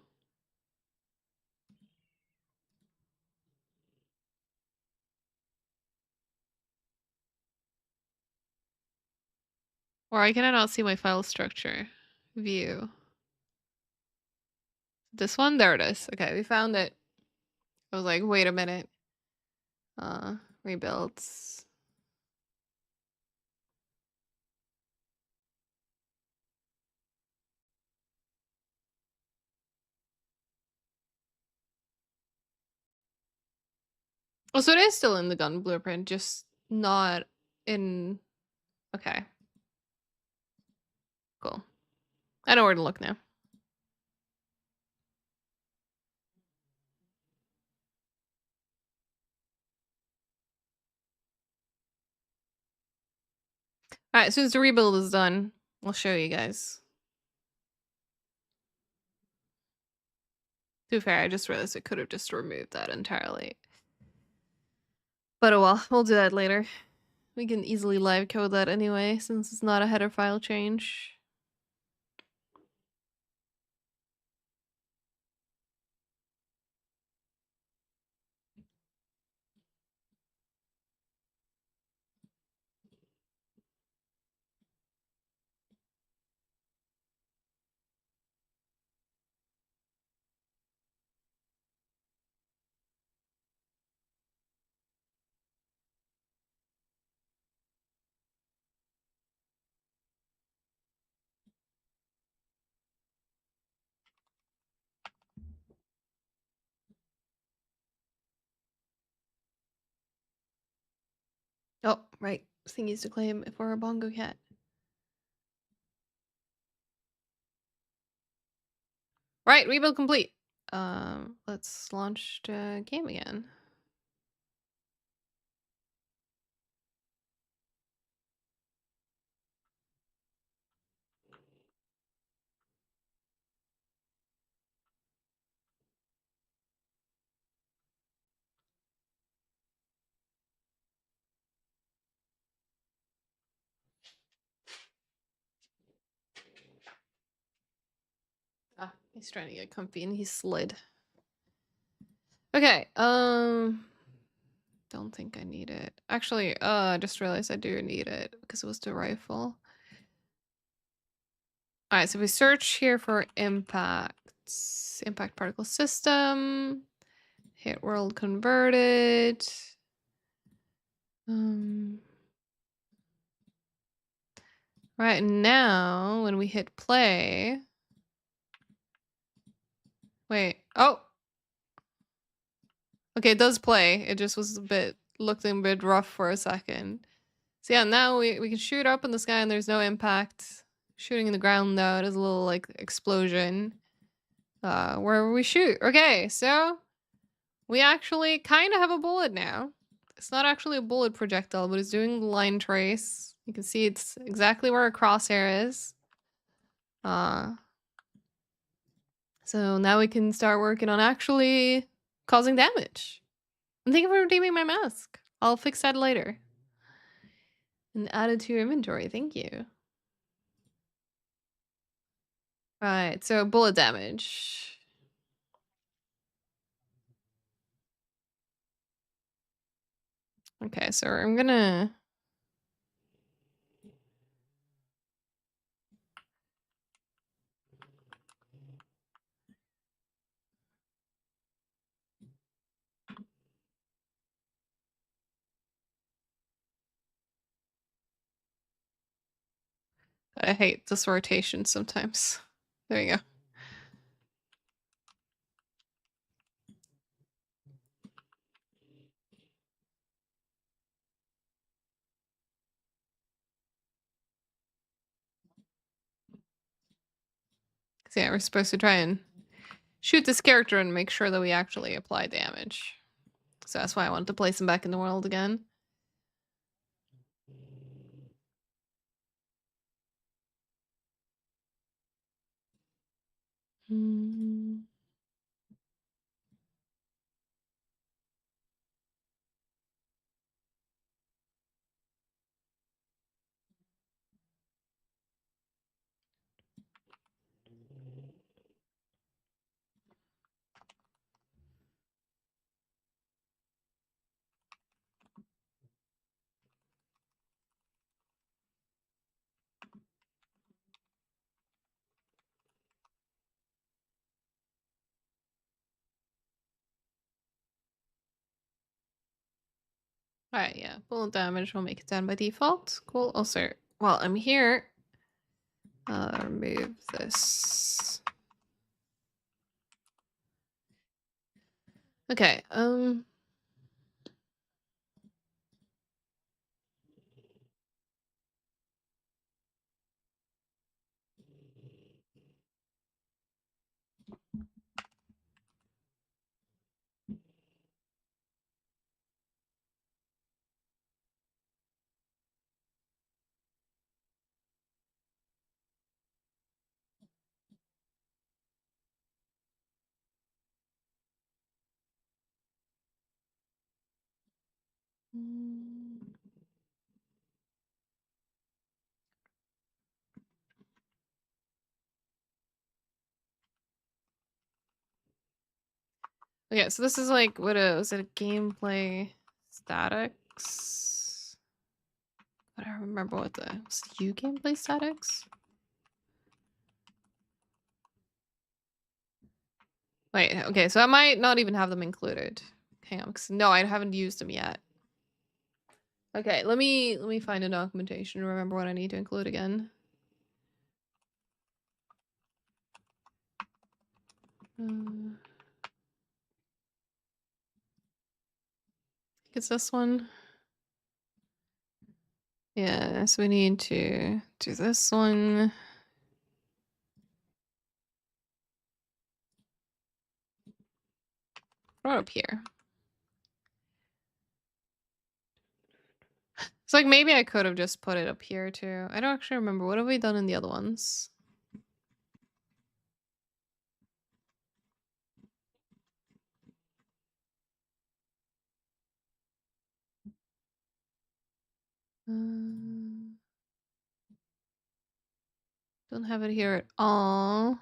Why can I not see my file structure? View. This one? There it is. Okay, we found it. I was like, wait a minute. Rebuilds. Oh, so it is still in the gun blueprint, just not in... Okay. Cool. I know where to look now. Alright, as soon as the rebuild is done, I'll show you guys. To be fair, I just realized I could have just removed that entirely. But oh well, we'll do that later. We can easily live code that anyway, since it's not a header file change. Oh, right. This thing needs to claim for a bongo cat. Right, rebuild complete. let's launch the game again. Ah, he's trying to get comfy and he slid. Okay, don't think I need it. Actually, I just realized I do need it because it was the rifle. All right, so we search here for impacts, impact particle system, hit world converted. Right now, when we hit play, wait, oh, okay, it does play. It just was looking a bit rough for a second. So yeah, now we can shoot up in the sky and there's no impact. Shooting in the ground though, it is a little like explosion. Wherever we shoot. Okay, so we actually kind of have a bullet now. It's not actually a bullet projectile, but it's doing line trace. You can see it's exactly where our crosshair is. So now we can start working on actually causing damage. And thank you for redeeming my mask. I'll fix that later. And add it to your inventory. Thank you. Right, so bullet damage. Okay, so I'm gonna... I hate this rotation sometimes. There you go. So yeah, we're supposed to try and shoot this character and make sure that we actually apply damage. So that's why I wanted to place him back in the world again. Alright, yeah. Bullet damage will make it down by default. Cool. Also, while I'm here, remove this. Okay, okay, so this is like, was it a gameplay statics? I don't remember what was it U gameplay statics? Wait, okay, so I might not even have them included. Hang on, because no, I haven't used them yet. Okay, let me find a documentation and remember what I need to include again. It's this one. Yeah, so we need to do this one. What about up here? It's like maybe I could have just put it up here too. I don't actually remember. What have we done in the other ones? Don't have it here at all.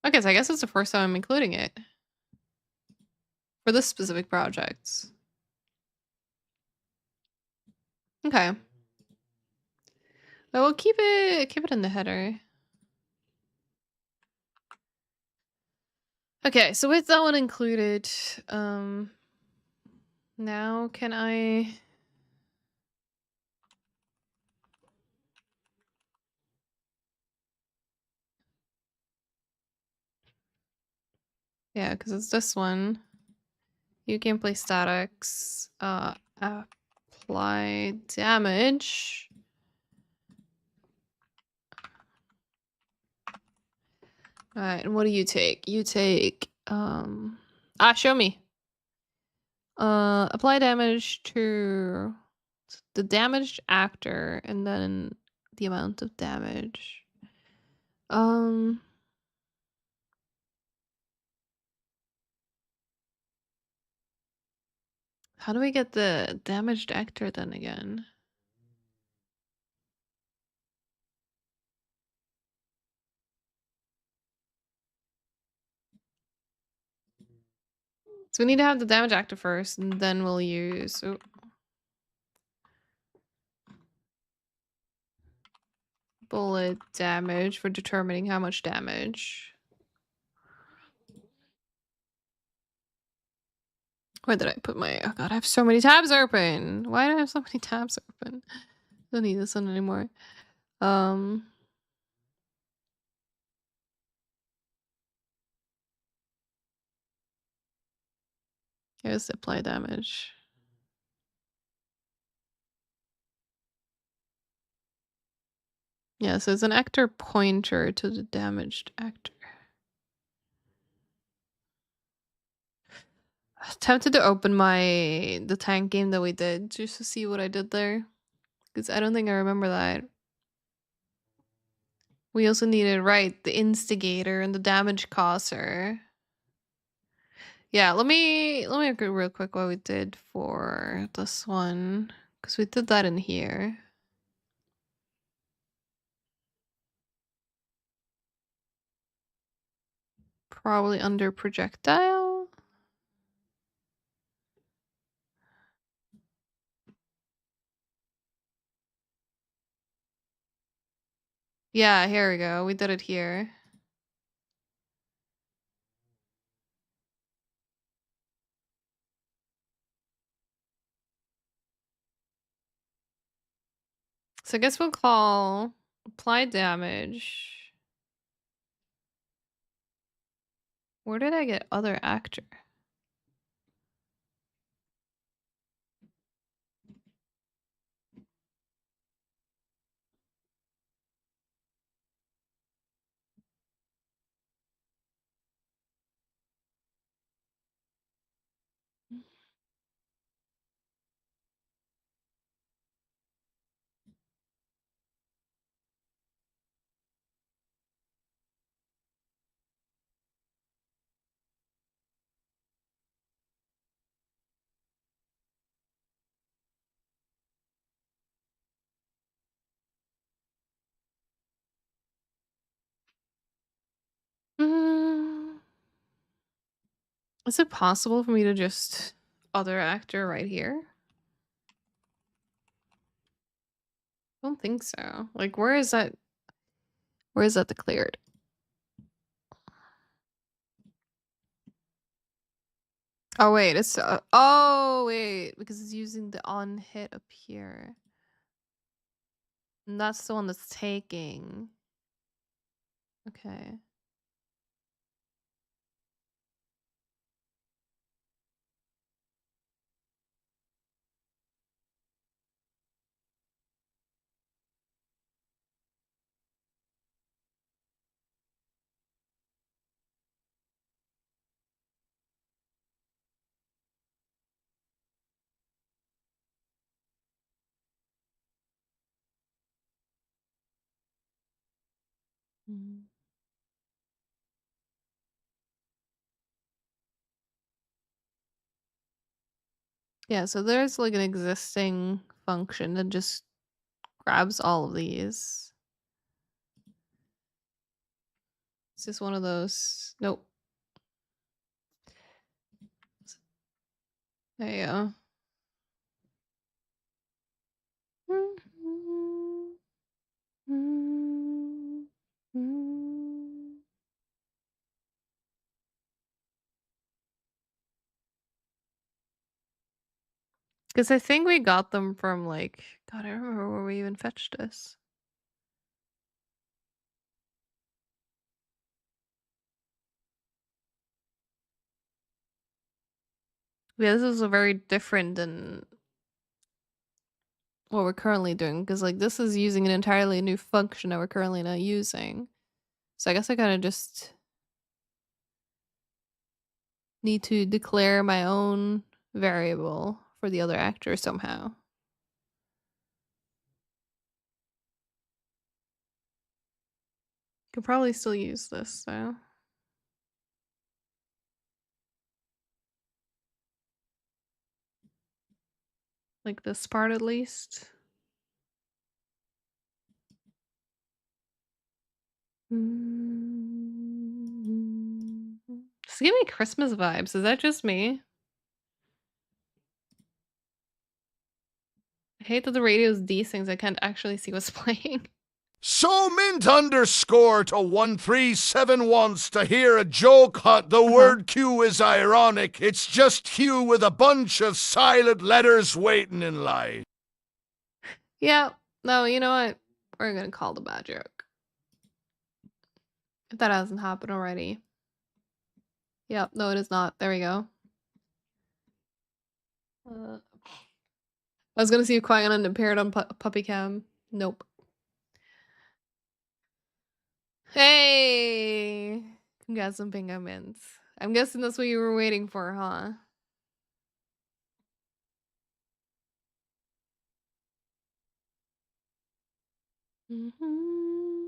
Okay, so I guess it's the first time I'm including it for this specific project. Okay. But we'll keep it in the header. Okay, so with that one included, now can I... Yeah, because it's this one. You gameplay statics, apply damage. All right, and what do you take? You take, show me. Apply damage to the damaged actor and then the amount of damage. How do we get the damaged actor then again? So we need to have the damage actor first, and then we'll use bullet damage for determining how much damage. Where did I put my... Oh god, I have so many tabs open. Why do I have so many tabs open? Don't need this one anymore. Here's the apply damage. Yeah, so it's an actor pointer to the damaged actor. I'm tempted to open the tank game that we did just to see what I did there. Because I don't think I remember that. We also needed, right, the instigator and the damage causer. Yeah, let me look at real quick what we did for this one. Because we did that in here. Probably under projectile. Yeah, here we go. We did it here. So I guess we'll call apply damage. Where did I get other actor? Mm. Is it possible for me to just other actor right here? I don't think so. Like, where is that? Where is that declared? Oh wait, it's oh wait, because it's using the on hit up here. And that's the one that's taking. Okay. Mm. Yeah, so there's like an existing function that just grabs all of these. It's just one of those. Nope. There you go. Because I think we got them from like, God, I don't remember where we even fetched this. Yeah, this is a very different than what we're currently doing. Because like this is using an entirely new function that we're currently not using. So I guess I kind of just need to declare my own variable for the other actor somehow. Could probably still use this though. Like this part at least. Just give me Christmas vibes. Is that just me? I hate that the radio's these things. I can't actually see what's playing. So mint underscore to 137 wants to hear a joke hunt. The word Q is ironic. It's just Q with a bunch of silent letters waiting in line. Yeah. No, you know what? We're gonna call the bad joke. If that hasn't happened already. Yep, no, it is not. There we go. I was gonna see if Qui-Gon appeared on Puppy Cam. Nope. Hey! Congrats on Bingo Mints. I'm guessing that's what you were waiting for, huh? Mm-hmm.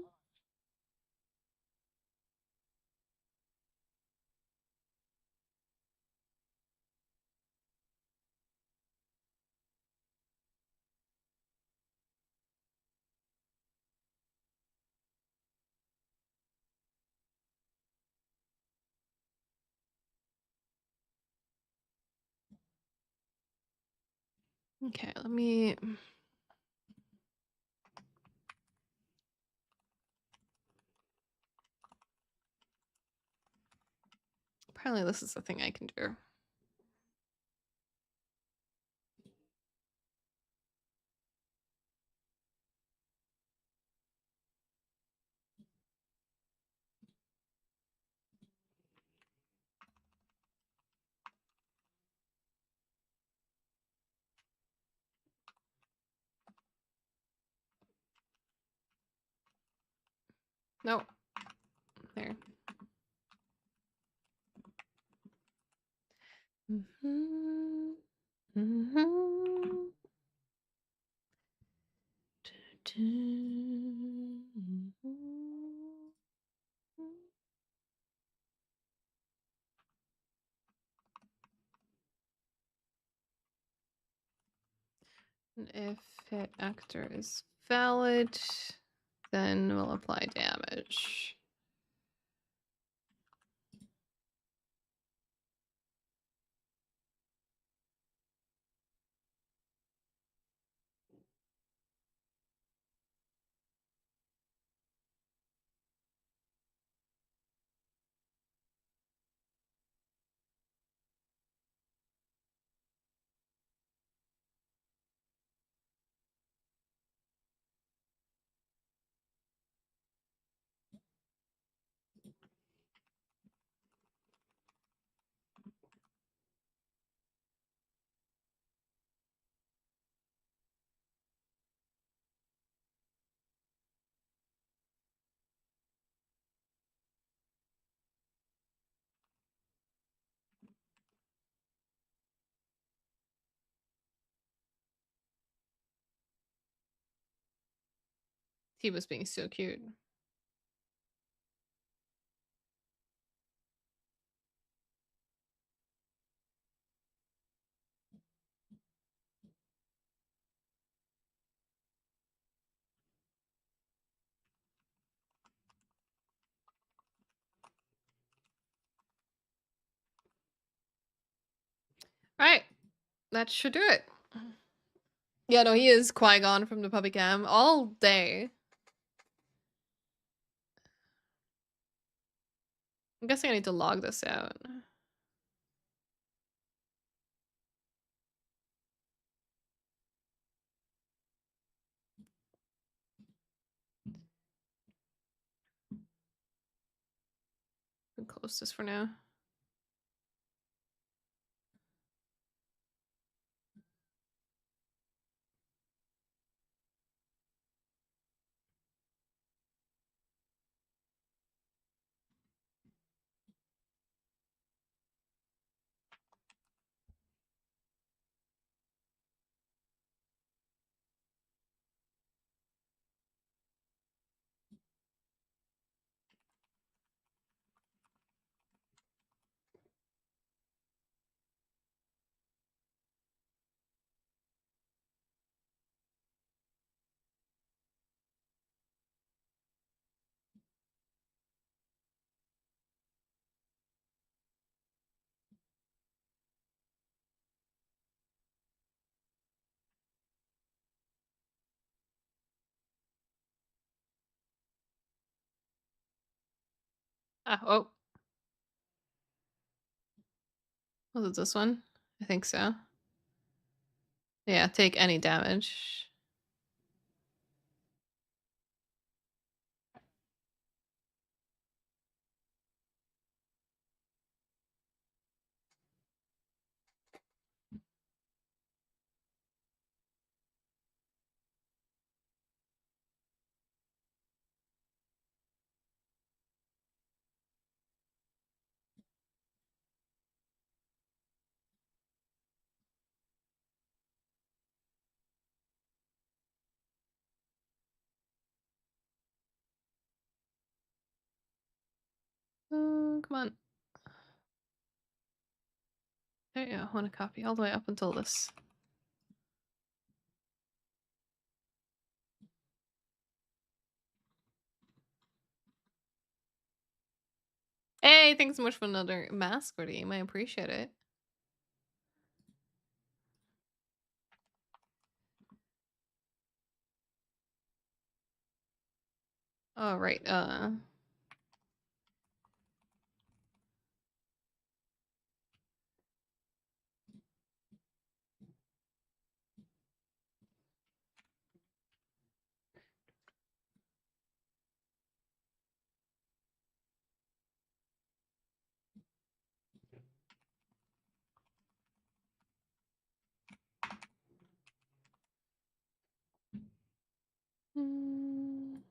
Okay, let me... Apparently this is the thing I can do. Nope. There. Mm-hmm. Mm-hmm. And if hit actor is valid, then we'll apply damage. He was being so cute. Alright. That should do it. Yeah, no, he is Qui-Gon from the puppy cam all day. I'm guessing I need to log this out. I'll close this for now. Ah, oh. Was it this one? I think so. Yeah, take any damage. Come on. There you go. I want to copy all the way up until this. Hey, thanks so much for another mask redeem. I appreciate it. All right. Mm.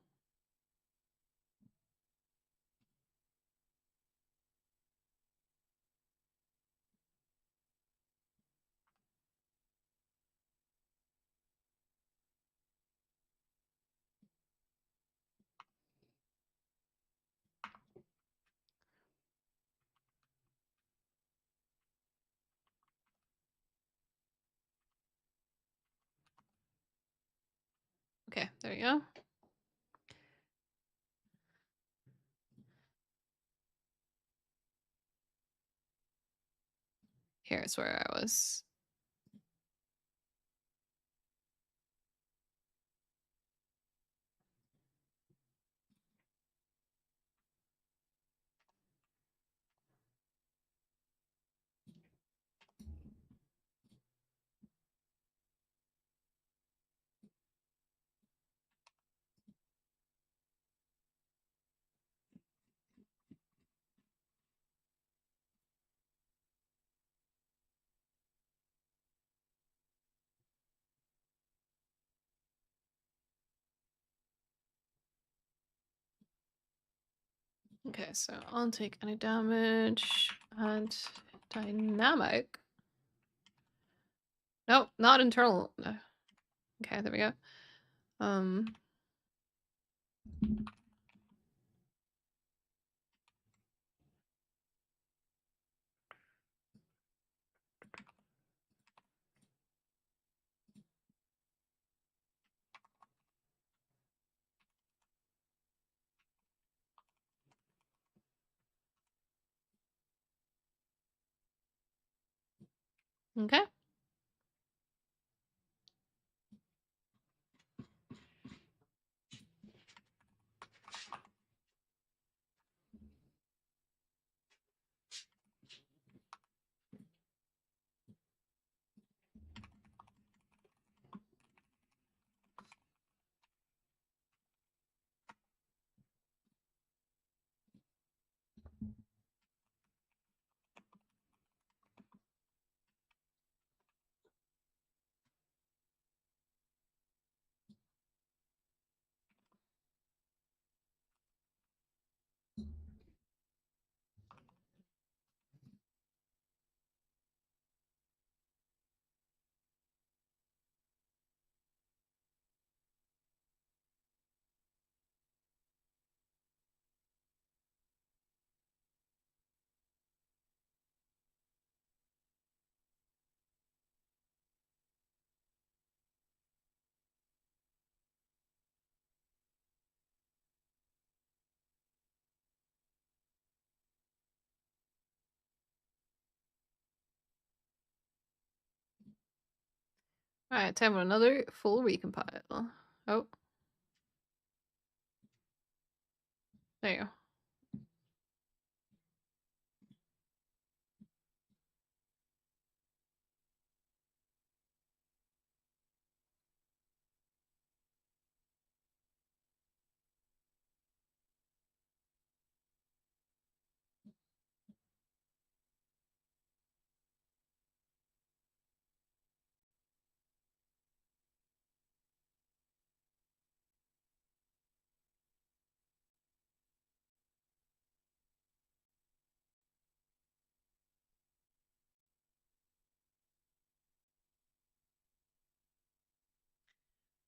Okay, there you go. Here's where I was. Okay, so I'll take any damage and dynamic. Nope, not internal. No. Okay, there we go. Okay. Alright, time for another full recompile. Oh. There you go.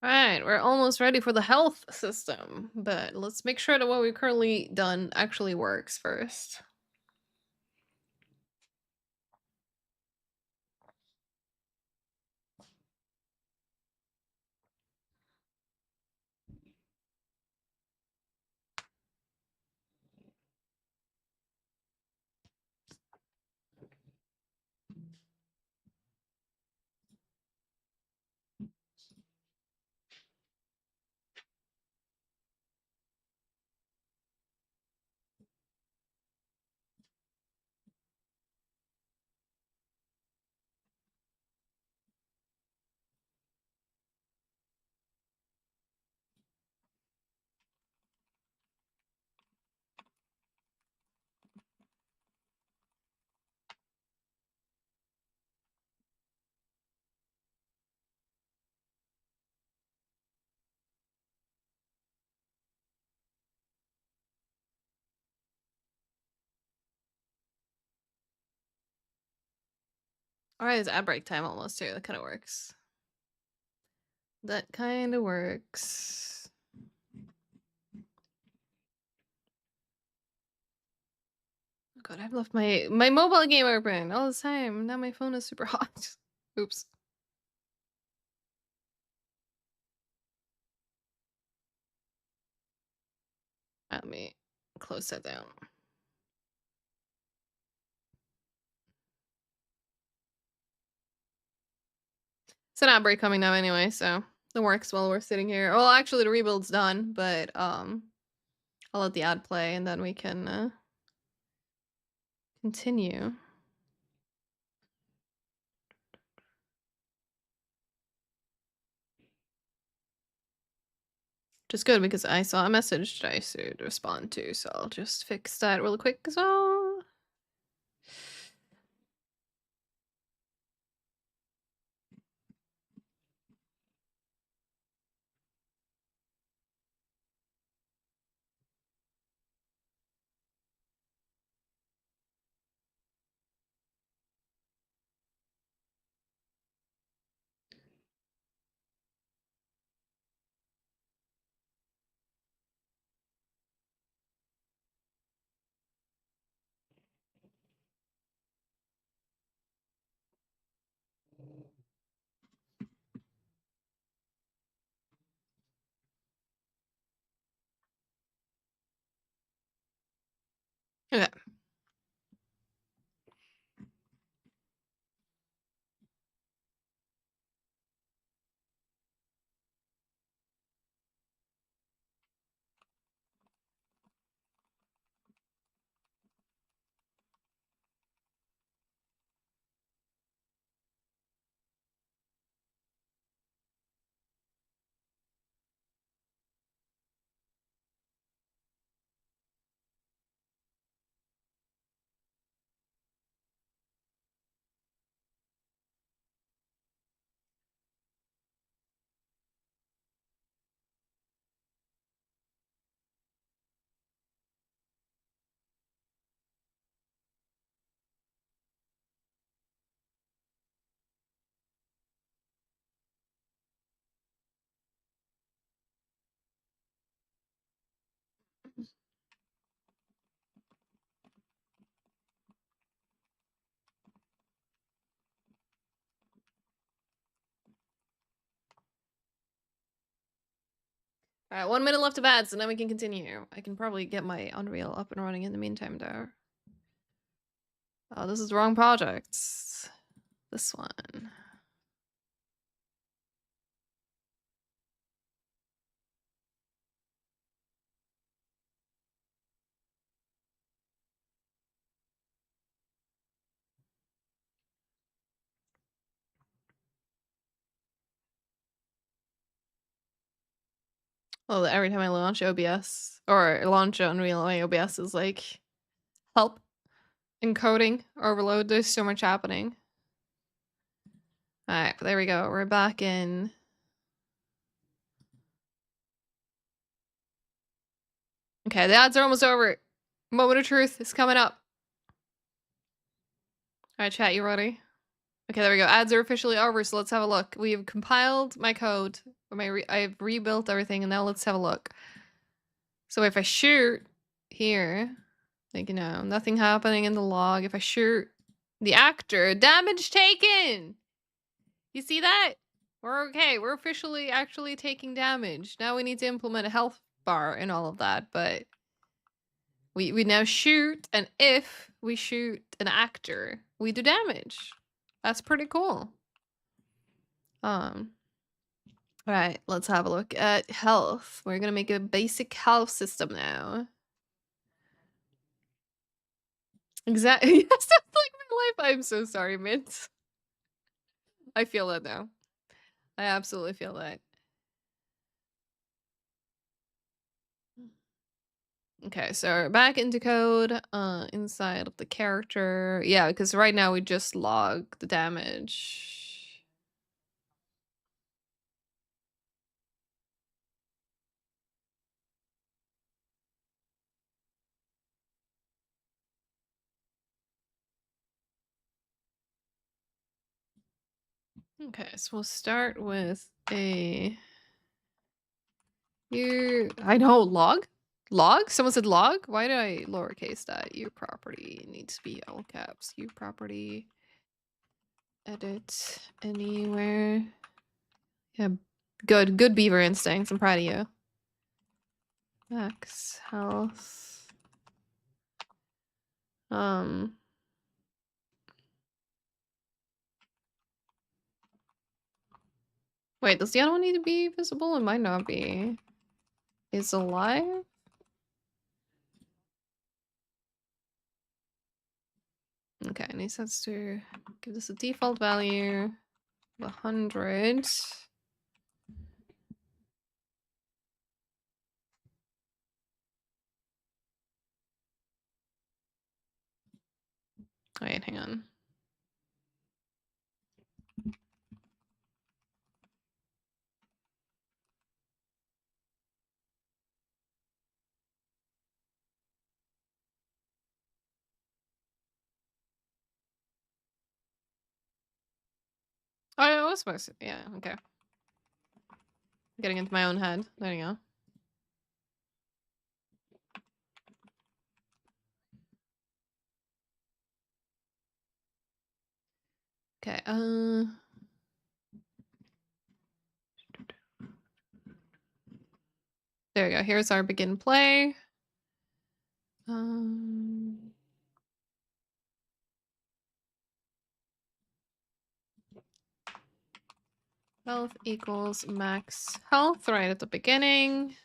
Alright, we're almost ready for the health system, but let's make sure that what we've currently done actually works first. Alright, it's ad break time almost here. That kind of works. That kind of works. Oh god, I've left my mobile game open all the time. Now my phone is super hot. Oops. Let me close that down. It's an ad break coming now anyway, so it works while we're sitting here. Well, actually, the rebuild's done, but I'll let the ad play and then we can continue. Just good because I saw a message that I should respond to, so I'll just fix that real quick as well. Okay. All right, 1 minute left of ads, and then we can continue. I can probably get my Unreal up and running in the meantime, though. Oh, this is the wrong project. This one. Well, every time I launch OBS or launch Unreal, my OBS is like, help, encoding, overload. There's so much happening. All right, there we go. We're back in. Okay, the ads are almost over. Moment of truth is coming up. All right, chat, you ready? Okay, there we go. Ads are officially over, so let's have a look. We have compiled my code. I've rebuilt everything, and now let's have a look. So if I shoot here, like, you know, nothing happening in the log. If I shoot the actor, damage taken! You see that? We're okay. We're officially actually taking damage. Now we need to implement a health bar and all of that, but we now shoot, and if we shoot an actor, we do damage. That's pretty cool. Alright, let's have a look at health. We're gonna make a basic health system now. Exactly. Yes, that's like my life. I'm so sorry, Mint. I feel that now. I absolutely feel that. Okay, so we're back into code, inside of the character. Yeah, because right now we just log the damage. Okay, so we'll start with a... I know, log? Log? Someone said log? Why did I lowercase that? Your property needs to be all caps. Your property. Edit anywhere. Yeah, good. Good beaver instincts. I'm proud of you. Max health. Wait, does the other one need to be visible? It might not be. Is alive? Okay, and he sets to give this a default value of 100. Wait, hang on. Oh, I was supposed to. Yeah, okay. Getting into my own head. There you go. Okay, there we go. Here's our begin play. Health equals max health right at the beginning.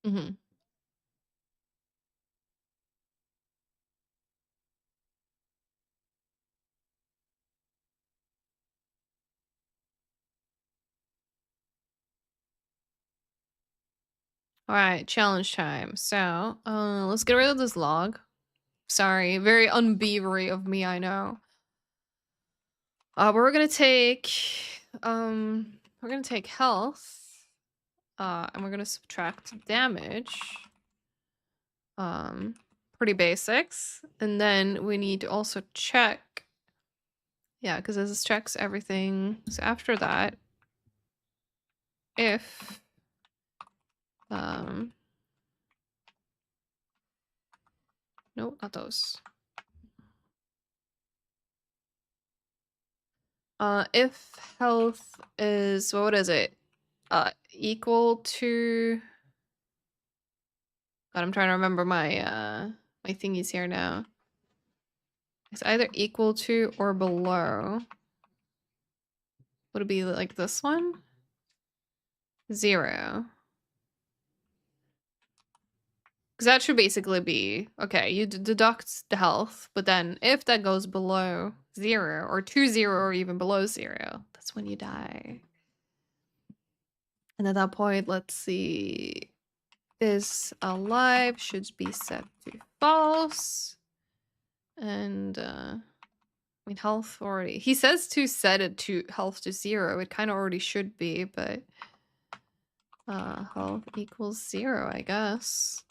Mm-hmm. All right, challenge time. So, let's get rid of this log. Sorry, very unbeavery of me, I know. But we're gonna take health, and we're gonna subtract damage. Pretty basics, and then we need to also check. Yeah, because this checks everything. So after that, if No, not those. If health is, what is it? Equal to... God, I'm trying to remember my my thingies here now. It's either equal to or below. Would it be like this one? 0. Because that should basically be, okay, you deduct the health, but then if that goes below 0 or to 0 or even below 0, that's when you die. And at that point, let's see, is alive should be set to false. And I mean, health already, he says to set it to health to 0. It kind of already should be, but health equals 0, I guess.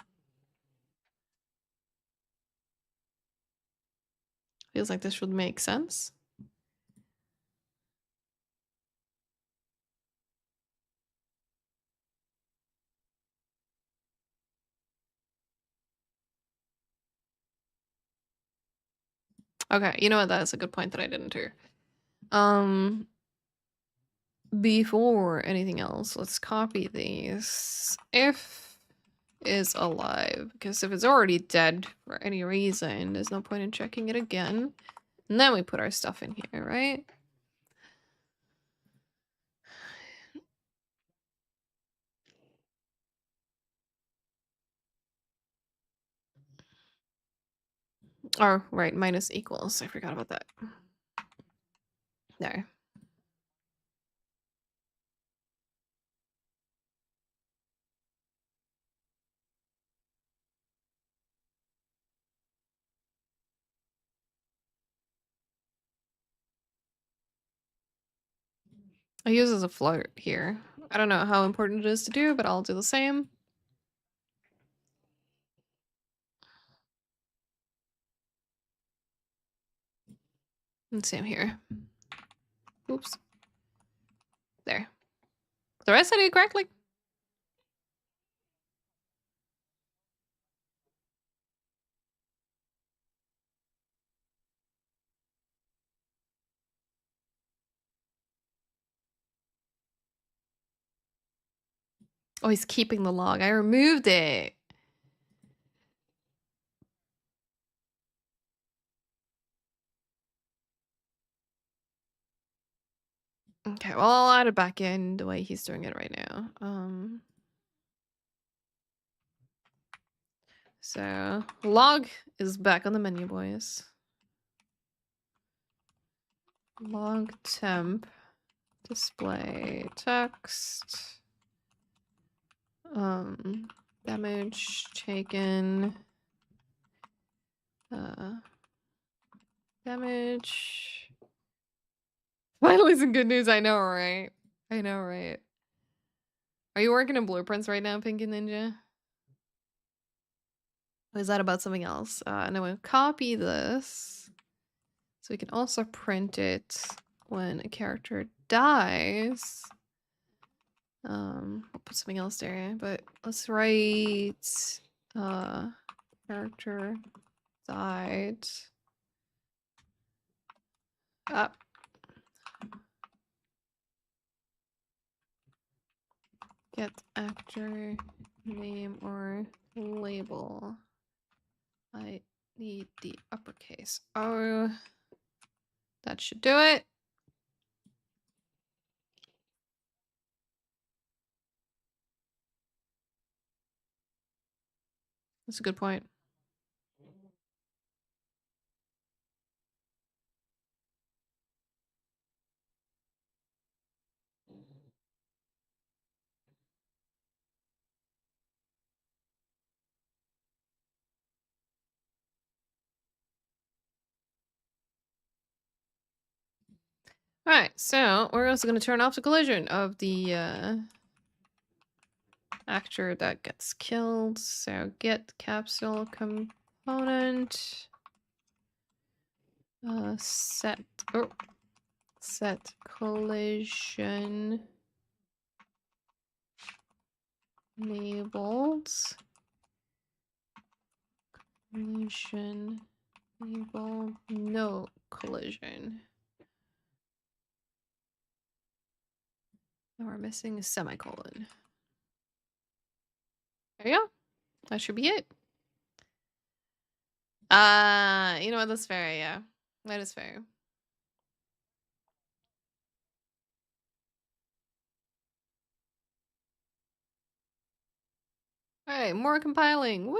Feels like this would make sense. Okay, you know what? That's a good point that I didn't do. Before anything else, let's copy these. If is alive, because if it's already dead for any reason, there's no point in checking it again. And then we put our stuff in here, right? Oh, right, minus equals. I forgot about that. There. I use as a float here. I don't know how important it is to do, but I'll do the same. And same here. Oops. There. The rest I did correctly. Oh, he's keeping the log. I removed it. Okay, well, I'll add it back in the way he's doing it right now. So log is back on the menu, boys. Log temp, display text, damage taken, damage. Finally some good news, I know, right? I know, right? Are you working in blueprints right now, Pinky Ninja? Or is that about something else? And then we'll copy this. So we can also print it when a character dies. We'll put something else there, but let's write character died. Up. Get actor name or label. I need the uppercase. Oh, that should do it. That's a good point. Alright, so we're also going to turn off the collision of the actor that gets killed. So get capsule component. Set collision Enabled. Collision. Enable. No collision. Now we're missing a semicolon. There you go. That should be it. You know what? That's fair. Yeah, that is fair. All right, more compiling. Woo!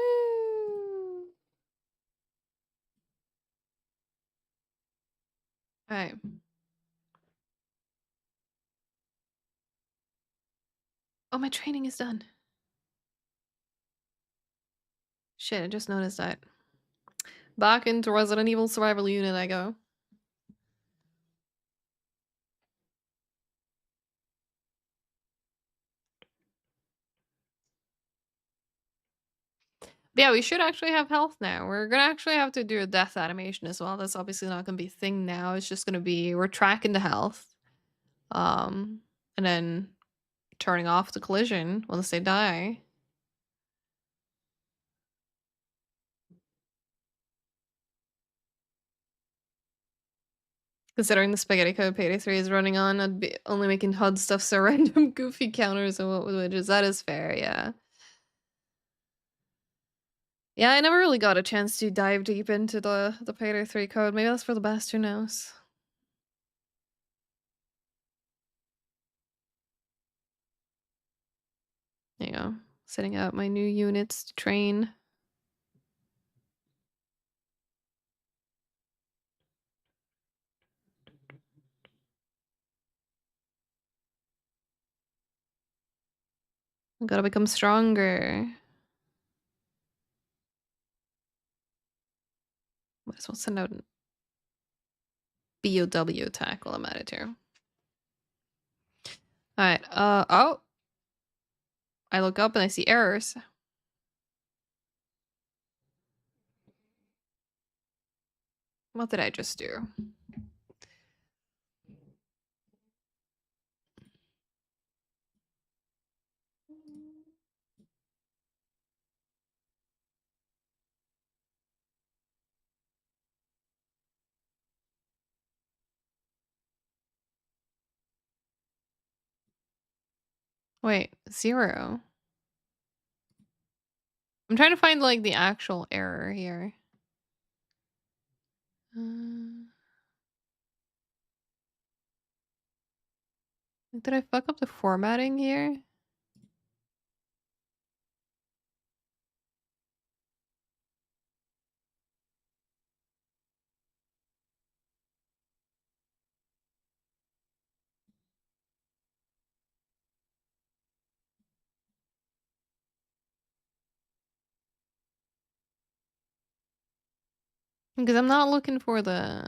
All right. Oh, my training is done. Shit, I just noticed that. Back into Resident Evil Survival Unit I go. But yeah, we should actually have health now. We're gonna actually have to do a death animation as well. That's obviously not gonna be a thing now. It's just gonna be we're tracking the health. And then turning off the collision once they die. Considering the spaghetti code Payday 3 is running on, I'd be only making HUD stuff so random goofy counters and what with widgets. That is fair, yeah. Yeah, I never really got a chance to dive deep into the Payday 3 code. Maybe that's for the best, who knows? There you go. Setting up my new units to train. I gotta become stronger. Might as well send out an BOW attack while I'm at it here. Alright, oh. I look up and I see errors. What did I just do? Wait, 0. I'm trying to find like the actual error here. Did I fuck up the formatting here? Because I'm not looking for the...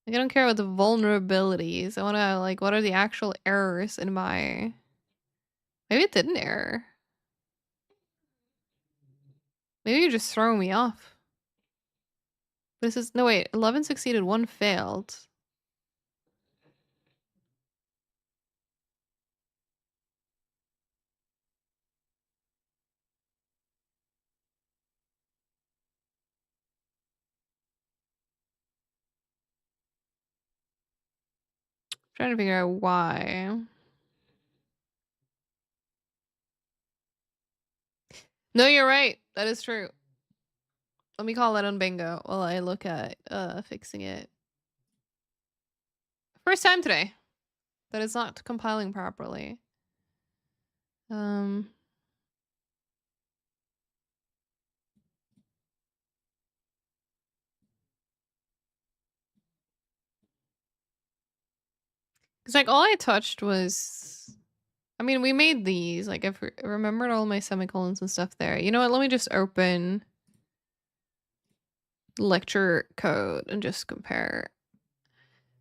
Like, I don't care about the vulnerabilities. I want to, like, what are the actual errors in my... Maybe it didn't error. Maybe you're just throwing me off. This is... No, wait. 11 succeeded, 1 failed. Trying to figure out why. No, you're right. That is true. Let me call that on bingo while I look at fixing it. First time today that it's not compiling properly. Because like all I touched was, I mean, we made these. Like I've remembered all my semicolons and stuff there. You know what? Let me just open lecture code and just compare.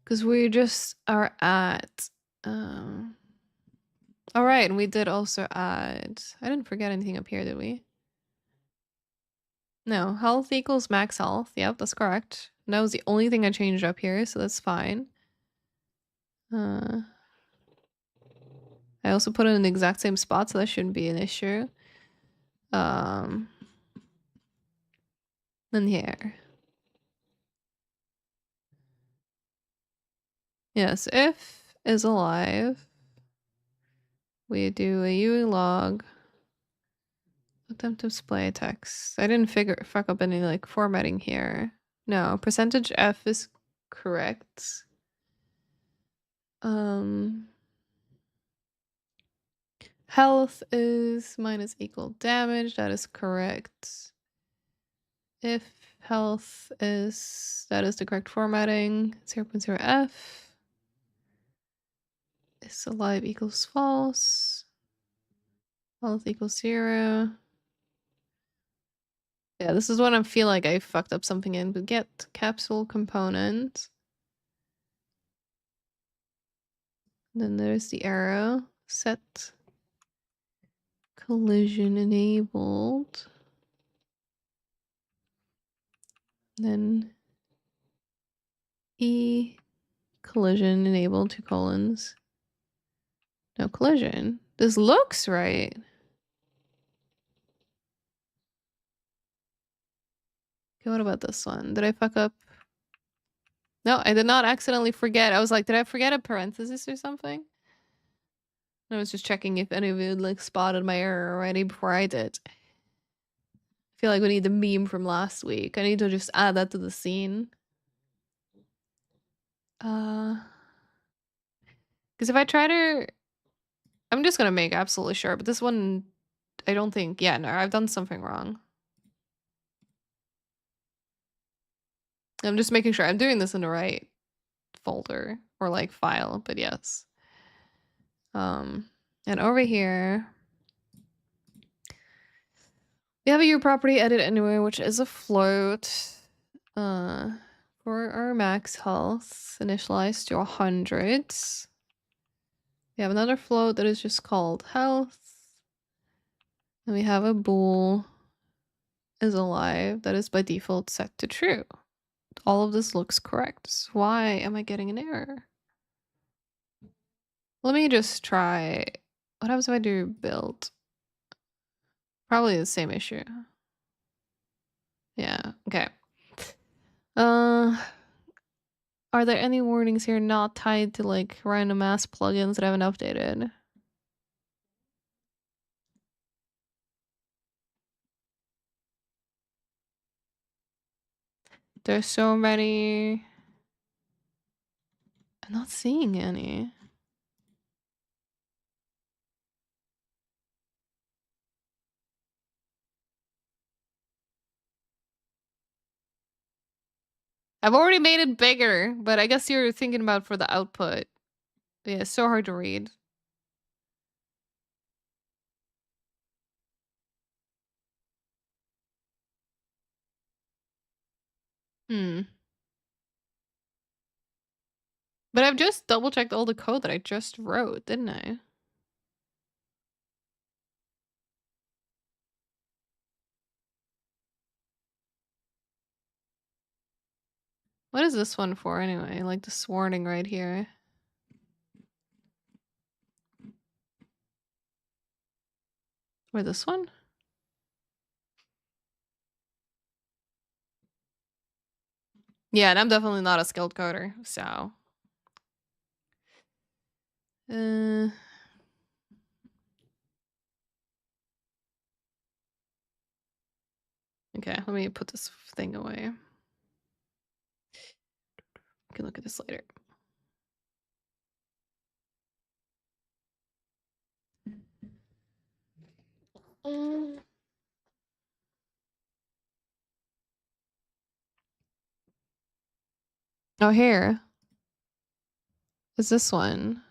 Because we just are at, all right, and we did also add, I didn't forget anything up here, did we? No, health equals max health. Yep, that's correct. That was the only thing I changed up here, so that's fine. I also put it in the exact same spot, so that shouldn't be an issue. Then here. Yes, if is alive. We do a UE log. Attempt to display text. I didn't fuck up any like formatting here. No, percentage F is correct. Health is minus equal damage. That is correct. If health is, that is the correct formatting. 0.0 F is alive equals false. Health equals 0. Yeah, this is when I feel like I fucked up something in, but get capsule component. Then there's the arrow. Set collision enabled. Then E collision enabled, 2 colons. No collision. This looks right. Okay, what about this one? Did I fuck up? No, I did not accidentally forget. I was like, did I forget a parenthesis or something? I was just checking if any of you had like spotted my error already before I did. I feel like we need the meme from last week. I need to just add that to the scene. Because if I try to... I'm just gonna make absolutely sure, but this one, I don't think... Yeah, no, I've done something wrong. I'm just making sure I'm doing this in the right folder or like file, but yes. And over here, we have a U property edit anyway, which is a float. For our max health, initialized to 100. We have another float that is just called health. And we have a bool is alive that is by default set to true. All of this looks correct. So why am I getting an error? Let me just try. What happens if I do build? Probably the same issue. Yeah, okay. Are there any warnings here not tied to like random ass plugins that I haven't updated? There's so many. I'm not seeing any. I've already made it bigger, but I guess you're thinking about for the output. Yeah, it's so hard to read. But I've just double checked all the code that I just wrote, didn't I? What is this one for anyway? Like this warning right here. Or this one? Yeah, and I'm definitely not a skilled coder, so. Okay, let me put this thing away. We can look at this later. Oh, here. Is this one?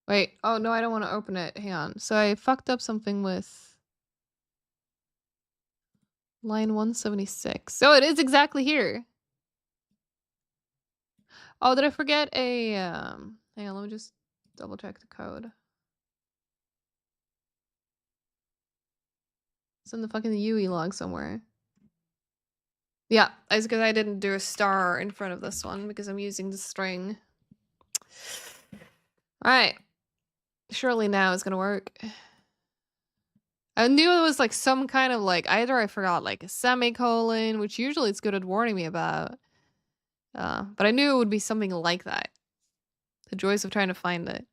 Wait, oh no, I don't want to open it. Hang on. So I fucked up something with line 176. So it is exactly here. Oh, did I forget a hang on, let me just double check the code. It's in the fucking UE log somewhere. Yeah, it's because I didn't do a star in front of this one because I'm using the string. Alright. Surely now it's gonna work. I knew it was like some kind of like, either I forgot like a semicolon, which usually it's good at warning me about. But I knew it would be something like that. The joys of trying to find it.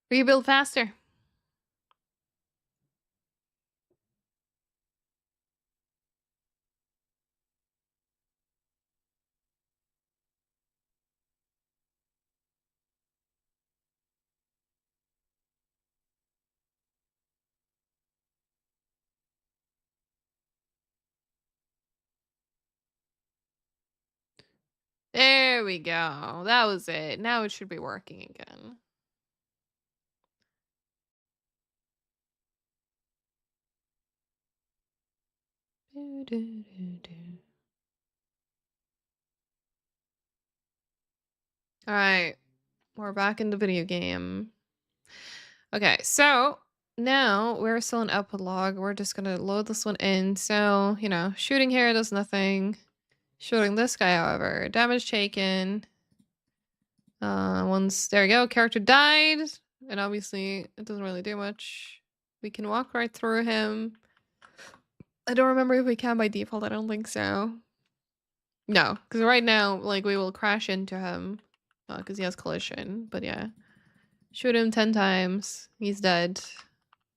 Rebuild faster. There we go. That was it. Now it should be working again. All right, we're back in the video game. Okay, so now we're still in output log. We're just gonna load this one in. So, you know, shooting here does nothing. Shooting this guy, however, damage taken. Once there we go, character died, and obviously it doesn't really do much. We can walk right through him. I don't remember if we can by default. I don't think so. No, because right now, like, we will crash into him because he has collision. But yeah, shoot him 10 times. He's dead.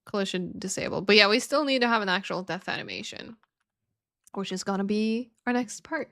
Collision disabled. But yeah, we still need to have an actual death animation, which is gonna be our next part.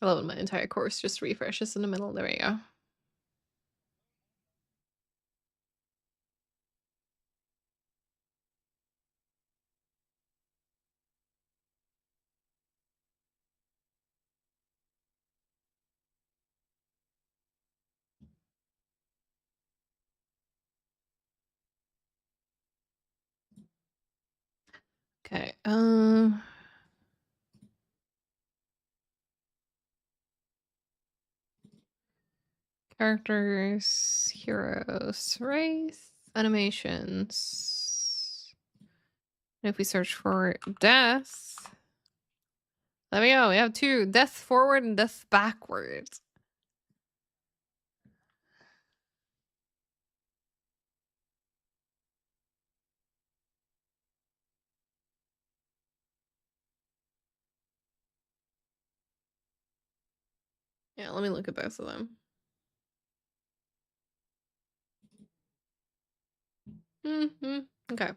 I love when my entire course just refreshes in the middle. There we go. Okay. Characters, heroes, race, animations. And if we search for death, there we go. We have two: death forward and death backwards. Yeah, let me look at both of them. Okay.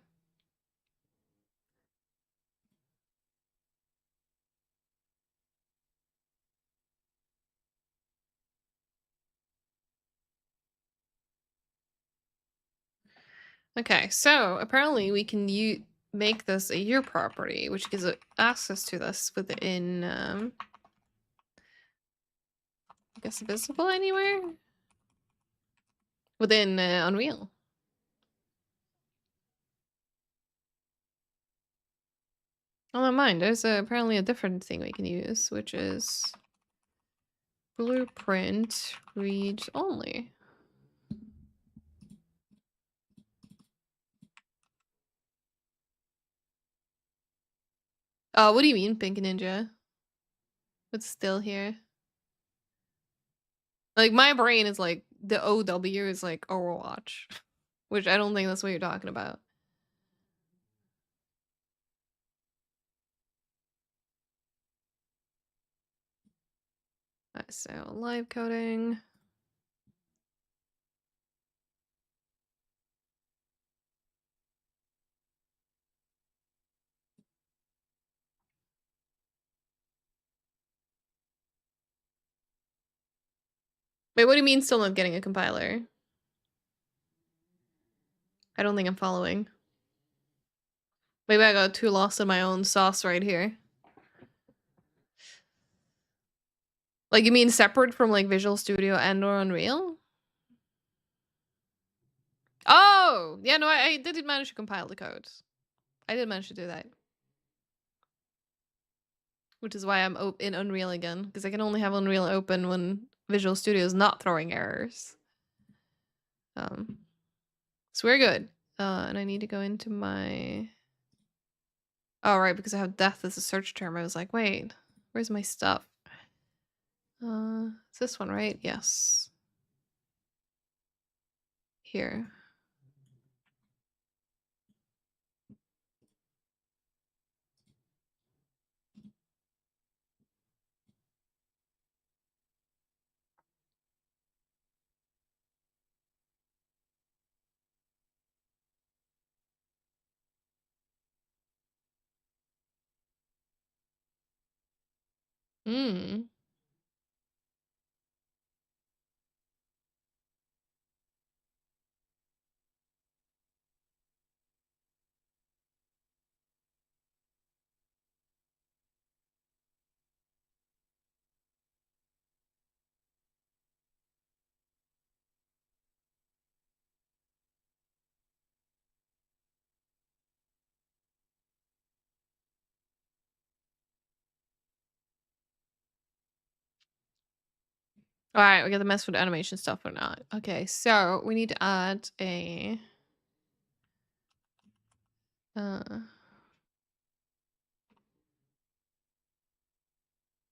Okay, so apparently we can make this a year property, which gives it access to this within, I guess visible anywhere? Within Unreal. Oh, never mind. There's apparently a different thing we can use, which is blueprint read only. What do you mean, Pink Ninja? It's still here. Like, my brain is like, the OW is like Overwatch. Which I don't think that's what you're talking about. Alright, so live coding. Wait, what do you mean still not getting a compiler? I don't think I'm following. Maybe I got too lost in my own sauce right here. Like, you mean separate from like Visual Studio and or Unreal? Oh! Yeah, no, I did manage to compile the code. I did manage to do that. Which is why I'm in Unreal again, because I can only have Unreal open when Visual Studio is not throwing errors. So we're good. And I need to go into my... Oh, right, because I have death as a search term. I was like, wait, where's my stuff? It's this one, right? Yes. Here. Hmm. All right, we got the mess with animation stuff or not. Okay, so we need to add a... I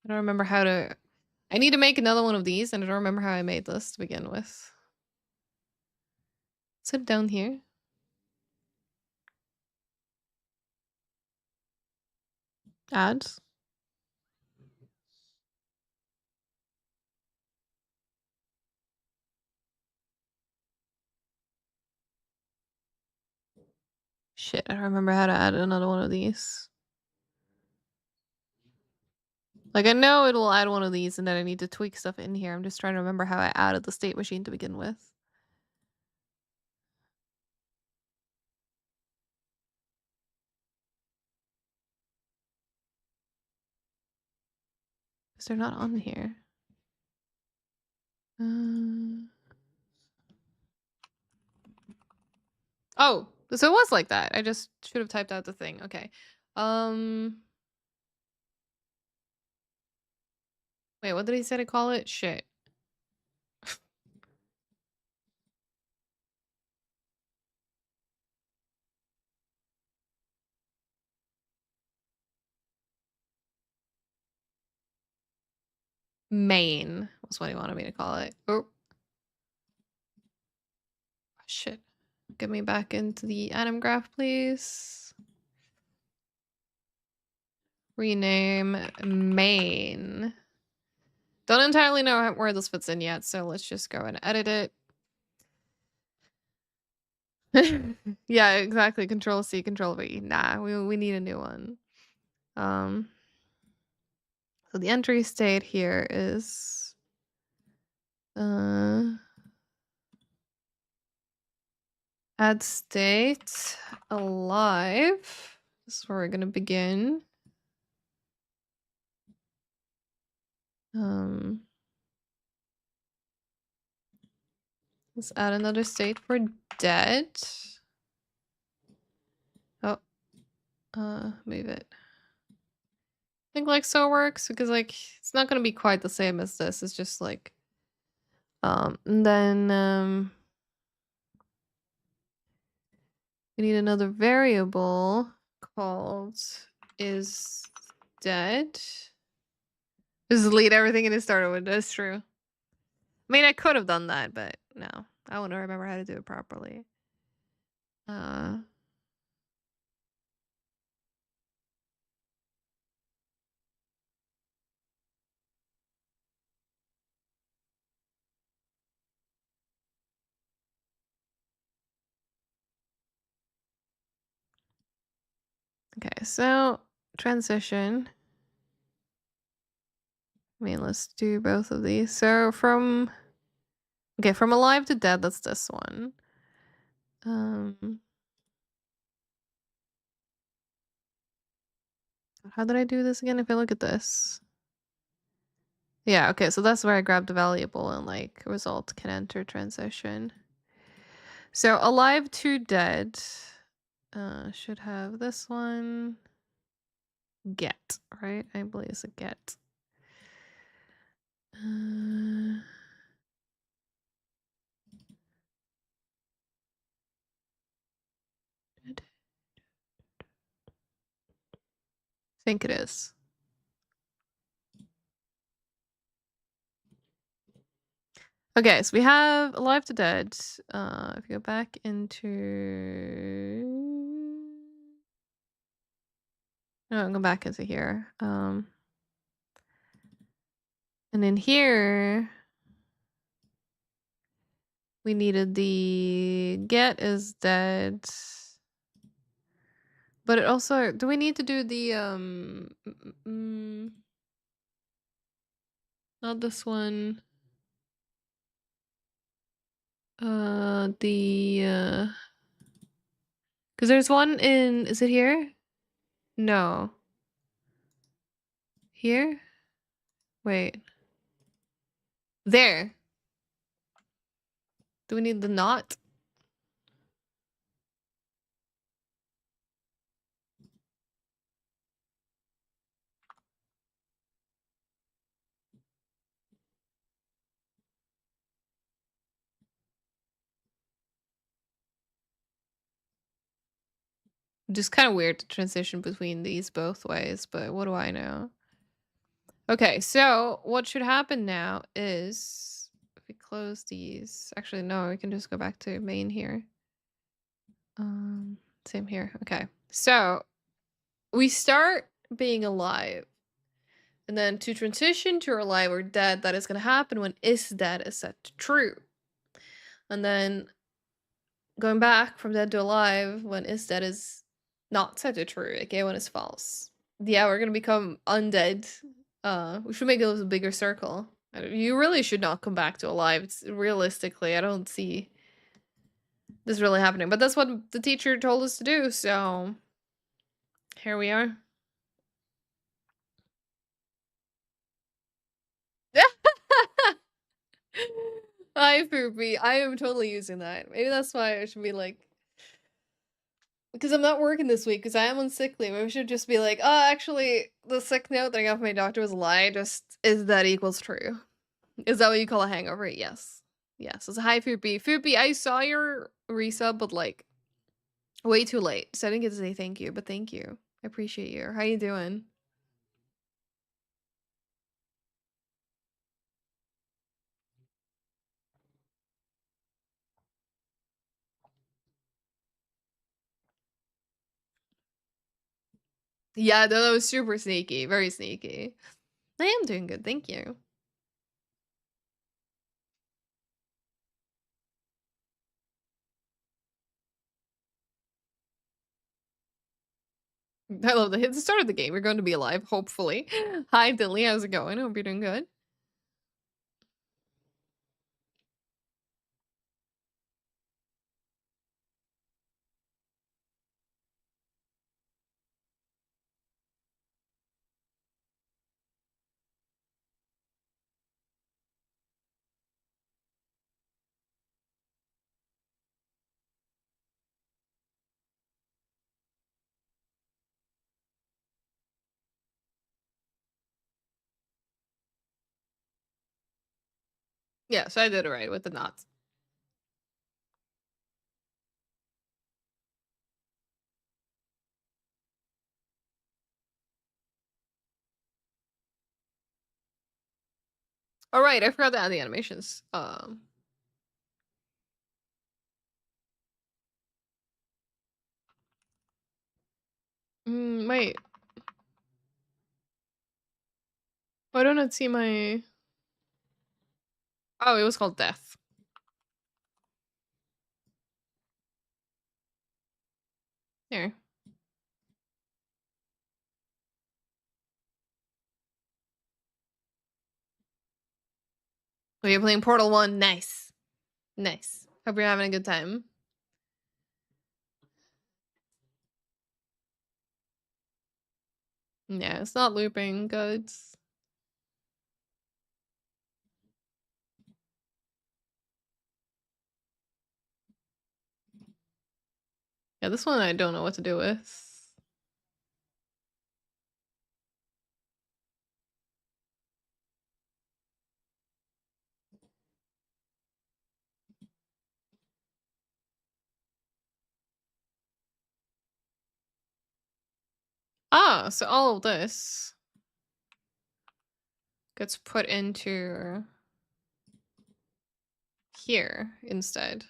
don't remember how to... I need to make another one of these, and I don't remember how I made this to begin with. Sit down here. Add. Shit, I don't remember how to add another one of these. Like, I know it will add one of these, and then I need to tweak stuff in here. I'm just trying to remember how I added the state machine to begin with. Because they're not on here. Oh, so it was like that. I just should have typed out the thing. Okay. Wait, what did he say to call it? Shit. Main was what he wanted me to call it. Oh. Shit. Get me back into the atom graph, please. Rename main. Don't entirely know where this fits in yet, so let's just go and edit it. Yeah, exactly. Control C, Control V. Nah, we need a new one. So the entry state here is add state alive. This is where we're gonna begin. Let's add another state for dead. Oh, move it. I think like so works because like it's not gonna be quite the same as this. It's just like, and then we need another variable called is dead. Just delete everything in the starter window. That's true. I mean, I could have done that, but no. I want to remember how to do it properly. Okay, so transition. I mean, let's do both of these. So from alive to dead, that's this one. How did I do this again? If I look at this. Yeah, okay, so that's where I grabbed the valuable and like result can enter transition. So alive to dead should have this one. Get, right? I believe it's a get. I think it is. Okay, so we have alive to dead. If you go back into go back into here. And in here we needed the get is dead. But it also, do we need to do the not this one. Because there's one in, is it here? No. Here? Wait. There. Do we need the not? Just kind of weird to transition between these both ways, but what do I know? Okay, so what should happen now is if we close these. Actually, no, we can just go back to main here. Same here. Okay, so we start being alive, and then to transition to alive or dead, that is going to happen when is dead is set to true, and then going back from dead to alive when is dead is not set to true, okay, when it's false. Yeah, we're gonna become undead. We should make it a bigger circle. You really should not come back to alive. It's realistically, I don't see this really happening, but that's what the teacher told us to do, so here we are. Hi, Poopy. I am totally using that. Maybe that's why I should be like, because I'm not working this week because I am on sick leave. I should just be like, oh, actually, the sick note that I got from my doctor was a lie. Just is that equals true? Is that what you call a hangover? Yes. Yes. It's a hi, Foopy. Foopy, I saw your resub, but like way too late. So I didn't get to say thank you, but thank you. I appreciate you. How you doing? Yeah, that was super sneaky. Very sneaky. I am doing good. Thank you. I love the start of the game. We're going to be alive, hopefully. Hi, Dilly. How's it going? Hope you're doing good. Yeah, so I did it right with the knots. Oh right, I forgot to add the animations. Wait. Why don't I see my? Oh, it was called Death. Here. Oh, you're playing Portal 1. Nice. Nice. Hope you're having a good time. Yeah, it's not looping. Good. Yeah, this one I don't know what to do with. Ah, so all of this gets put into here instead.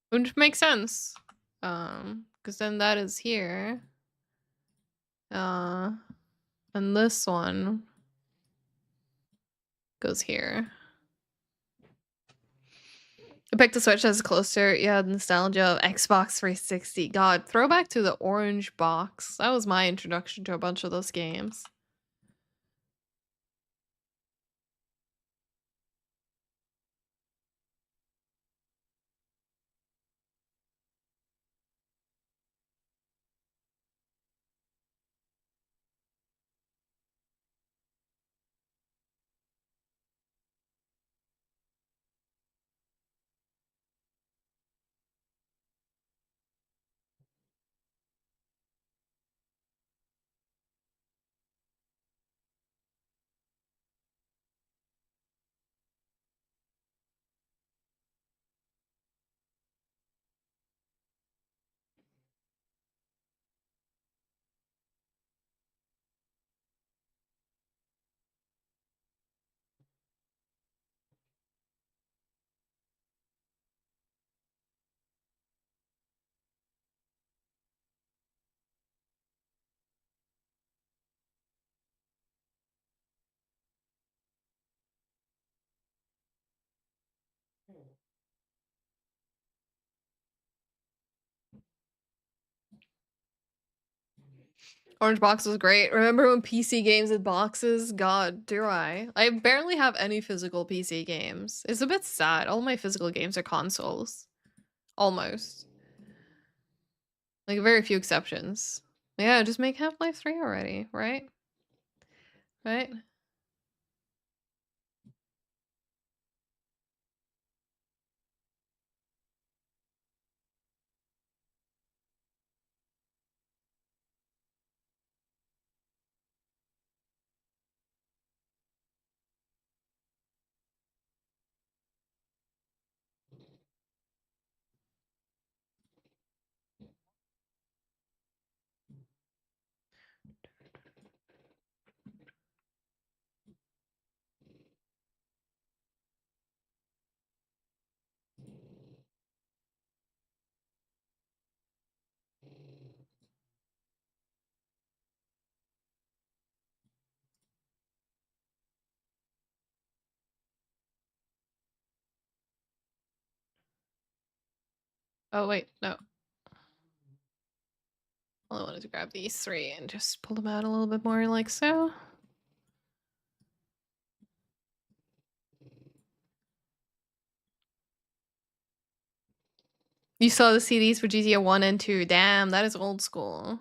Which makes sense. Because then that is here. And this one goes here. I picked the Switch as closer. Yeah, nostalgia of Xbox 360. God, throwback to the orange box. That was my introduction to a bunch of those games. Orange box was great. Remember when PC games had boxes? God, do I. I barely have any physical PC games. It's a bit sad. All my physical games are consoles. Almost. Like, very few exceptions. Yeah, just make Half-Life 3 already, right? Right? Oh, wait, no. Well, I wanted to grab these three and just pull them out a little bit more like so. You saw the CDs for GTA 1 and 2. Damn, that is old school.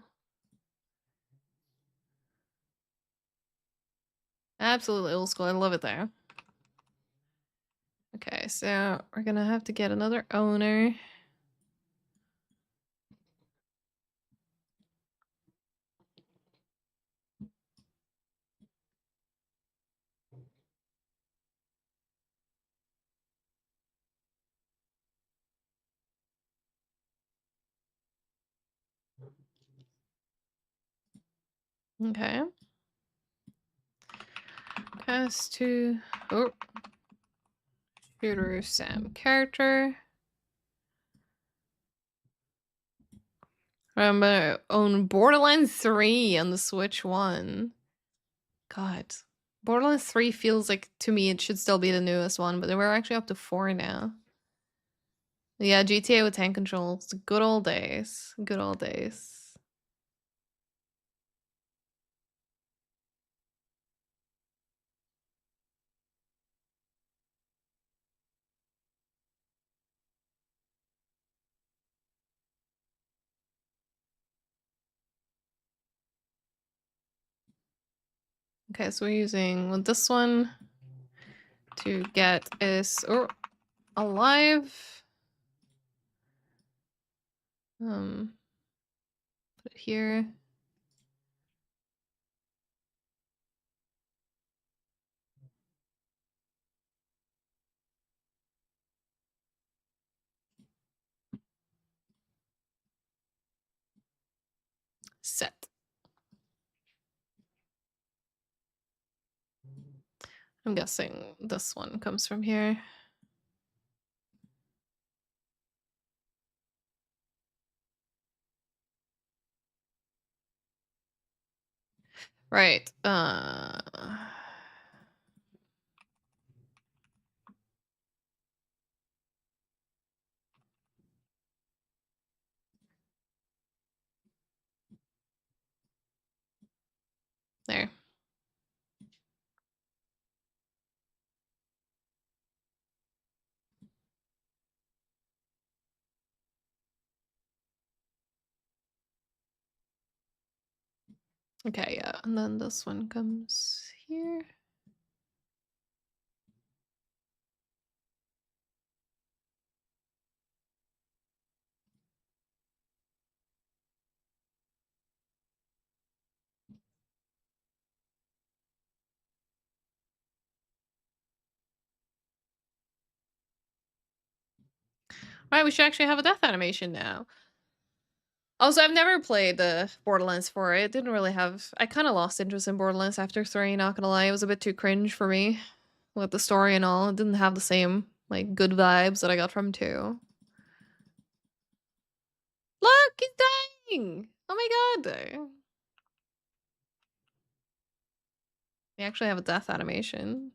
Absolutely old school. I love it there. Okay, so we're gonna have to get another owner. Okay. Cast to... Oh. Shooter Sam character. I'm gonna own Borderlands 3 on the Switch 1. God. Borderlands 3 feels like, to me, it should still be the newest one, but we're actually up to 4 now. Yeah, GTA with tank controls. Good old days. Good old days. Okay, so we're using this one to get us alive. Put it here. Set. I'm guessing this one comes from here. Right. There. Okay, yeah, and then this one comes here. Right, we should actually have a death animation now. Also, I've never played the Borderlands 4. It didn't really have... I kind of lost interest in Borderlands after 3, not gonna lie. It was a bit too cringe for me with the story and all. It didn't have the same, like, good vibes that I got from 2. Look, he's dying! Oh my god! We actually have a death animation.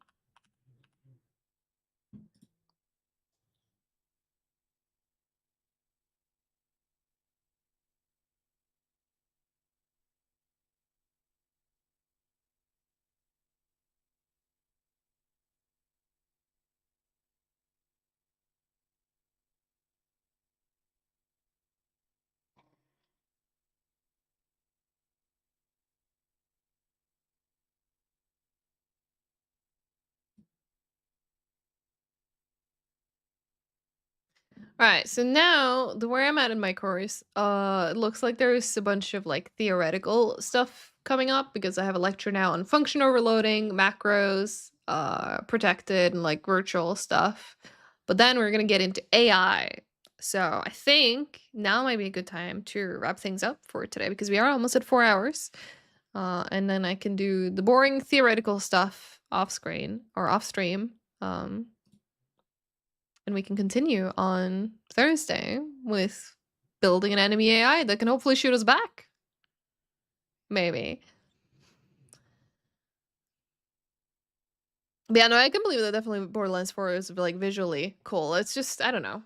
Alright, so now where I'm at in my course, it looks like there's a bunch of like theoretical stuff coming up because I have a lecture now on function overloading, macros, protected, and like virtual stuff. But then we're gonna get into AI. So I think now might be a good time to wrap things up for today because we are almost at 4 hours. And then I can do the boring theoretical stuff off screen or off stream. And we can continue on Thursday with building an enemy AI that can hopefully shoot us back. Maybe. But yeah, no, I can believe that definitely Borderlands 4 is like visually cool. It's just, I don't know.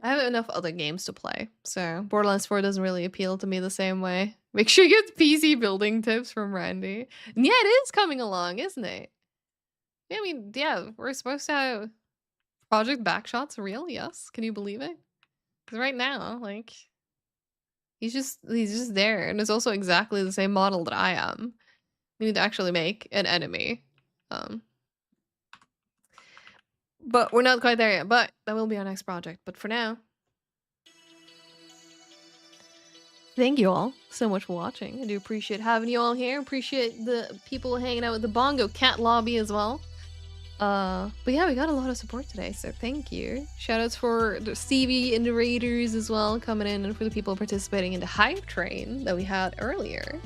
I have enough other games to play, so Borderlands 4 doesn't really appeal to me the same way. Make sure you get PC building tips from Randy. And yeah, it is coming along, isn't it? Yeah, I mean, yeah, we're supposed to have Project Backshot's real, yes. Can you believe it? Because right now, like, he's just there, and it's also exactly the same model that I am. We need to actually make an enemy. But we're not quite there yet, but that will be our next project. But for now, thank you all so much for watching. I do appreciate having you all here. Appreciate the people hanging out with the Bongo Cat lobby as well. But yeah, we got a lot of support today, so thank you. Shoutouts for Stevie and the Raiders as well coming in, and for the people participating in the Hype Train that we had earlier.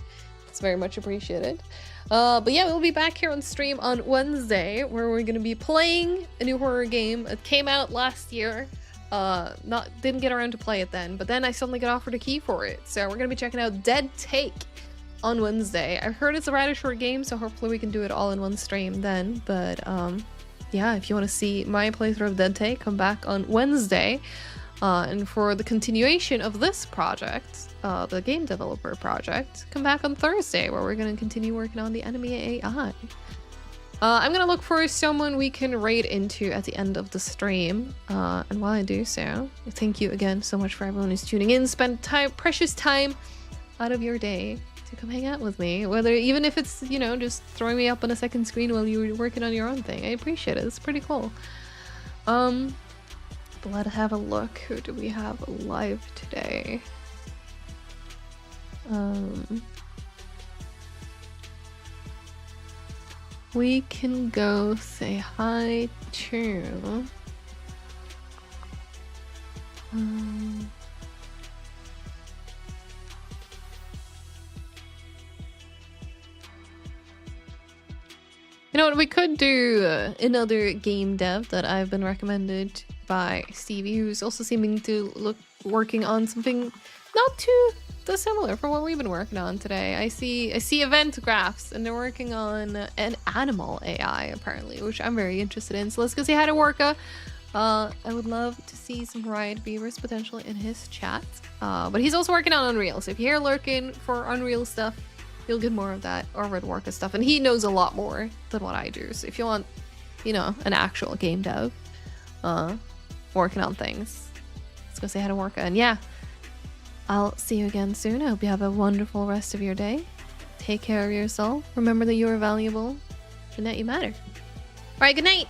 It's very much appreciated. But yeah, we'll be back here on stream on Wednesday, where we're gonna be playing a new horror game. It came out last year. Didn't get around to play it then, but then I suddenly got offered a key for it. So we're gonna be checking out Dead Take on Wednesday. I've heard it's a rather short game, so hopefully we can do it all in one stream then. But yeah, if you want to see my playthrough of Dead Take, come back on Wednesday. And for the continuation of this project, the game developer project, come back on Thursday, where we're going to continue working on the enemy AI. I'm going to look for someone we can raid into at the end of the stream. And while I do so, thank you again so much for everyone who's tuning in. Spend precious time out of your day to come hang out with me, even if it's, you know, just throwing me up on a second screen while you're working on your own thing. I appreciate it. It's pretty cool. But let's have a look. Who do we have live today? We can go say hi to you know what, we could do another game dev that I've been recommended by Stevie, who's also seeming to working on something not too dissimilar from what we've been working on today. I see event graphs, and they're working on an animal AI apparently, which I'm very interested in. So let's go say hi to Worka. I would love to see some Riot Beavers potentially in his chat. But he's also working on Unreal, so if you're lurking for Unreal stuff, you'll get more of that over at Worka stuff, and he knows a lot more than what I do. So if you want, you know, an actual game dev working on things, let's go say hi to Worka. And yeah, I'll see you again soon. I hope you have a wonderful rest of your day. Take care of yourself. Remember that you are valuable and that you matter. All right, good night.